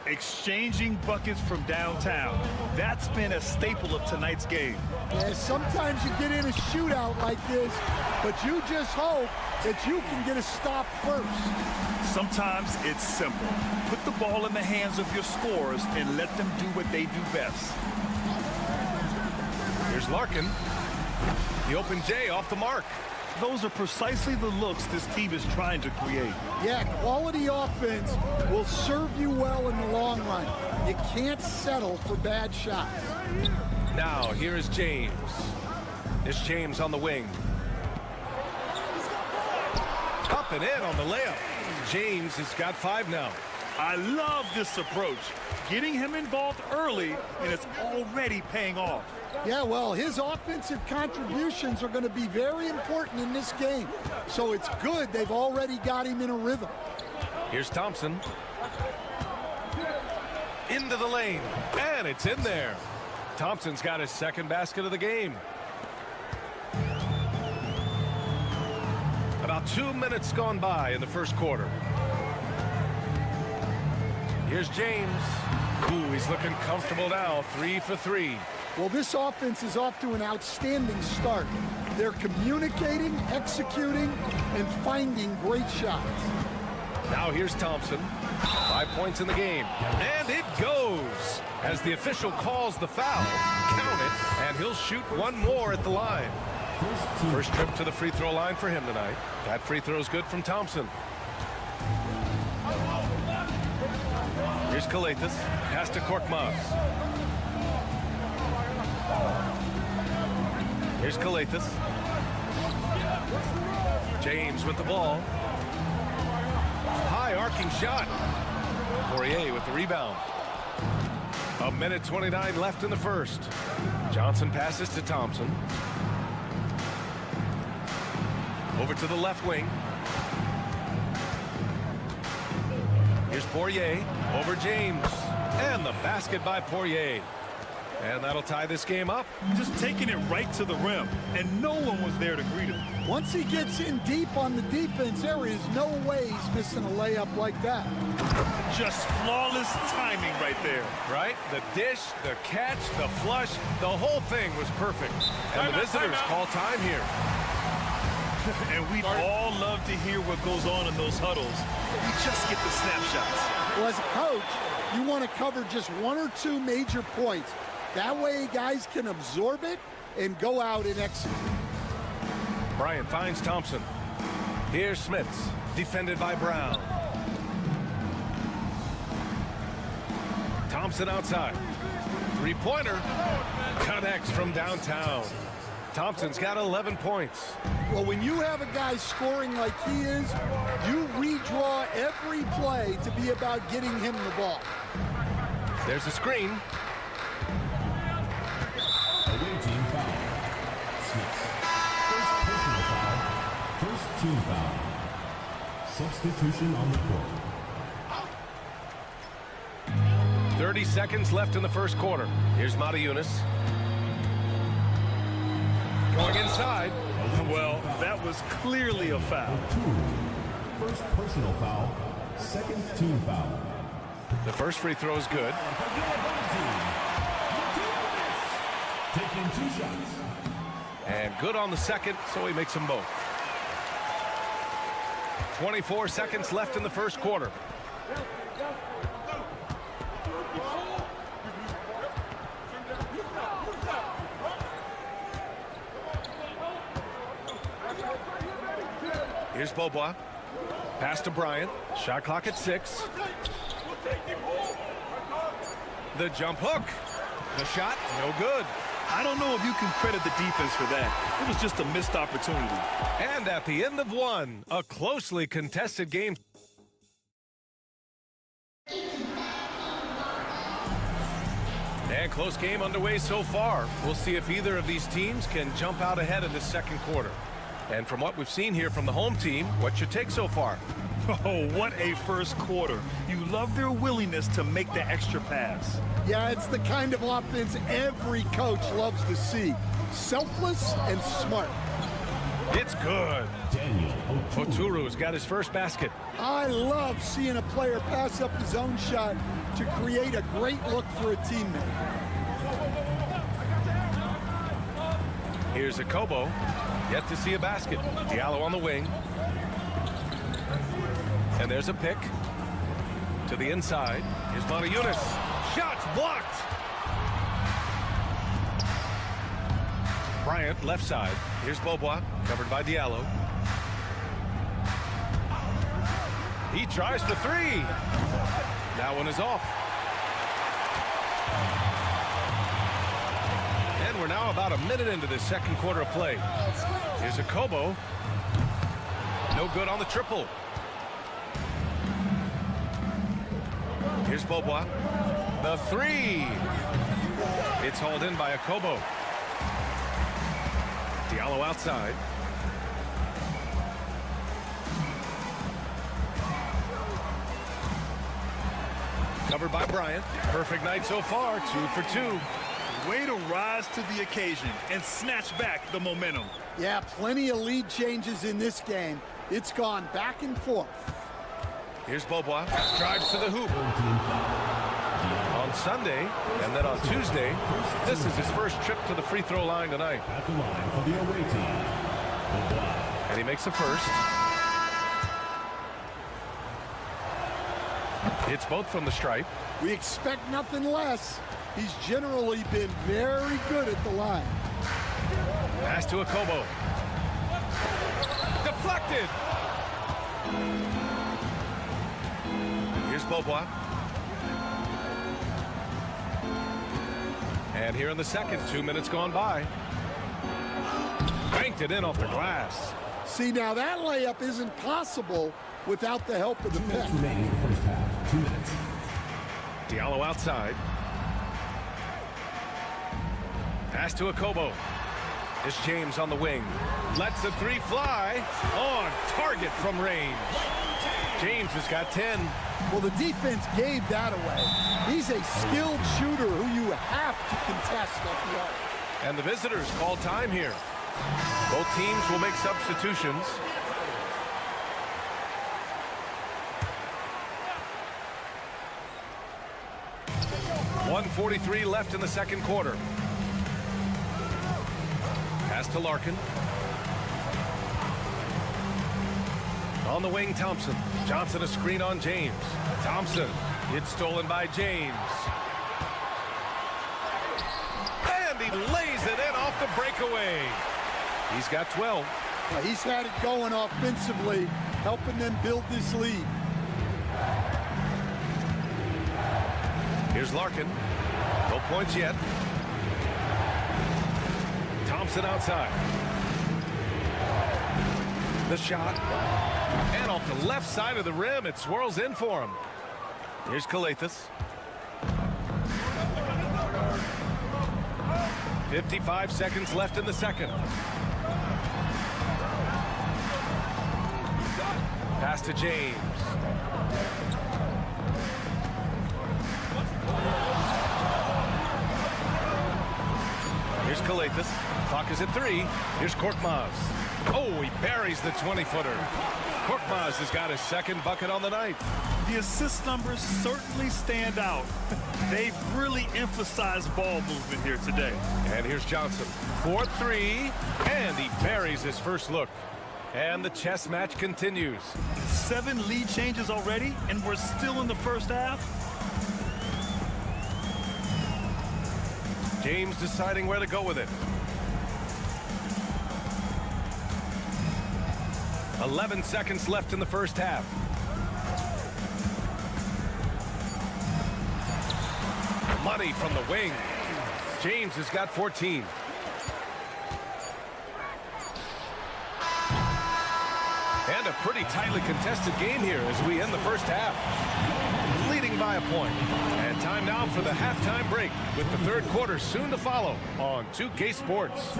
S13: Exchanging buckets from downtown. That's been a staple of tonight's game.
S3: Yeah, sometimes you get in a shootout like this, but you just hope that you can get a stop first.
S13: Sometimes it's simple. Put the ball in the hands of your scorers and let them do what they do best.
S6: Here's Larkin. The open J off the mark.
S13: Those are precisely the looks this team is trying to create.
S3: Yeah, quality offense will serve you well in the long run. You can't settle for bad shots.
S6: Now, here is James. It's James on the wing. Up and in on the layup. James has got 5 now.
S13: I love this approach. Getting him involved early, and it's already paying off.
S3: Yeah, well, his offensive contributions are going to be very important in this game. So it's good they've already got him in a rhythm.
S6: Here's Thompson. Into the lane, and it's in there. Thompson's got his second basket of the game. About 2 minutes gone by in the first quarter. Here's James. Ooh, he's looking comfortable now. 3 for 3.
S3: Well, this offense is off to an outstanding start. They're communicating, executing, and finding great shots.
S6: Now here's Thompson. 5 points in the game. And it goes. As the official calls the foul, count it, and he'll shoot one more at the line. First trip to the free throw line for him tonight. That free throw is good from Thompson. Here's Kalathis. Pass to Korkmaz. Here's Kalathis. James with the ball. High arcing shot. Poirier with the rebound. 1:29 left in the first. Johnson passes to Thompson. Over to the left wing. Here's Poirier over James. And the basket by Poirier. And that'll tie this game up.
S13: Just taking it right to the rim, and no one was there to greet him.
S3: Once he gets in deep on the defense, there is no way he's missing a layup like that.
S13: Just flawless timing right there.
S6: Right? The dish, the catch, the flush, the whole thing was perfect. And the visitors call time here.
S13: And we'd all love to hear what goes on in those huddles. We just get the snapshots.
S3: Well, as a coach, you want to cover just 1 or 2 major points. That way guys can absorb it and go out and execute.
S6: Bryant finds Thompson. Here's Smits, defended by Brown. Thompson outside. Three-pointer connects from downtown. Thompson's got 11 points.
S3: Well, when you have a guy scoring like he is, you redraw every play to be about getting him the ball.
S6: There's a screen.
S5: Away team foul. Smith. First personal foul. First team foul. Substitution on the court.
S6: 30 seconds left in the first quarter. Here's Matajunas. Going inside.
S13: Well, that was clearly a foul.
S5: First personal foul. Second team foul.
S6: The first free throw is good.
S5: Taking 2 shots.
S6: And good on the second, so he makes them both. 24 seconds left in the first quarter. Here's Beaubois. Pass to Bryant. Shot clock at 6. The jump hook. The shot, no good.
S13: I don't know if you can credit the defense for that. It was just a missed opportunity.
S6: And at the end of one, a closely contested game. And close game underway so far. We'll see if either of these teams can jump out ahead in the second quarter. And from what we've seen here from the home team, what's your take so far?
S13: Oh, what a first quarter. You love their willingness to make the extra pass.
S3: Yeah, it's the kind of offense every coach loves to see. Selfless and smart.
S6: It's good. Oturu's got his first basket.
S3: I love seeing a player pass up his own shot to create a great look for a teammate.
S6: Here's Akobo. Yet to see a basket. Diallo on the wing. And there's a pick. To the inside. Here's Montejunas. Shots blocked. Bryant, left side. Here's Bobois, covered by Diallo. He tries for three. That one is off. And we're now about a minute into the second quarter of play. Here's Akobo. No good on the triple. Here's Bobois. The three. It's hauled in by Akobo. Diallo outside. Covered by Bryant. Perfect night so far. 2 for 2.
S13: Way to rise to the occasion and snatch back the momentum.
S3: Yeah, plenty of lead changes in this game. It's gone back and forth.
S6: Here's Bobois. Drives to the hoop. On Sunday, and then on Tuesday, this is his first trip to the free throw line tonight.
S5: At the line for the away team,
S6: And he makes the first. Hits both from the stripe.
S3: We expect nothing less. He's generally been very good at the line.
S6: Pass to Akobo. Deflected. Here's Bobois. And here in the second, 2 minutes gone by. Banked it in off the glass.
S3: See, now that layup isn't possible without the help of the pick.
S5: remaining in the first half. 2 minutes.
S6: Diallo outside. Pass to Akobo. It's James on the wing. Lets the three fly. On target from range. James has got 10.
S3: Well, the defense gave that away. He's a skilled shooter who you have to contest at the arc.
S6: And the visitors call time here. Both teams will make substitutions. .143 left in the second quarter. Pass to Larkin. On the wing, Thompson. Johnson a screen on James. Thompson. It's stolen by James. And he lays it in off the breakaway. He's got 12.
S3: Well, he's had it going offensively, helping them build this lead.
S6: Here's Larkin. No points yet. Thompson outside. The shot. And off the left side of the rim, it swirls in for him. Here's Kalathis. 55 seconds left in the second. Pass to James. Here's Kalathis. Clock is at 3. Here's Korkmaz. Oh, he buries the 20-footer. Korkmaz has got his second bucket on the night.
S13: The assist numbers certainly stand out. They've really emphasized ball movement here today.
S6: And here's Johnson. 4-3, and he buries his first look. And the chess match continues.
S13: 7 lead changes already, and we're still in the first half.
S6: James deciding where to go with it. 11 seconds left in the first half. Money from the wing. James has got 14. And a pretty tightly contested game here as we end the first half. Leading by a point. And time now for the halftime break with the third quarter soon to follow on 2K Sports.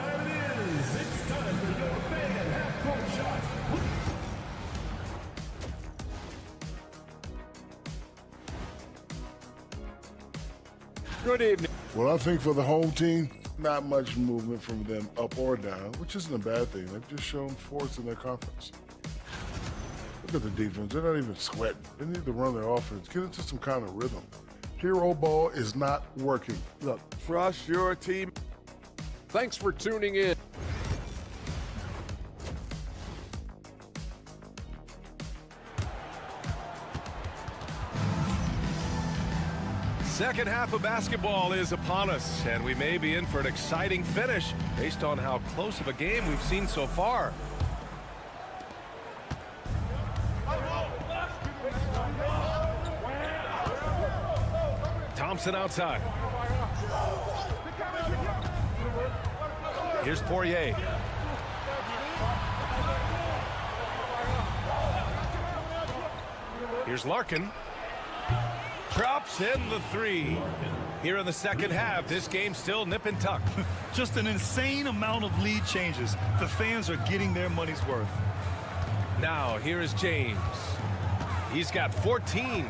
S11: Good evening. Well, I think for the home team, not much movement from them up or down, which isn't a bad thing. They've just shown force in their conference. Look at the defense. They're not even sweating. They need to run their offense, get into some kind of rhythm. Hero ball is not working.
S12: Look, trust your team.
S9: Thanks for tuning in.
S6: Second half of basketball is upon us, and we may be in for an exciting finish based on how close of a game we've seen so far. Thompson outside. Here's Poirier. Here's Larkin. Drops in the three. Here in the second half, this game still nip and tuck.
S13: Just an insane amount of lead changes. The fans are getting their money's worth.
S6: Now, here is James. He's got 14.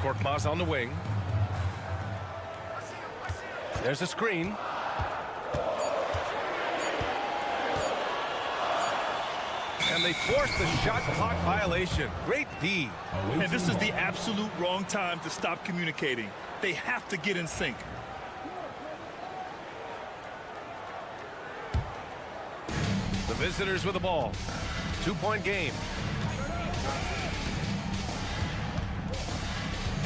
S6: Korkmaz on the wing. There's a screen. And they force the shot clock violation. Great D.
S13: And this is the absolute wrong time to stop communicating. They have to get in sync.
S6: The visitors with the ball. 2-point game.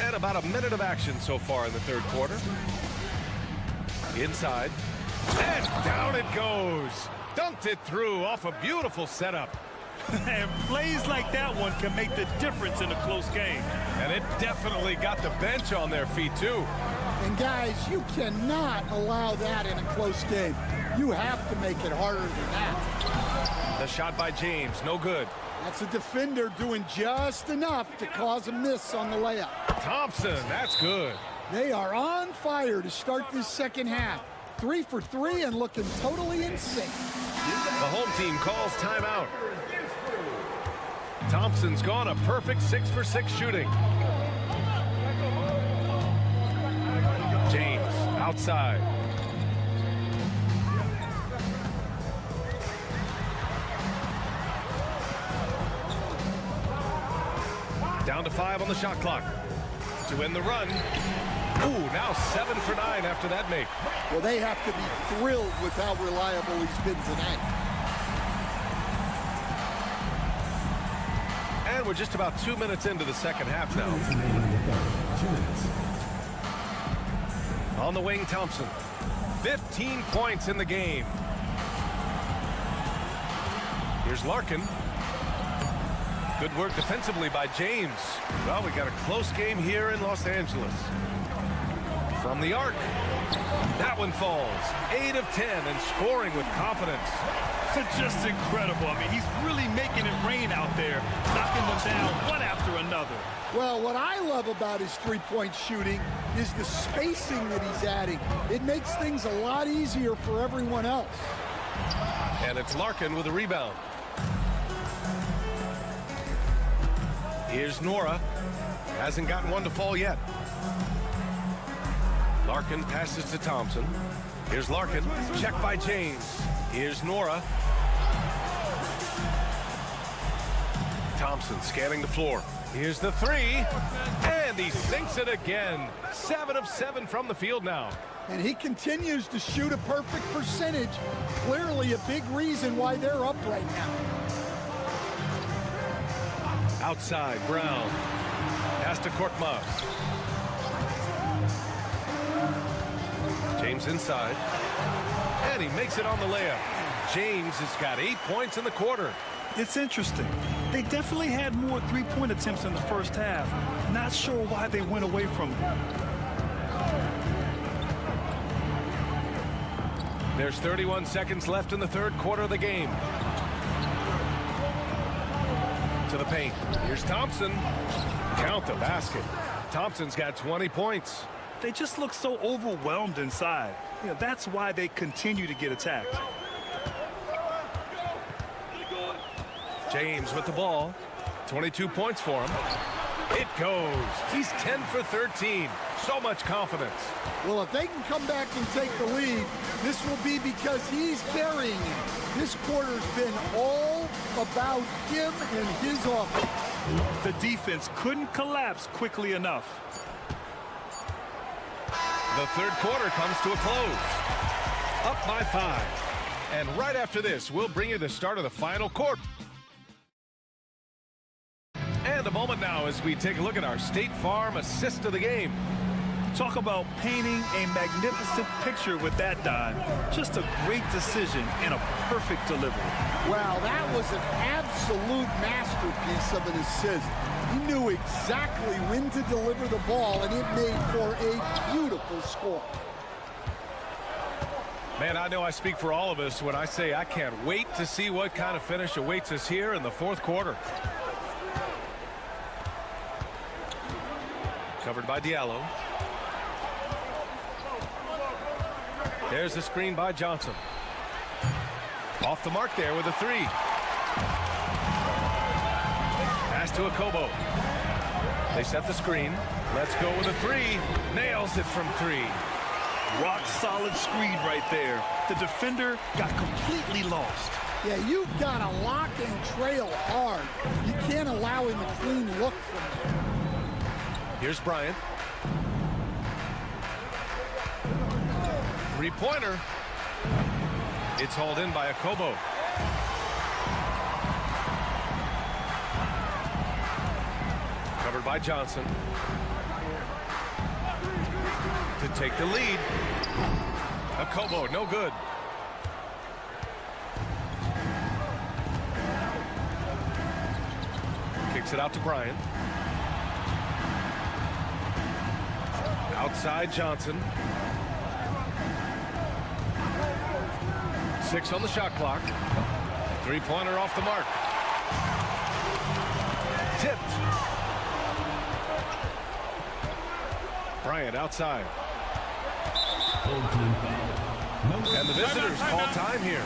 S6: And about a minute of action so far in the third quarter. Inside. And down it goes. Dunked it through off a beautiful setup.
S13: And plays like that one can make the difference in a close game.
S6: And it definitely got the bench on their feet, too.
S3: And, guys, you cannot allow that in a close game. You have to make it harder than that.
S6: The shot by James, no good.
S3: That's a defender doing just enough to cause a miss on the layup.
S6: Thompson, that's good.
S3: They are on fire to start this second half. 3 for 3 and looking totally in sync.
S6: The home team calls timeout. Thompson's gone a perfect 6 for 6 shooting. James outside. Down to 5 on the shot clock. To win the run. Ooh, now 7 for 9 after that make.
S3: Well, they have to be thrilled with how reliable he's been tonight.
S6: And we're just about 2 minutes into the second half now.
S5: 2 minutes.
S6: On the wing, Thompson. 15 points in the game. Here's Larkin. Good work defensively by James. Well, we got a close game here in Los Angeles. From the arc. That one falls. 8 of 10 and scoring with confidence.
S13: Just incredible. I mean, he's really making it rain out there, knocking them down one after another.
S3: Well, what I love about his three-point shooting is the spacing that he's adding. It makes things a lot easier for everyone else.
S6: And it's Larkin with a rebound. Here's Nora. Hasn't gotten one to fall yet. Larkin passes to Thompson. Here's Larkin. Check by James. Here's Nora. Thompson scanning the floor. Here's the three. And he sinks it again. 7 of 7 from the field now.
S3: And he continues to shoot a perfect percentage. Clearly a big reason why they're up right now.
S6: Outside, Brown. Pass to Korkmaz. James inside. And he makes it on the layup. James has got 8 points in the quarter.
S13: It's interesting. They definitely had more three-point attempts in the first half. Not sure why they went away from it.
S6: There's 31 seconds left in the third quarter of the game. To the paint. Here's Thompson. Count the basket. Thompson's got 20 points.
S13: They just look so overwhelmed inside. You know, that's why they continue to get attacked.
S6: James with the ball. 22 points for him. It goes. He's 10 for 13. So much confidence.
S3: Well, if they can come back and take the lead, this will be because he's carrying it. This quarter's been all about him and his offense.
S13: The defense couldn't collapse quickly enough.
S6: The third quarter comes to a close. Up by 5. And right after this, we'll bring you the start of the final quarter. And a moment now as we take a look at our State Farm assist of the game.
S13: Talk about painting a magnificent picture with that dime. Just a great decision and a perfect delivery.
S3: Wow, that was an absolute masterpiece of an assist. He knew exactly when to deliver the ball, and it made for a beautiful score.
S6: Man, I know I speak for all of us when I say I can't wait to see what kind of finish awaits us here in the fourth quarter. Covered by Diallo. There's the screen by Johnson. Off the mark there with a 3. Pass to Akobo. They set the screen. Let's go with a 3. Nails it from 3.
S13: Rock solid screen right there. The defender got completely lost.
S3: Yeah, you've got to lock and trail hard. You can't allow him a clean look from there.
S6: Here's Bryant. 3-pointer. It's hauled in by Akobo. Covered by Johnson. To take the lead. Akobo, no good. Kicks it out to Bryant. Outside Johnson. 6 on the shot clock. 3-pointer off the mark. Tipped. Bryant outside. And the visitors call time here.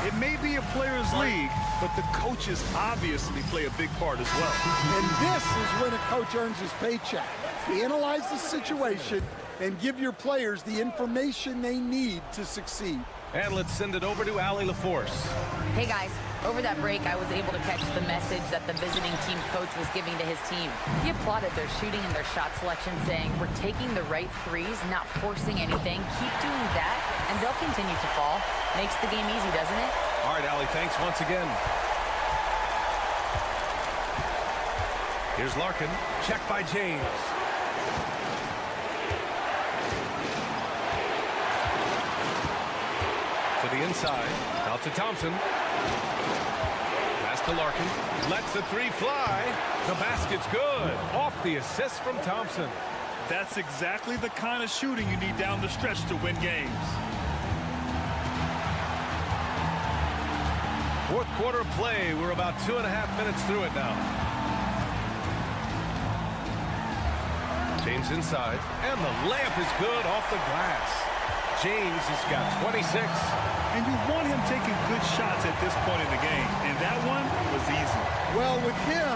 S13: It may be a players' league, but the coaches obviously play a big part as well.
S3: And this is when a coach earns his paycheck. Analyze the situation and give your players the information they need to succeed.
S6: And let's send it over to Allie LaForce.
S10: Hey guys, over that break, I was able to catch the message that the visiting team coach was giving to his team. He applauded their shooting and their shot selection, saying, "We're taking the right threes, not forcing anything. Keep doing that, and they'll continue to fall." Makes the game easy, doesn't it?
S6: All right, Allie, thanks once again. Here's Larkin. Checked by James. To the inside. Out to Thompson. Pass to Larkin. Lets the 3 fly. The basket's good. Off the assist from Thompson.
S13: That's exactly the kind of shooting you need down the stretch to win games.
S6: Fourth quarter of play. We're about 2.5 minutes through it now. James inside. And the layup is good off the glass. James has got 26.
S13: And you want him taking good shots at this point in the game. And that one was easy.
S3: Well, with him,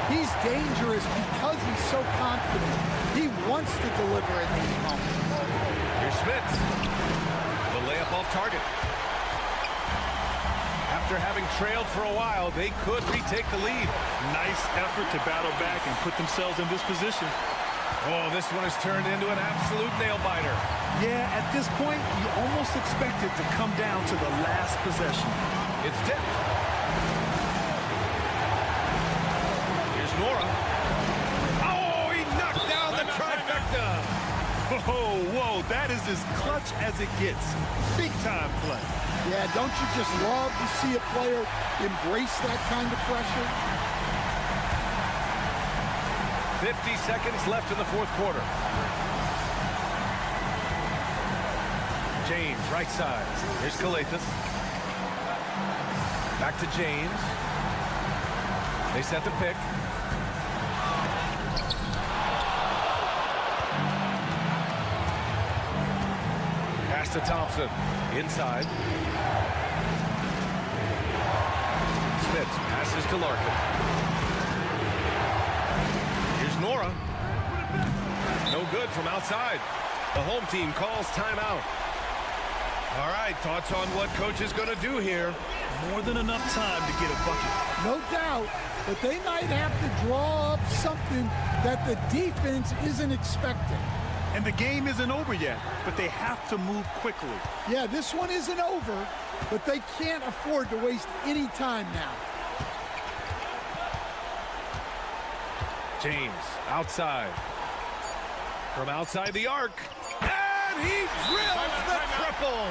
S3: he's dangerous because he's so confident. He wants to deliver at these moments.
S6: Here's Smith. The layup off target. After having trailed for a while, they could retake the lead.
S13: Nice effort to battle back and put themselves in this position.
S6: Oh, this one has turned into an absolute nail-biter.
S13: Yeah, at this point, you almost expect it to come down to the last possession.
S6: It's tipped. Here's Nora. Oh, he knocked down the trifecta.
S13: Oh, whoa, that is as clutch as it gets. Big-time play.
S3: Yeah, don't you just love to see a player embrace that kind of pressure?
S6: 50 seconds left in the fourth quarter. James, right side. Here's Kalathis. Back to James. They set the pick. Pass to Thompson. Inside. Smith passes to Larkin. Nora. No good from outside. The home team calls timeout. All right, thoughts on what coach is going to do here?
S13: More than enough time to get a bucket.
S3: No doubt, but they might have to draw up something that the defense isn't expecting.
S13: And the game isn't over yet, but they have to move quickly.
S3: Yeah, this one isn't over, but they can't afford to waste any time now.
S6: James outside. From outside the arc. And he drills the triple.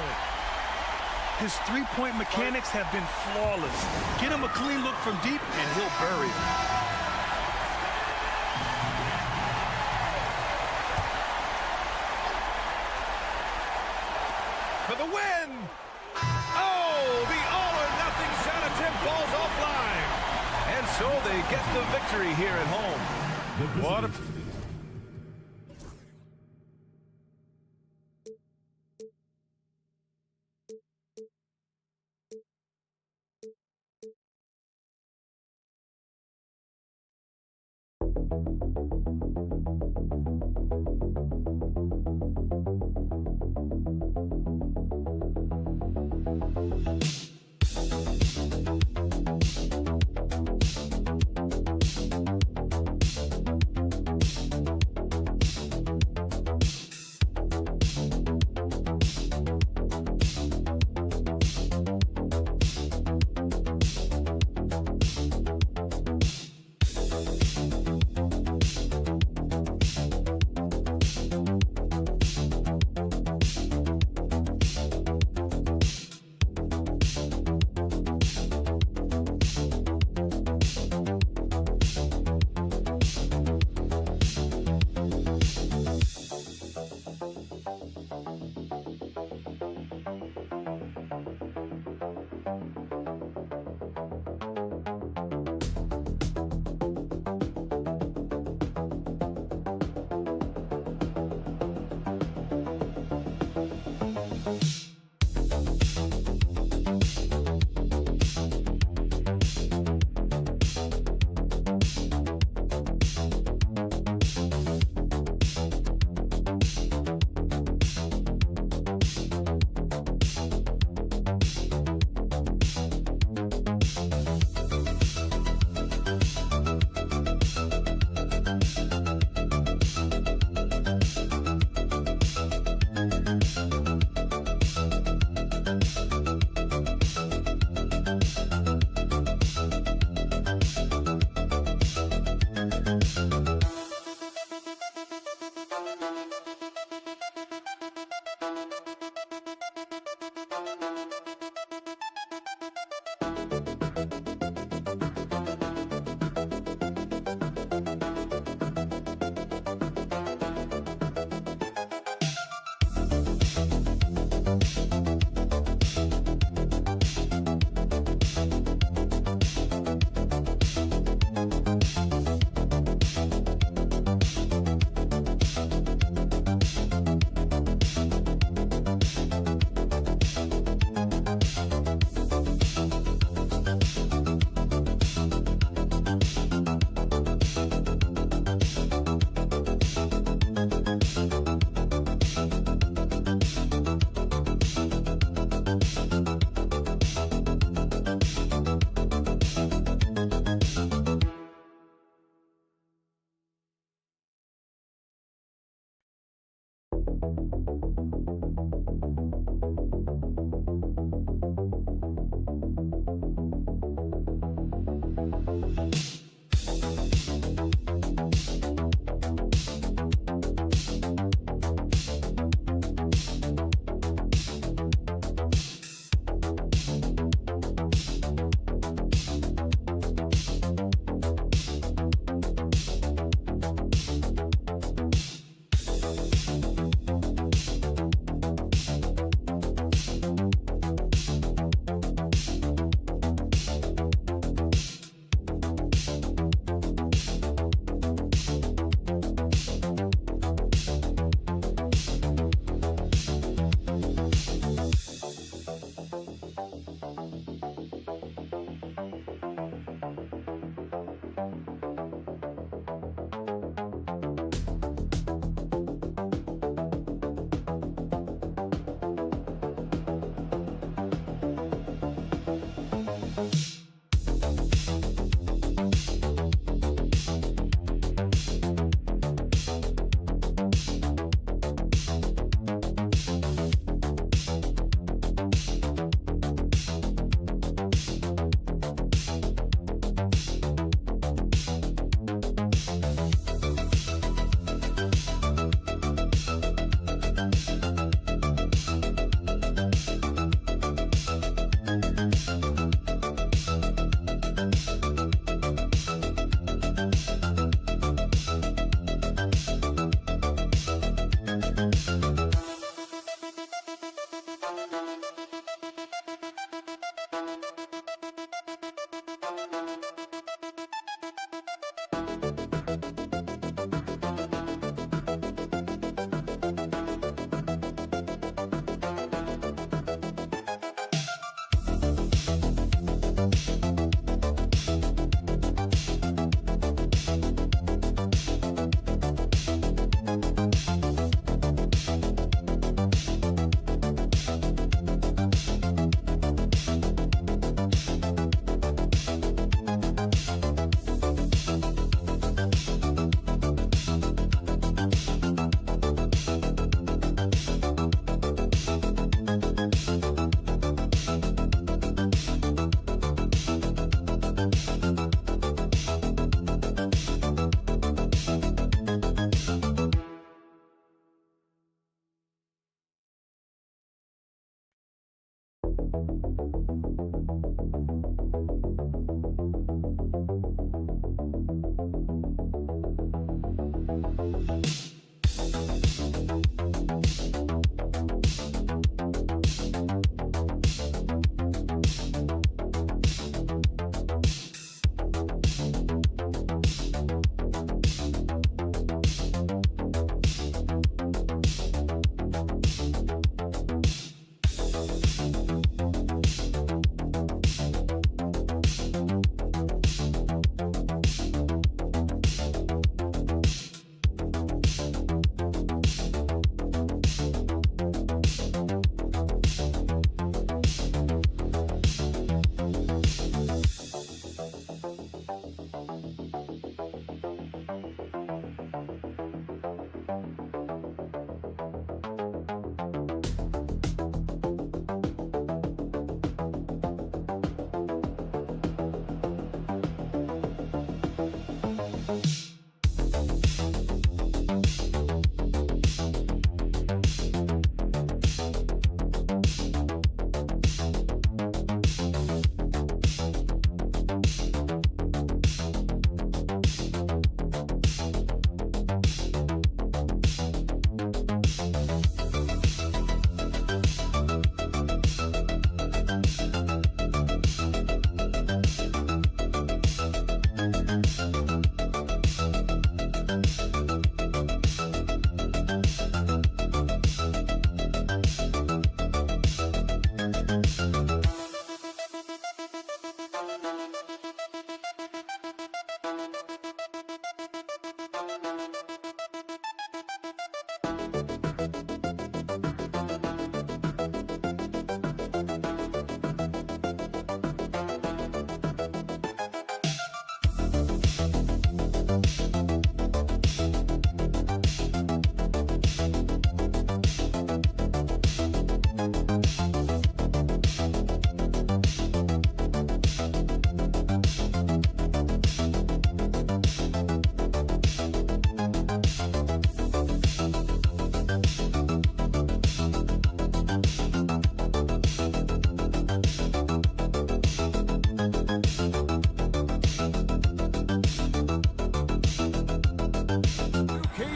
S13: His three-point mechanics have been flawless. Get him a clean look from deep, and he'll bury it.
S6: For the win! Oh, the all-or-nothing shot attempt falls offline. And so they get the victory here at home. What a...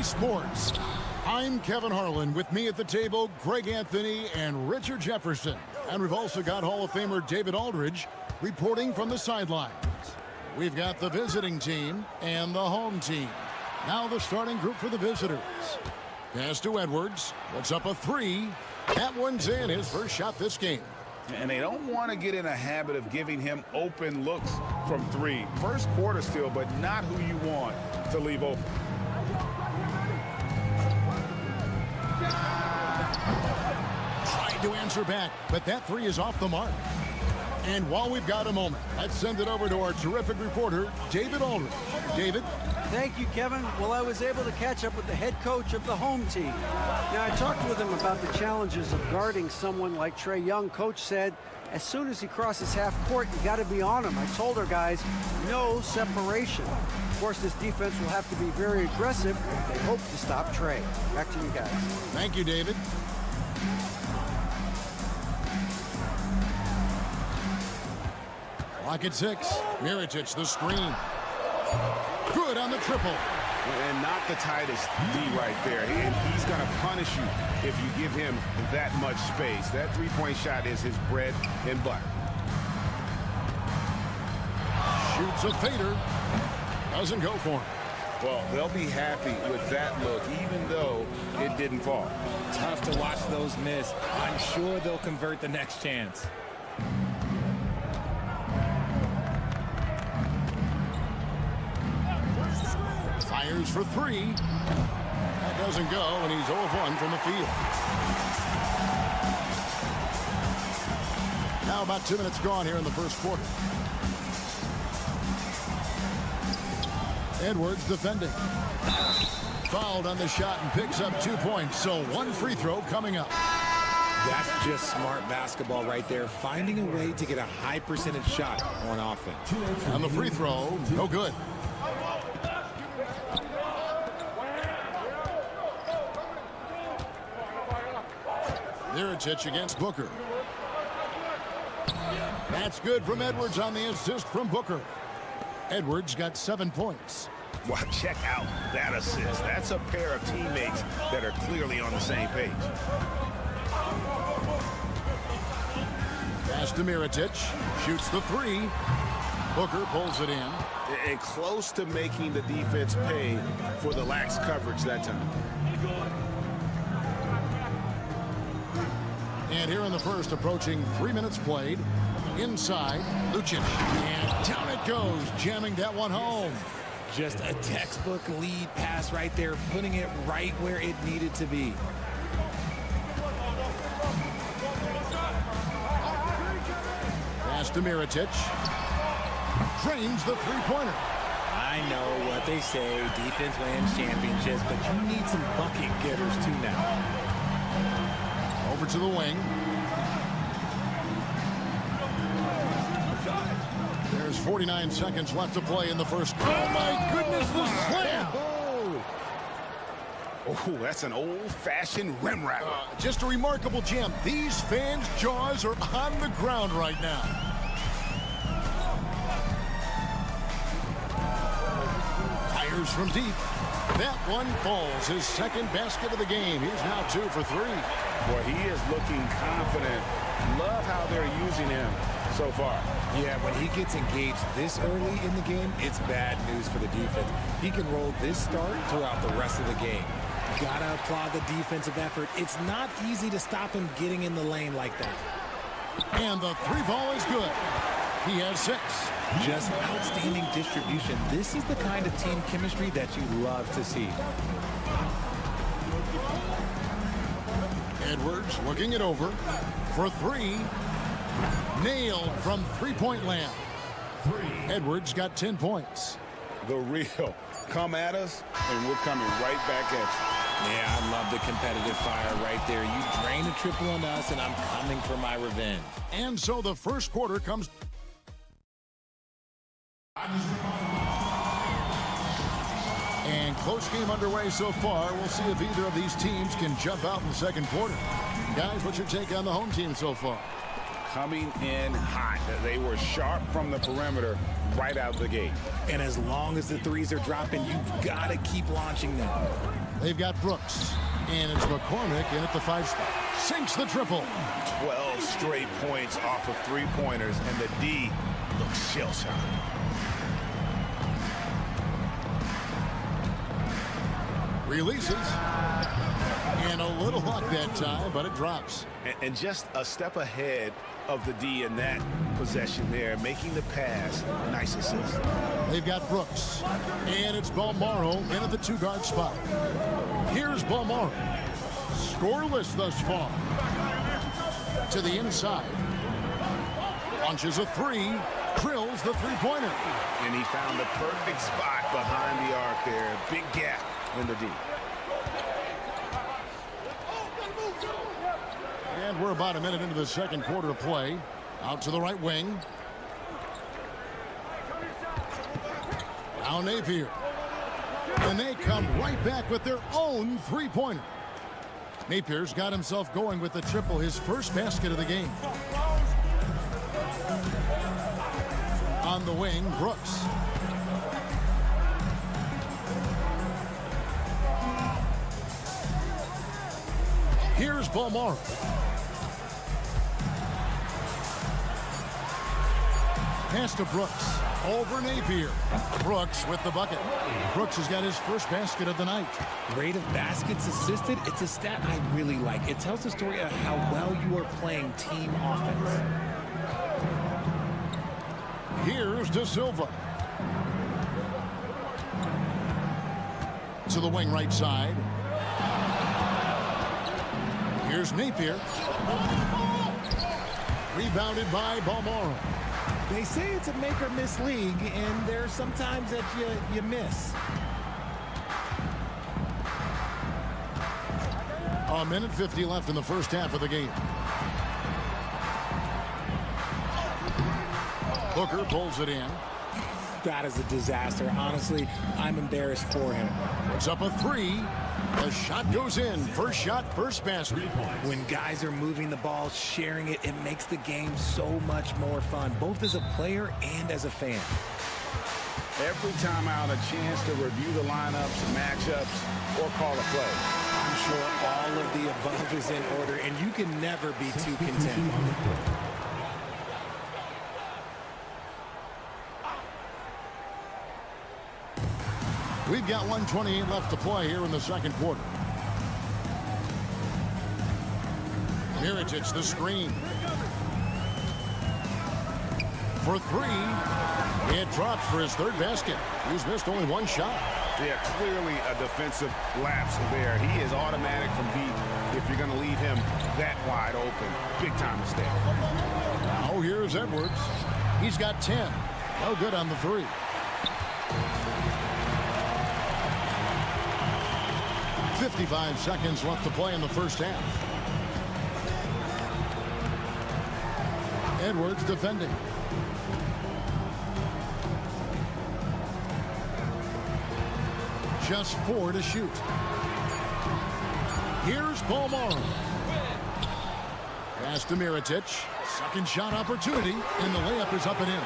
S1: Sports. I'm Kevin Harlan. With me at the table, Greg Anthony and Richard Jefferson. And we've also got Hall of Famer David Aldridge reporting from the sidelines. We've got the visiting team and the home team. Now the starting group for the visitors. Pass to Edwards. Puts up a three. That one's in, his first shot this game.
S2: And they don't want to get in a habit of giving him open looks from three. First quarter still, but not who you want to leave open.
S1: Tried to answer back, but that three is off the mark. And while we've got a moment, let's send it over to our terrific reporter, David Aldridge. David?
S4: Thank you, Kevin. Well, I was able to catch up with the head coach of the home team. Now, I talked with him about the challenges of guarding someone like Trae Young. Coach said, as soon as he crosses half court, you got to be on him. I told our guys, no separation. Of course, this defense will have to be very aggressive if they hope to stop Trae. Back to you guys.
S1: Thank you, David. Clock at 6. Mirotic, the screen. Good on the triple.
S2: And not the tightest D right there. And he's going to punish you if you give him that much space. That three-point shot is his bread and butter.
S1: Shoots a fader. Doesn't go for him.
S2: Well, they'll be happy with that look, even though it didn't fall.
S8: Tough to watch those miss. I'm sure they'll convert the next chance.
S1: Fires for three. That doesn't go, and he's 0 of 1 from the field. Now about 2 minutes gone here in the first quarter. Edwards defending. Fouled on the shot and picks up 2 points, so 1 free throw coming up.
S8: That's just smart basketball right there, finding a way to get a high percentage shot on offense.
S1: And the free throw, no good. Mirotic against Booker. That's good from Edwards on the assist from Booker. Edwards got 7 points.
S2: Well, check out that assist. That's a pair of teammates that are clearly on the same page.
S1: Pass to Mirotic. Shoots the three. Booker pulls it in.
S2: And close to making the defense pay for the lax coverage that time.
S1: And here in the first, approaching 3 minutes played. Inside, Lucic. And down it goes, jamming that one home.
S8: Just a textbook lead pass right there, putting it right where it needed to be.
S1: Pass to Mirotic. Drains the three-pointer.
S8: I know what they say, defense wins championships, but you need some bucket getters too now.
S1: Over to the wing. There's 49 seconds left to play in the first. Oh, my goodness, the slam!
S2: Oh, that's an old-fashioned rim rattler.
S1: Just a remarkable jam. These fans' jaws are on the ground right now. Fires from deep. That one falls. His second basket of the game. He's now 2 for 3.
S2: Boy, he is looking confident. Love how they're using him so far.
S8: Yeah, when he gets engaged this early in the game, it's bad news for the defense. He can roll this start throughout the rest of the game. Gotta applaud the defensive effort. It's not easy to stop him getting in the lane like that.
S1: And the three ball is good. He has 6.
S8: Just outstanding distribution. This is the kind of team chemistry that you love to see.
S1: Edwards looking it over for 3. Nailed from three-point land. Edwards got 10 points.
S2: The real. Come at us, and we're coming right back at you.
S8: Yeah, I love the competitive fire right there. You drain a triple on us, and I'm coming for my revenge.
S1: And so the first quarter comes. And close game underway so far. We'll see if either of these teams can jump out in the second quarter. Guys, what's your take on the home team so far?
S2: Coming in hot. They were sharp from the perimeter right out the gate.
S8: And as long as the threes are dropping, you've got to keep launching them.
S1: They've got Brooks. And it's McCormick in at the 5 spot. Sinks the triple.
S2: 12 straight points off of three-pointers, and the D looks shell-shocked.
S1: Releases. And a little luck that time, but it drops.
S2: And just a step ahead of the D in that possession there, making the pass. Nice assist.
S1: They've got Brooks. And it's Balmaro in at the 2-guard spot. Here's Balmaro. Scoreless thus far. To the inside. Launches a 3. Drills the three-pointer.
S2: And he found the perfect spot behind the arc there. Big gap in the D.
S1: And we're about a minute into the second quarter of play. Out to the right wing. Now Napier. And they come right back with their own three-pointer. Napier's got himself going with the triple, his first basket of the game. On the wing, Brooks. Here's Balmaro. Pass to Brooks. Over Napier. Brooks with the bucket. Brooks has got his first basket of the night.
S8: Rate of baskets assisted, it's a stat I really like. It tells the story of how well you are playing team offense.
S1: Here's De Silva. To the wing right side. Here's Napier. Rebounded by Balmaro.
S8: They say it's a make-or-miss league, and there's sometimes that you miss.
S1: A minute 50 left in the first half of the game. Booker pulls it in.
S8: That is a disaster. Honestly, I'm embarrassed for him.
S1: It's up a 3. The shot goes in. First shot, first basket.
S8: When guys are moving the ball, sharing it, it makes the game so much more fun, both as a player and as a fan.
S2: Every time out, a chance to review the lineups, matchups, or call a play.
S8: I'm sure all of the above is in order, and you can never be too content.
S1: We've got 1:28 left to play here in the second quarter. Mirotic, the screen. For 3. It drops for his third basket. He's missed only one shot.
S2: Yeah, clearly a defensive lapse there. He is automatic from deep if you're going to leave him that wide open. Big time mistake.
S1: Now here's Edwards. He's got 10. No good on the 3. .55 seconds left to play in the first half. Edwards defending. Just 4 to shoot. Here's Bolmaro. Pass to Mirotic. Second shot opportunity, and the layup is up and in.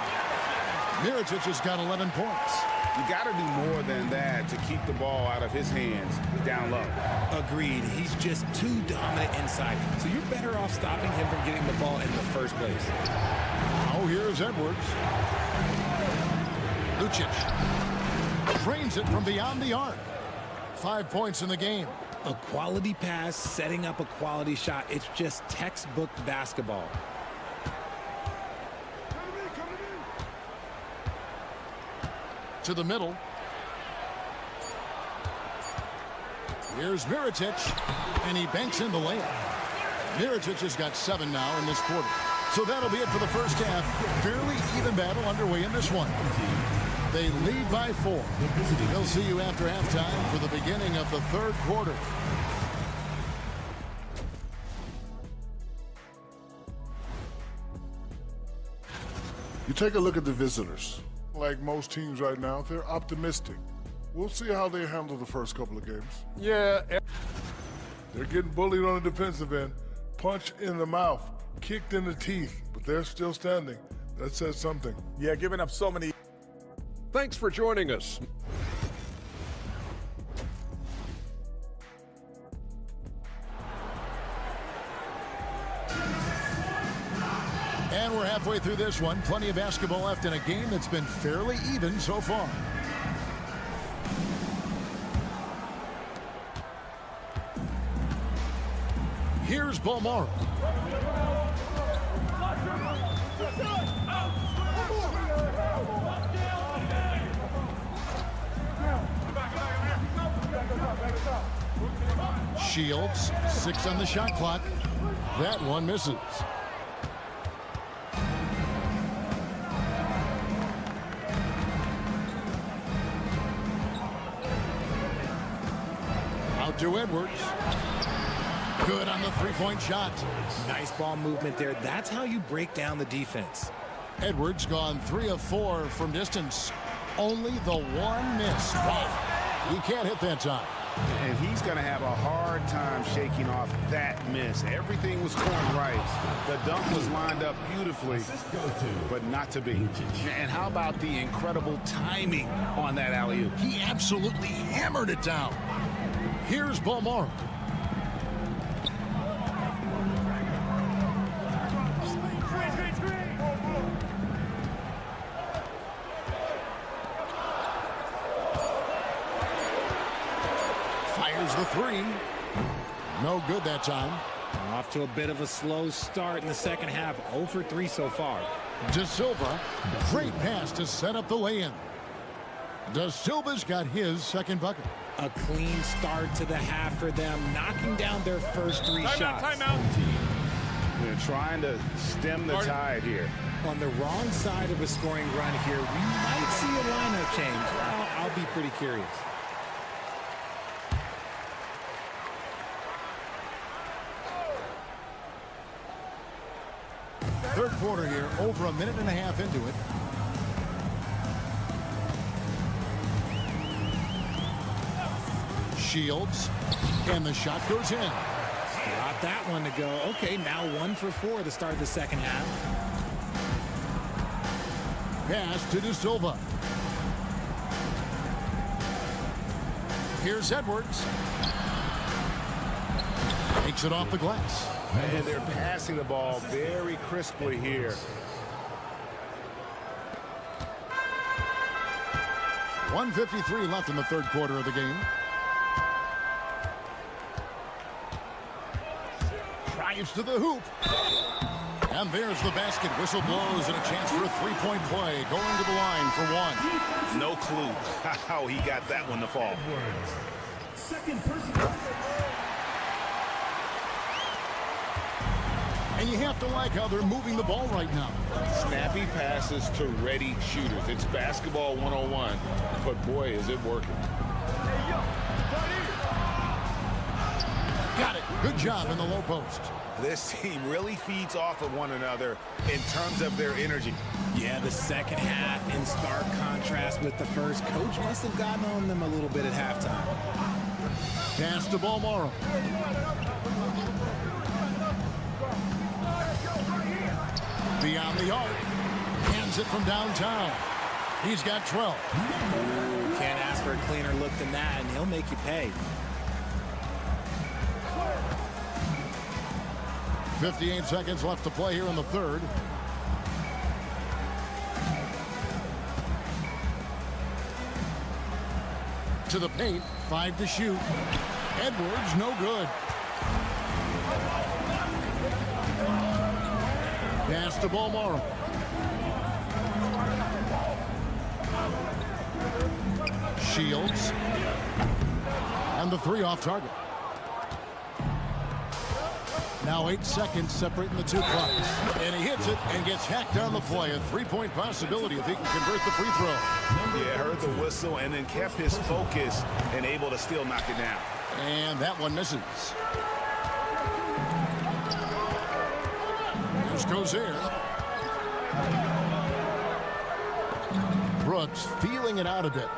S1: Mirotic has got 11 points.
S2: You got to do more than that to keep the ball out of his hands down low.
S8: Agreed. He's just too dominant inside. So you're better off stopping him from getting the ball in the first place.
S1: Oh, here's Edwards. Lucic drains it from beyond the arc. 5 points in the game.
S8: A quality pass, setting up a quality shot. It's just textbook basketball.
S1: To the middle. Here's Mirotic, and he banks in the layup. Mirotic has got 7 now in this quarter. So that'll be it for the first half. Fairly even battle underway in this one. They lead by 4. They'll see you after halftime for the beginning of the third quarter.
S11: You take a look at the visitors. Like most teams right now, they're optimistic. We'll see how they handle the first couple of games.
S9: Yeah.
S11: They're getting bullied on the defensive end, punched in the mouth, kicked in the teeth, but they're still standing. That says something.
S12: Yeah, giving up so many.
S9: Thanks for joining us.
S1: And we're halfway through this one. Plenty of basketball left in a game that's been fairly even so far. Here's Bolmaro. Shields, 6 on the shot clock. That one misses. Out to Edwards. Good on the three-point shot.
S8: Nice ball movement there. That's how you break down the defense.
S1: Edwards gone 3 of 4 from distance. Only the one miss. Wow. He can't hit that time.
S2: And he's going to have a hard time shaking off that miss. Everything was going right. The dunk was lined up beautifully, but not to be. And how about the incredible timing on that alley-oop?
S1: He absolutely hammered it down. Here's Bolmaro. Fires the 3. No good that time.
S8: Off to a bit of a slow start in the second half. 0 for 3 so far.
S1: De Silva, great pass to set up the lay-in. De Silva's got his second bucket.
S8: A clean start to the half for them, knocking down their first 3 shots.
S2: Timeout. They're trying to stem the tide here.
S8: On the wrong side of a scoring run here, we might see a lineup change. Well, I'll be pretty curious.
S1: Third quarter here, over a minute and a half into it. Shields. And the shot goes in.
S8: Got that one to go. Okay, now 1 for 4 to start the second half.
S1: Pass to De Silva. Here's Edwards. Takes it off the glass.
S2: And they're passing the ball very crisply here.
S1: .153 left in the third quarter of the game. Drives to the hoop. And there's the basket. Whistle blows and a chance for a three-point play. Going to the line for one.
S2: No clue how he got that one to fall.
S5: Second person.
S1: And you have to like how they're moving the ball right now.
S2: Snappy passes to ready shooters. It's basketball 101, but boy, is it working.
S1: Got it. Good job in the low post.
S2: This team really feeds off of one another in terms of their energy.
S8: Yeah, the second half in stark contrast with the first. Coach must have gotten on them a little bit at halftime.
S1: Pass to Balmaro. Beyond the arc. Hands it from downtown. He's got 12.
S8: Ooh, can't ask for a cleaner look than that, and he'll make you pay.
S1: 58 seconds left to play here in the third. To the paint, 5 to shoot. Edwards, no good. Pass to Balmaro. Shields. And the three off target. Now 8 seconds separating the two clocks. And he hits it and gets hacked on the play. A three-point possibility if he can convert the free throw.
S2: Yeah, heard the whistle and then kept his focus and able to still knock it down.
S1: And that one misses. Here's Gozer. Brooks feeling it out a bit.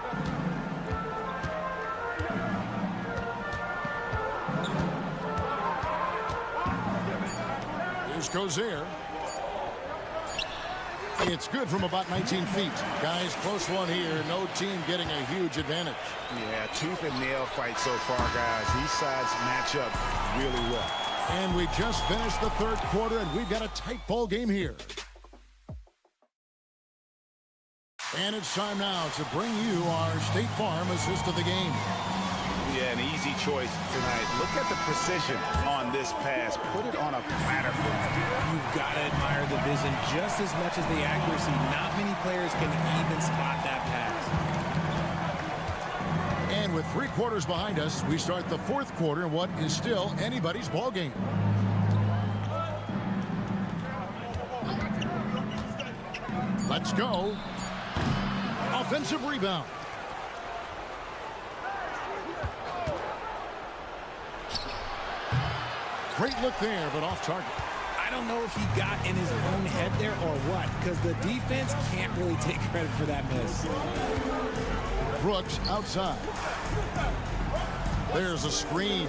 S1: Here's Gozer. It's good from about 19 feet. Guys, close one here. No team getting a huge advantage.
S2: Yeah, tooth and nail fight so far, guys. These sides match up really well.
S1: And we just finished the third quarter, and we've got a tight ball game here. And it's time now to bring you our State Farm assist of the game.
S2: Yeah, an easy choice tonight. Look at the precision on this pass. Put it on a platter for him.
S8: You've got to admire the vision just as much as the accuracy. Not many players can even spot that pass.
S1: And with 3 quarters behind us, we start the fourth quarter in what is still anybody's ball game. Let's go. Offensive rebound. Great look there, but off target.
S8: I don't know if he got in his own head there or what, because the defense can't really take credit for that miss.
S1: Brooks outside. There's a screen.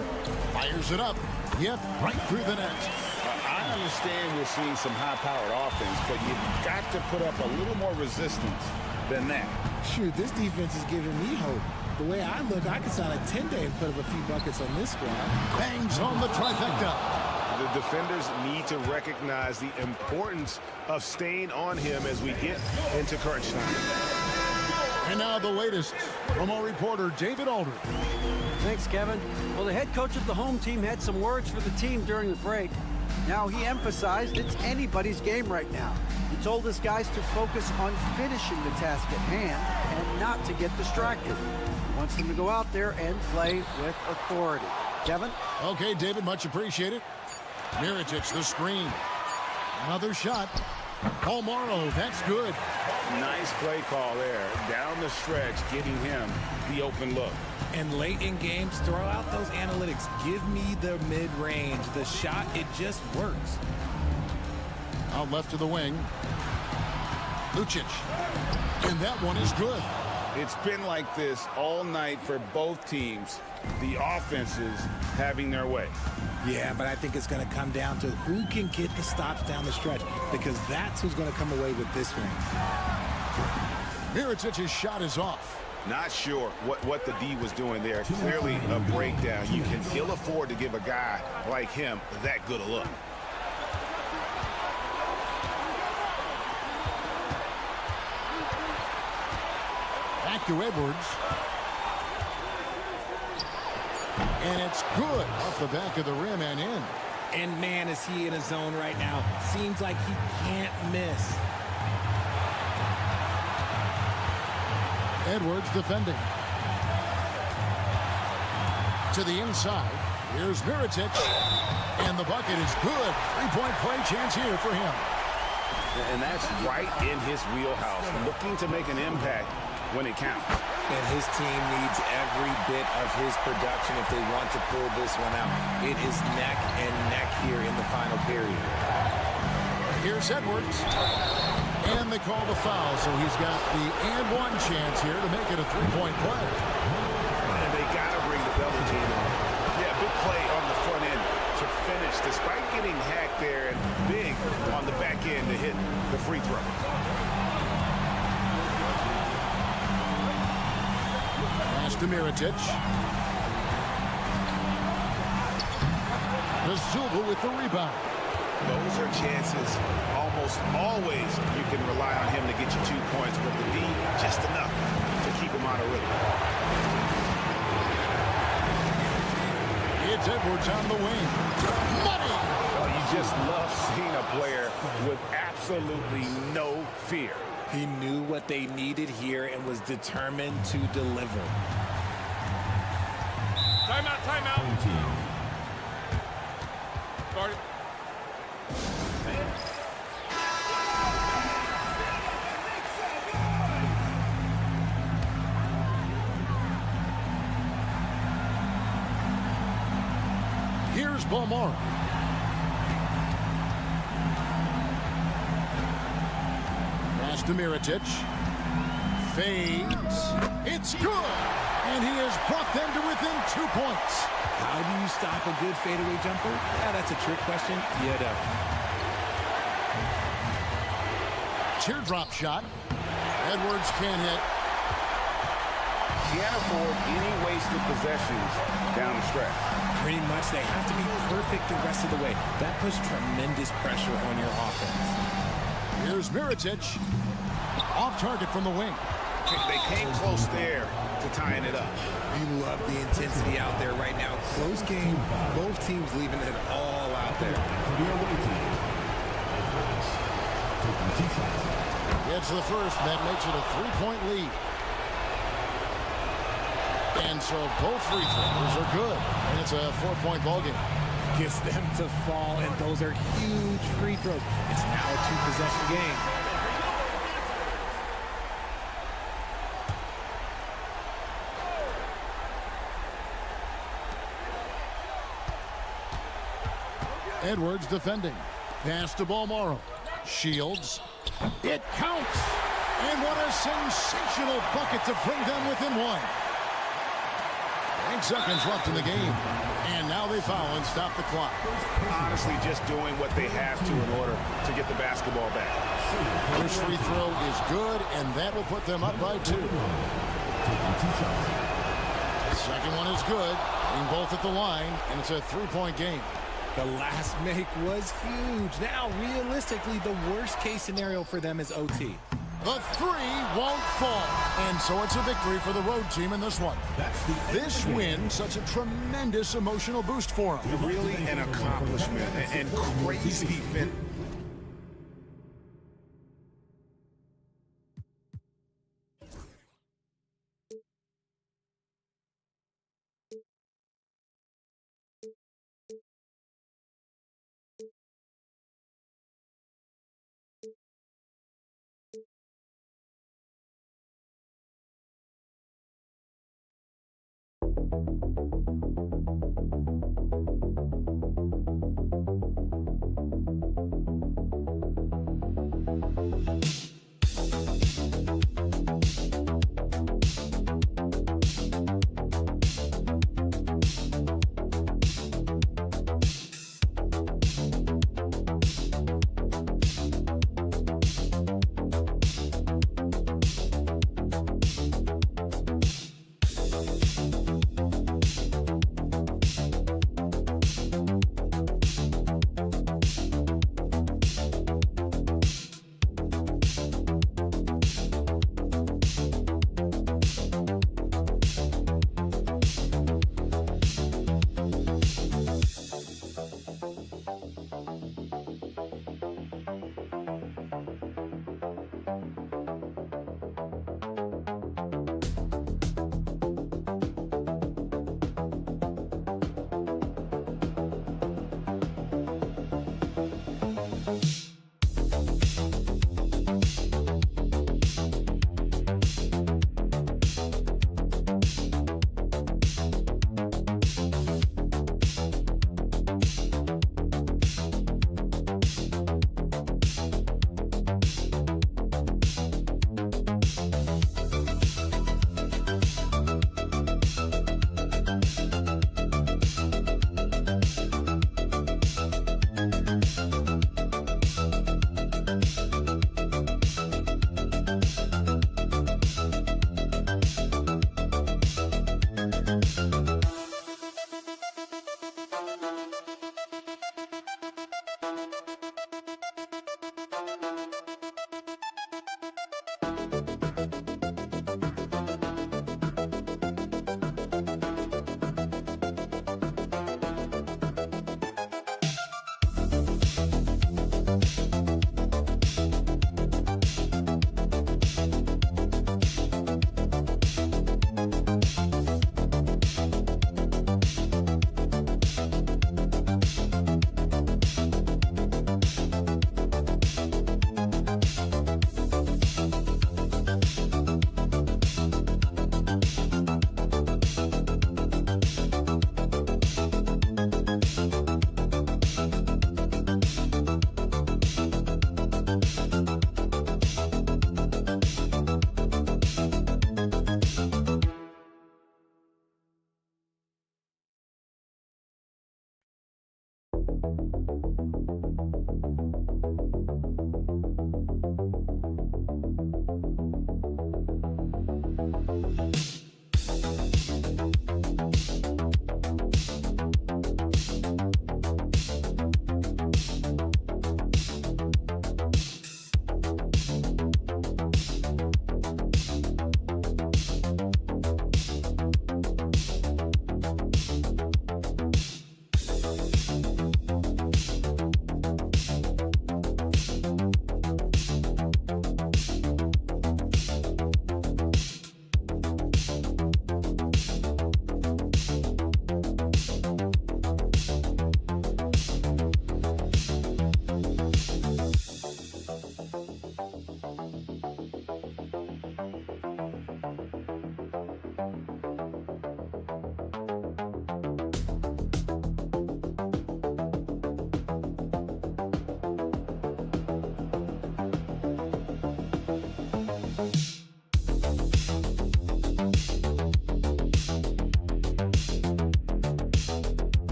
S1: Fires it up. Yep, right through the net.
S2: I understand we're seeing some high-powered offense, but you've got to put up a little more resistance than that.
S8: Shoot, this defense is giving me hope. The way I look, I could sign a 10-day and put up a few buckets on this squad.
S1: Bangs on the trifecta.
S2: The defenders need to recognize the importance of staying on him as we get into crunch time.
S1: And now the latest from our reporter, David Aldridge.
S4: Thanks, Kevin. Well, the head coach of the home team had some words for the team during the break. Now, he emphasized it's anybody's game right now. He told his guys to focus on finishing the task at hand and not to get distracted. He wants them to go out there and play with authority. Kevin?
S1: Okay, David, much appreciated. Mirotic, the screen. Another shot. Balmaro, that's good.
S2: Nice play call there. Down the stretch, getting him the open look.
S8: And late in games, throw out those analytics. Give me the mid-range. The shot, it just works.
S1: Out left to the wing. Lucic. And that one is good.
S2: It's been like this all night for both teams. The offenses having their way.
S8: Yeah, but I think it's going to come down to who can get the stops down the stretch, because that's who's going to come away with this one.
S1: Mirotic's shot is off.
S2: Not sure what the D was doing there. Clearly a breakdown. You can ill afford to give a guy like him that good a look.
S1: Back to Edwards. And it's good off the back of the rim and in.
S8: And man, is he in a zone right now. Seems like he can't miss.
S1: Edwards defending. To the inside. Here's Mirotic. And the bucket is good. Three-point play chance here for him.
S2: And that's right in his wheelhouse. Looking to make an impact when it counts.
S8: And his team needs every bit of his production if they want to pull this one out. It is neck and neck here in the final period.
S1: Here's Edwards. And they call the foul, so he's got the and one chance here to make it a three-point play.
S2: And they got to bring the double team in. Yeah, big play on the front end to finish, despite getting hacked there, and big on the back end to hit the free throw.
S1: Pass to Mirotic. Azzuba with the rebound.
S2: Those are chances. Almost always you can rely on him to get you 2 points, but the D, just enough to keep him out of rhythm.
S1: It's Edwards on the wing. Money!
S2: Well, you just love seeing a player with absolutely no fear.
S8: He knew what they needed here and was determined to deliver.
S6: Timeout, timeout. Start.
S1: Here's Balmora. Pass to Mirotic. Fades. It's good. And he has brought them to within 2 points.
S8: How do you stop a good fadeaway jumper? Yeah, that's a trick question. You don't.
S1: Teardrop shot. Edwards can't hit.
S2: Can't afford any wasted possessions down the stretch.
S8: Pretty much they have to be perfect the rest of the way. That puts tremendous pressure on your offense.
S1: Here's Mirotic. Off target from the wing.
S2: They came close there to tying it up.
S8: You love the intensity out there right now. Close game. Both teams leaving it all out there.
S1: Gets the first, and that makes it a three-point lead. And so both free throws are good, and it's a four-point ball game.
S8: Gets them to fall, and those are huge free throws. It's now a two-possession game.
S1: Edwards defending. Pass to Balmora. Shields. It counts! And what a sensational bucket to bring them within one. 8 seconds left in the game. And now they foul and stop the clock.
S2: Honestly, just doing what they have to in order to get the basketball back.
S1: First free throw is good, and that will put them up by 2. Second one is good. Being both at the line, and it's a three-point game.
S8: The last make was huge. Now, realistically, the worst-case scenario for them is OT.
S1: The three won't fall. And so it's a victory for the road team in this one. This win, such a tremendous emotional boost for them.
S2: Really an accomplishment and crazy fit.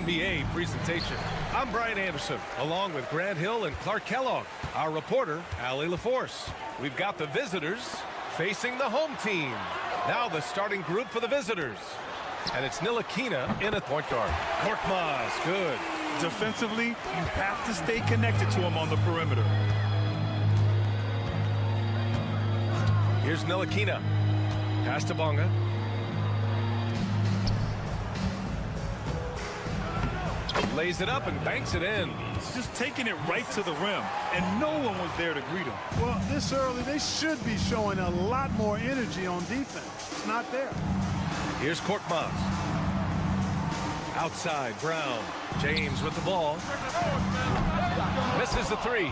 S6: NBA presentation. I'm Brian Anderson, along with Grant Hill and Clark Kellogg. Our reporter, Allie LaForce. We've got the visitors facing the home team. Now the starting group for the visitors. And it's Ntilikina in at point guard. Korkmaz, good.
S13: Defensively, you have to stay connected to him on the perimeter.
S6: Here's Ntilikina. Pass to Bonga. Lays it up and banks it in.
S13: Just taking it right to the rim, and no one was there to greet him.
S7: Well, this early, they should be showing a lot more energy on defense. It's not there.
S6: Here's Korkmaz. Outside, Brown. James with the ball. Misses the three.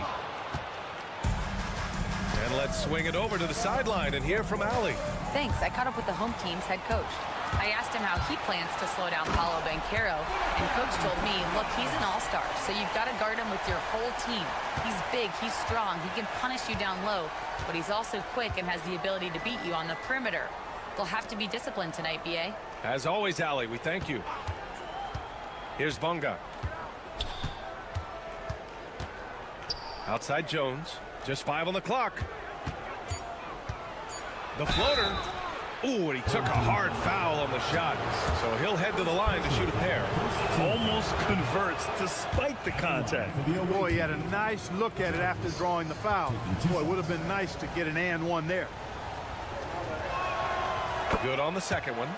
S6: And let's swing it over to the sideline and hear from Allie.
S10: Thanks. I caught up with the home team's head coach. I asked him how he plans to slow down Paolo Banchero, and coach told me, look, he's an all-star, so you've got to guard him with your whole team. He's big, he's strong, he can punish you down low, but he's also quick and has the ability to beat you on the perimeter. They'll have to be disciplined tonight, B.A.
S6: As always, Allie, we thank you. Here's Bonga. Outside Jones. Just 5 on the clock. The floater. Ooh, and he took a hard foul on the shot. So he'll head to the line to shoot a pair.
S13: Almost converts despite the contact.
S7: Boy, he had a nice look at it after drawing the foul. Boy, it would have been nice to get an and one there.
S6: Good on the second one.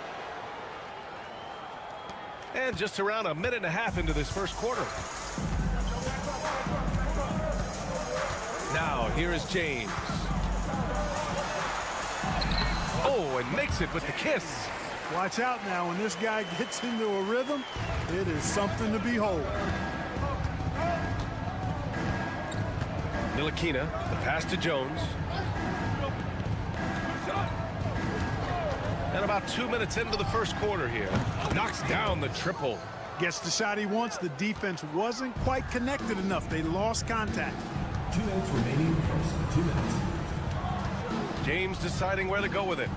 S6: And just around a minute and a half into this first quarter. Now, here is James. Oh, and makes it with the kiss.
S7: Watch out now. When this guy gets into a rhythm, it is something to behold.
S6: Ntilikina, the pass to Jones. And about 2 minutes into the first quarter here. Knocks down the triple.
S7: Gets the shot he wants. The defense wasn't quite connected enough. They lost contact.
S5: 2 minutes remaining. First 2 minutes.
S6: James deciding where to go with it.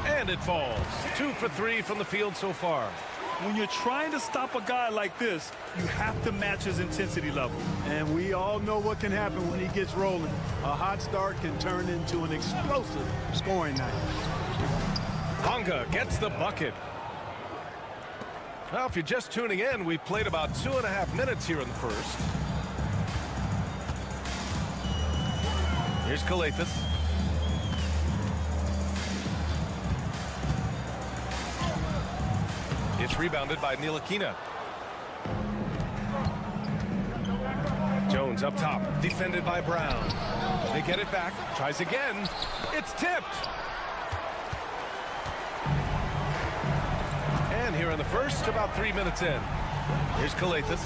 S6: And it falls. 2 for 3 from the field so far.
S13: When you're trying to stop a guy like this, you have to match his intensity level.
S7: And we all know what can happen when he gets rolling. A hot start can turn into an explosive scoring night.
S6: Bonga gets the bucket. Well, if you're just tuning in, we've played about 2.5 minutes here in the first. Here's Calathes. It's rebounded by Ntilikina. Jones up top, defended by Brown. They get it back, tries again. It's tipped. And here in the first, about 3 minutes in. Here's Calathes.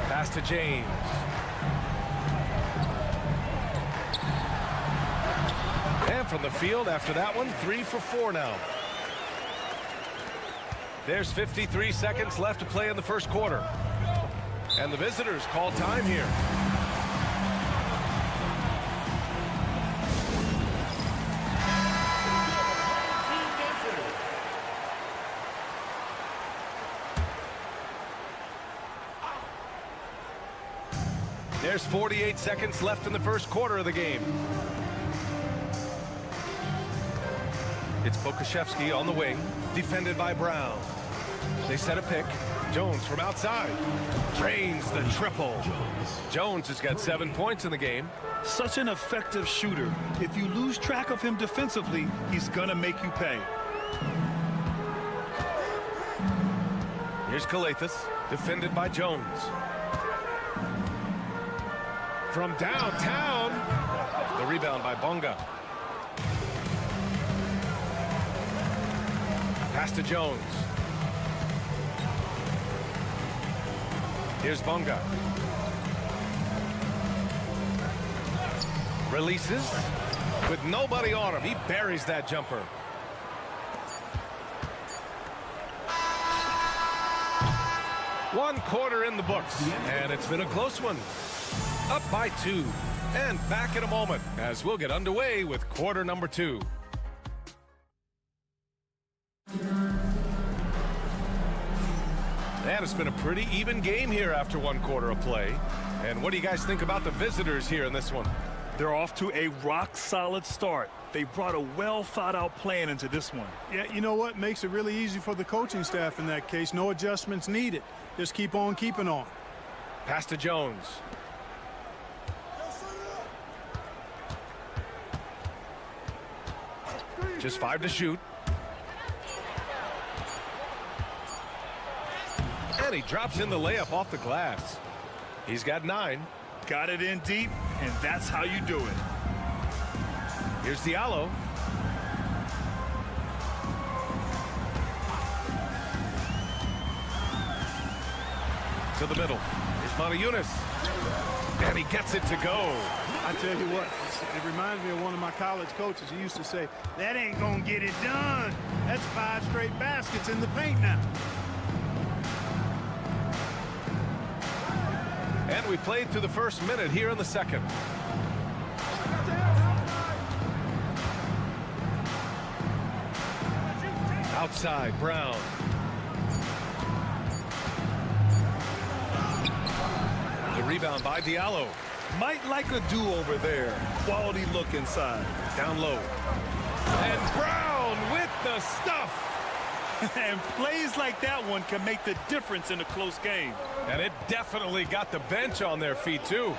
S6: Pass to James. And from the field after that one, 3 for 4 now. There's 53 seconds left to play in the first quarter. And the visitors call time here. There's 48 seconds left in the first quarter of the game. It's Pokusevski on the wing, defended by Brown. They set a pick. Jones from outside. Drains the triple. Jones has got 7 points in the game.
S13: Such an effective shooter. If you lose track of him defensively, he's gonna make you pay.
S6: Here's Calathes, defended by Jones. From downtown, the rebound by Bonga. Pass to Jones. Here's Bonga. Releases with nobody on him. He buries that jumper. One quarter in the books, and it's been a close one. Up by 2, and back in a moment as we'll get underway with quarter number 2. And it's been a pretty even game here after one quarter of play. And what do you guys think about the visitors here in this one?
S13: They're off to a rock-solid start. They brought a well-thought-out plan into this one.
S7: Yeah, you know what? Makes it really easy for the coaching staff in that case. No adjustments needed. Just keep on keeping on.
S6: Pass to Jones. Just 5 to shoot. And he drops in the layup off the glass. He's got 9.
S13: Got it in deep, and that's how you do it.
S6: Here's Diallo. To the middle. Here's Montejunas. And he gets it to go.
S7: I tell you what, it reminds me of one of my college coaches. He used to say, that ain't gonna get it done. That's 5 straight baskets in the paint now.
S6: And we played through the first minute here in the second. Outside, Brown. The rebound by Diallo.
S13: Might like a do-over there. Quality look inside.
S6: Down low. And Brown with the stuff.
S13: And plays like that one can make the difference in a close game.
S6: And it definitely got the bench on their feet, too.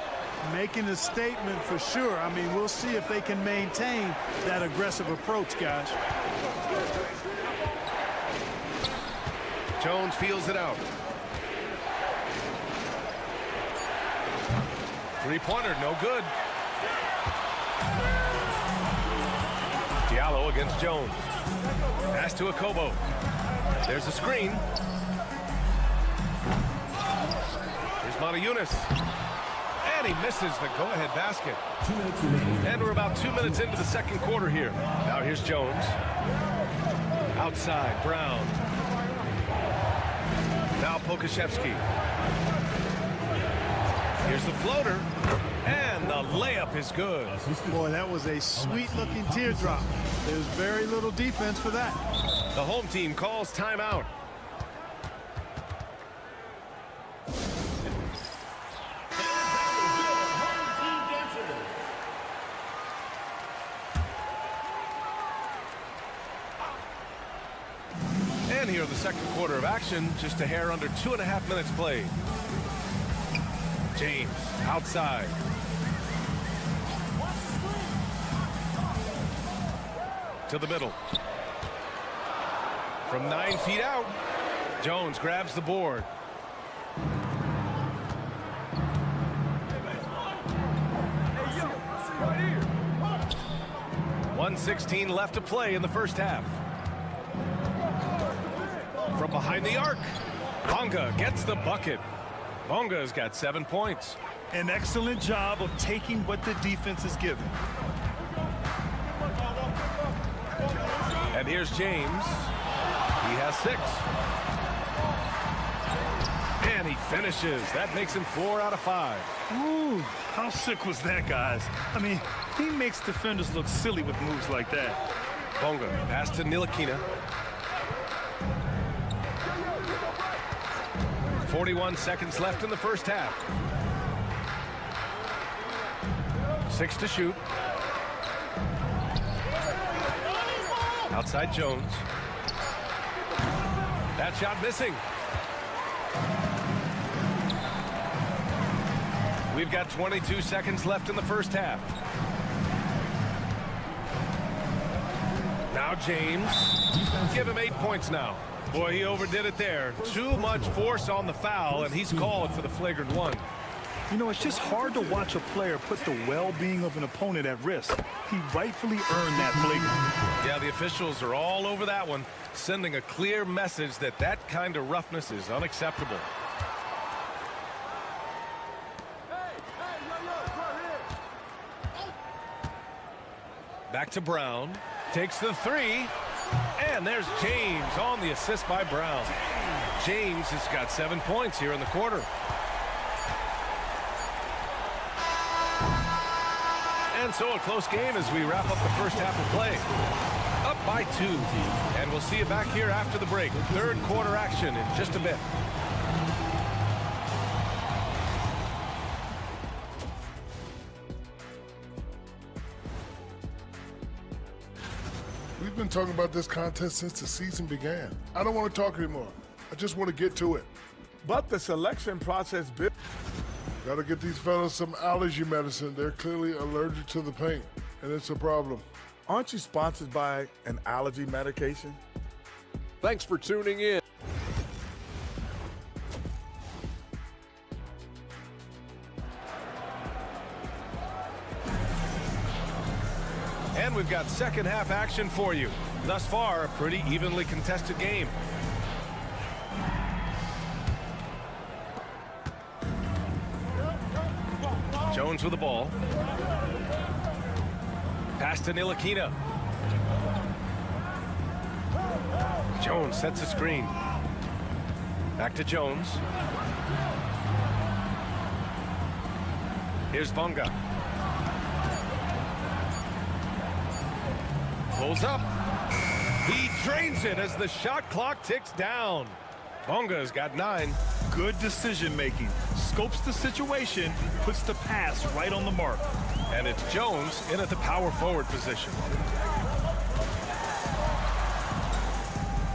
S7: Making a statement for sure. I mean, we'll see if they can maintain that aggressive approach, guys.
S6: Jones feels it out. Three-pointer, no good. Diallo against Jones. Pass to Akobo. There's a screen. Here's Montejunas. And he misses the go-ahead basket. And we're about 2 minutes into the second quarter here. Now here's Jones. Outside, Brown. Now Pokashevsky. Here's the floater. And the layup is good.
S7: Boy, that was a sweet-looking teardrop. There's very little defense for that.
S6: The home team calls timeout. And here in the second quarter of action, just a hair under 2.5 minutes played. James outside. To the middle. From 9 feet out, Jones grabs the board. .116 left to play in the first half. From behind the arc, Bonga gets the bucket. Bonga's got 7 points.
S13: An excellent job of taking what the defense is given.
S6: And here's James. He has 6. And he finishes. That makes him 4 out of 5.
S13: Ooh, how sick was that, guys? I mean, he makes defenders look silly with moves like that.
S6: Bonga pass to Ntilikina. 41 seconds left in the first half. 6 to shoot. Outside Jones. That shot missing. We've got 22 seconds left in the first half. Now James. Give him 8 points now. Boy, he overdid it there. Too much force on the foul, and he's called for the flagrant one.
S13: You know, it's just hard to watch a player put the well-being of an opponent at risk. He rightfully earned that flagrant.
S6: Yeah, the officials are all over that one, sending a clear message that that kind of roughness is unacceptable. Back to Brown. Takes the 3. And there's James on the assist by Brown. James has got 7 points here in the quarter. And so a close game as we wrap up the first half of play. Up by 2. And we'll see you back here after the break. Third quarter action in just a bit.
S11: We've been talking about this contest since the season began. I don't want to talk anymore. I just want to get to it.
S12: But the selection process...
S11: Got to get these fellas some allergy medicine. They're clearly allergic to the paint, and it's a problem.
S12: Aren't you sponsored by an allergy medication?
S9: Thanks for tuning in.
S6: And we've got second half action for you. Thus far, a pretty evenly contested game. Jones with the ball. Pass to Ntilikina. Jones sets a screen. Back to Jones. Here's Bonga. Pulls up. He drains it as the shot clock ticks down. Bonga's got 9.
S13: Good decision making. Scopes the situation, puts the pass right on the mark.
S6: And it's Jones in at the power forward position.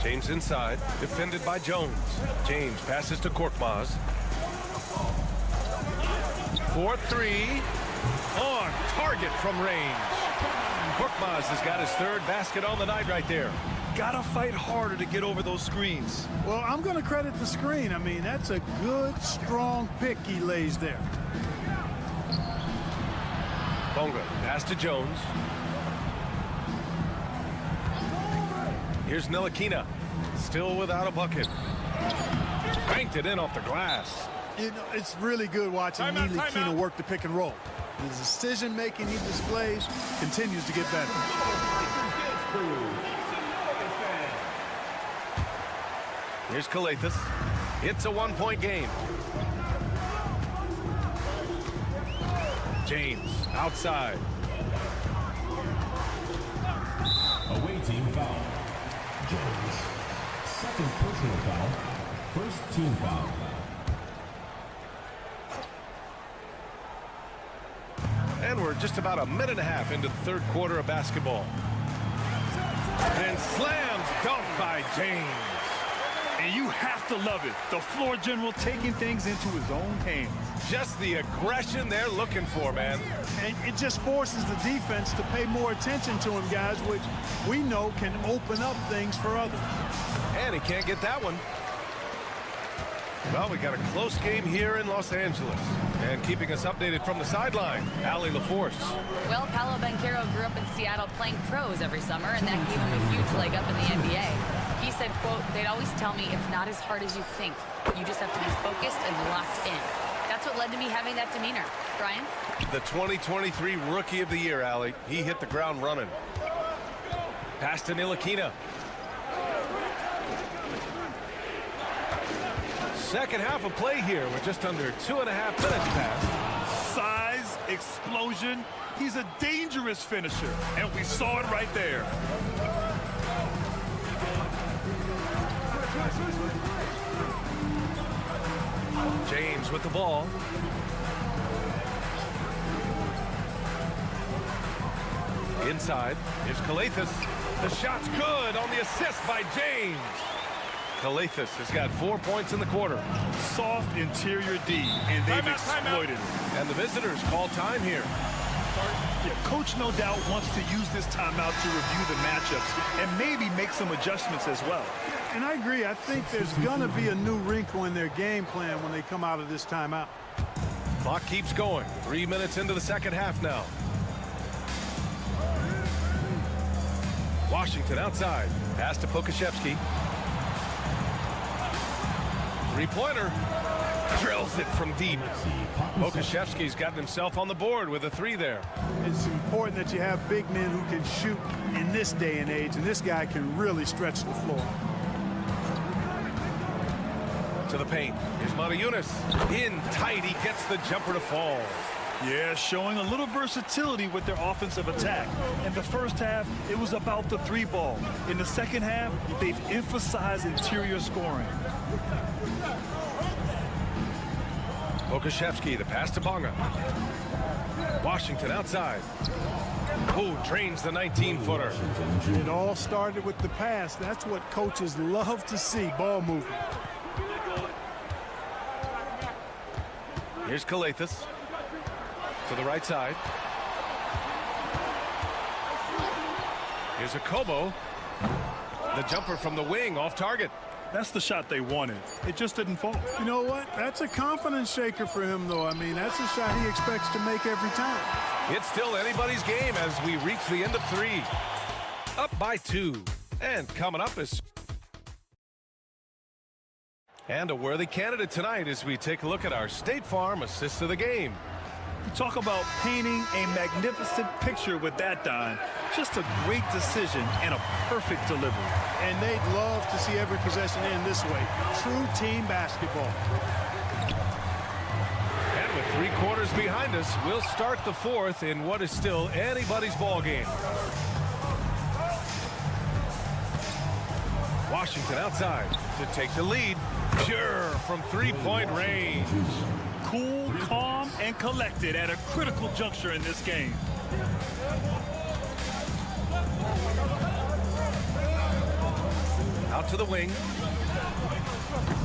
S6: James inside, defended by Jones. James passes to Korkmaz. 4-3. On target from range. Korkmaz has got his 3rd basket on the night right there.
S13: Gotta fight harder to get over those screens.
S7: Well, I'm going to credit the screen. I mean, that's a good, strong pick he lays there.
S6: Bonga, pass to Jones. Here's Ntilikina, still without a bucket. Banked it in off the glass.
S7: You know, it's really good watching Ntilikina work the pick and roll. The decision-making he displays continues to get better.
S6: Here's Calathes. It's a 1-point game. James outside.
S5: Away team foul. Jones. Second personal foul. First team foul.
S6: And we're just about a minute and a half into the 3rd quarter of basketball. And slammed dunk by James.
S13: And you have to love it. The floor general taking things into his own hands.
S6: Just the aggression they're looking for, man.
S7: And it just forces the defense to pay more attention to him, guys, which we know can open up things for others.
S6: And he can't get that one. Well, we got a close game here in Los Angeles. And keeping us updated from the sideline, Allie LaForce.
S10: Well, Paolo Banchero grew up in Seattle playing pros every summer, and that gave him a huge leg up in the NBA. He said, quote, "They'd always tell me it's not as hard as you think. You just have to be focused and locked in." That's what led to me having that demeanor. Brian?
S6: The 2023 Rookie of the Year, Allie. He hit the ground running. Pass to Ntilikina. Second half of play here with just under 2.5 minutes passed.
S13: Size, explosion. He's a dangerous finisher, and we saw it right there.
S6: James with the ball. Inside. Here's Calathes. The shot's good on the assist by James. Calathes has got 4 points in the quarter.
S13: Soft interior D, and they've exploited it.
S6: And the visitors call time here.
S13: Yeah, Coach no doubt wants to use this timeout to review the matchups and maybe make some adjustments as well.
S7: And I agree. I think there's going to be a new wrinkle in their game plan when they come out of this timeout.
S6: Clock keeps going. 3 minutes into the second half now. Washington outside. Pass to Pokashevsky. Three-pointer. Drills it from deep. Pokashevsky's gotten himself on the board with a 3 there.
S7: It's important that you have big men who can shoot in this day and age, and this guy can really stretch the floor.
S6: To the paint. Here's Motiejunas. In tight. He gets the jumper to fall.
S13: Yeah, showing a little versatility with their offensive attack. In the first half, it was about the 3 ball. In the second half, they've emphasized interior scoring.
S6: Pokashevsky, the pass to Bonga. Washington outside. Who drains the 19-footer.
S7: It all started with the pass. That's what coaches love to see, ball movement.
S6: Here's Kalathis to the right side. Here's a Kobo. The jumper from the wing off target.
S13: That's the shot they wanted. It just didn't fall.
S7: You know what? That's a confidence shaker for him, though. I mean, that's a shot he expects to make every time.
S6: It's still anybody's game as we reach the end of 3. Up by 2. And coming up is... And a worthy candidate tonight as we take a look at our State Farm assist of the game.
S13: You talk about painting a magnificent picture with that, Don. Just a great decision and a perfect delivery.
S7: And they'd love to see every possession end this way. True team basketball.
S6: And with 3 quarters behind us, we'll start the 4th in what is still anybody's ball game. Washington outside to take the lead. Pure from 3-point range.
S13: Cool, calm, and collected at a critical juncture in this game.
S6: Out to the wing.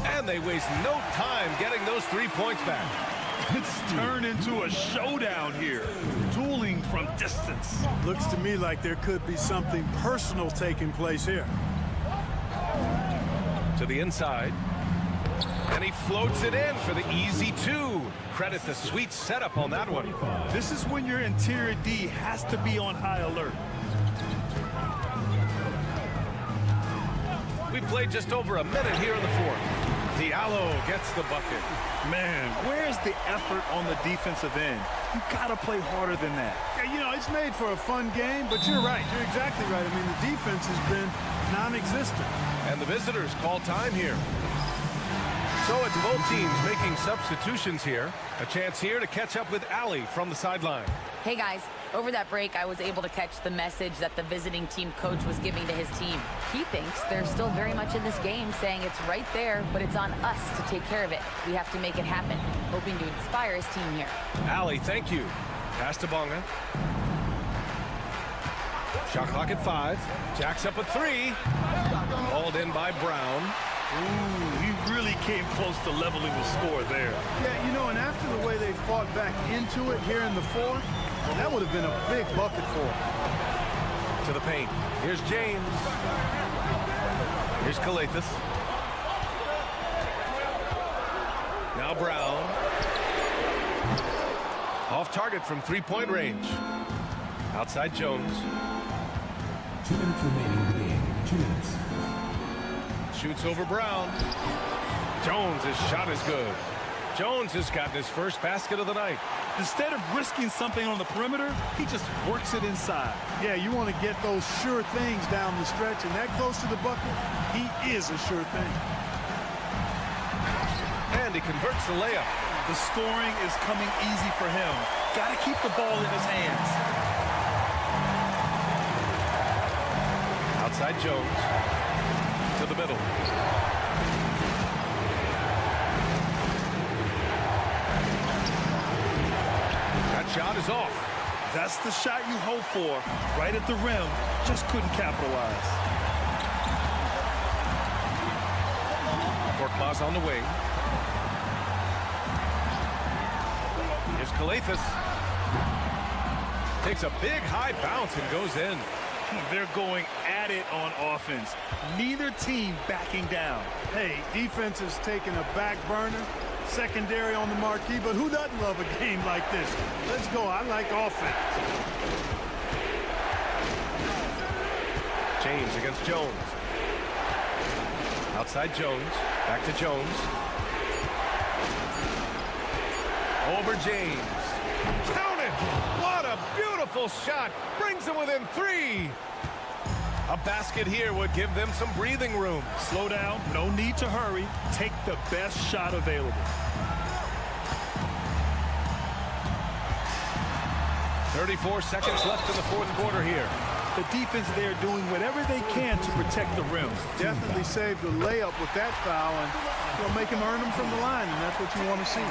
S6: And they waste no time getting those 3 points back.
S13: It's turned into a showdown here. Dueling from distance.
S7: Looks to me like there could be something personal taking place here.
S6: To the inside. And he floats it in for the easy 2. Credit the sweet setup on that one.
S13: This is when your interior D has to be on high alert.
S6: We played just over a minute here in the 4th. Diallo gets the bucket.
S13: Man, where's the effort on the defensive end? You gotta play harder than that.
S7: Yeah, you know, it's made for a fun game, but you're right. You're exactly right. I mean, the defense has been non-existent.
S6: And the visitors call time here. So it's both teams making substitutions here. A chance here to catch up with Allie from the sideline.
S10: Hey guys, over that break I was able to catch the message that the visiting team coach was giving to his team. He thinks they're still very much in this game, saying it's right there, but it's on us to take care of it. We have to make it happen, hoping to inspire his team here.
S6: Allie, thank you. Pass to Bonga. Shot clock at 5. Jacks up a 3. Hauled in by Brown.
S13: Ooh, he really came close to leveling the score there.
S7: Yeah, you know, and after the way they fought back into it here in the 4th, that would have been a big bucket for them.
S6: To the paint. Here's James. Here's Kalathis. Now Brown. Off target from 3-point range. Outside Jones.
S5: 2 minutes remaining in the game. 2 minutes.
S6: Shoots over Brown. Jones' shot is good. Jones has gotten his first basket of the night.
S13: Instead of risking something on the perimeter, he just works it inside.
S7: Yeah, you want to get those sure things down the stretch, and that close to the bucket, he is a sure thing.
S6: And he converts the layup.
S13: The scoring is coming easy for him. Got to keep the ball in his hands.
S6: Outside Jones. To the middle. That shot is off.
S13: That's the shot you hope for. Right at the rim. Just couldn't capitalize.
S6: Korkmaz on the wing. Here's Kalathis. Takes a big high bounce and goes in.
S13: They're going at it on offense. Neither team backing down.
S7: Hey, defense is taking a back burner. Secondary on the marquee, but who doesn't love a game like this? Let's go. I like offense.
S6: James against Jones. Outside Jones. Back to Jones. Over James. Count it! What a beautiful shot! Brings them within 3. A basket here would give them some breathing room.
S13: Slow down. No need to hurry. Take the best shot available.
S6: 34 seconds left in the 4th quarter here.
S13: The defense there doing whatever they can to protect the rim.
S7: Definitely saved the layup with that foul, and they'll make him earn them from the line, and that's what you want to see.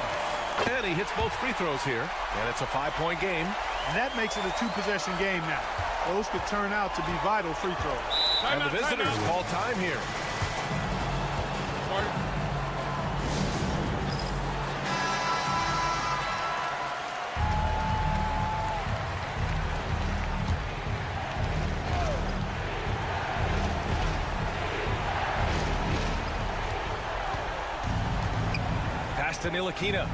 S6: And he hits both free throws here. And it's a 5-point game.
S7: And that makes it a 2-possession game now. Those could turn out to be vital free throws.
S6: And the visitors call time here. Pass to Ntilikina.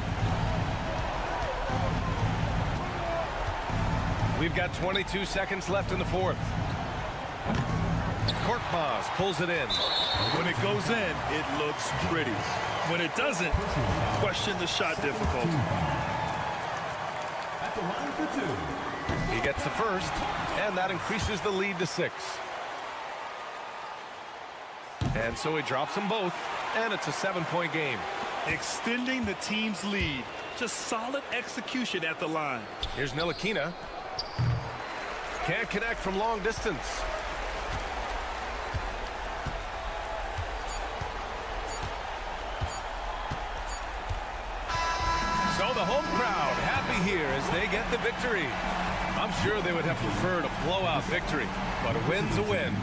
S6: We've got 22 seconds left in the fourth. Korkmaz pulls it in.
S13: When it goes in, it looks pretty. When it doesn't, question the shot difficulty.
S5: At the line for 2.
S6: He gets the first, and that increases the lead to 6. And so he drops them both, and it's a 7-point game.
S13: Extending the team's lead. Just solid execution at the line.
S6: Here's Ntilikina. Can't connect from long distance. So the home crowd happy here as they get the victory. I'm sure they would have preferred a blowout victory, but a win's a win.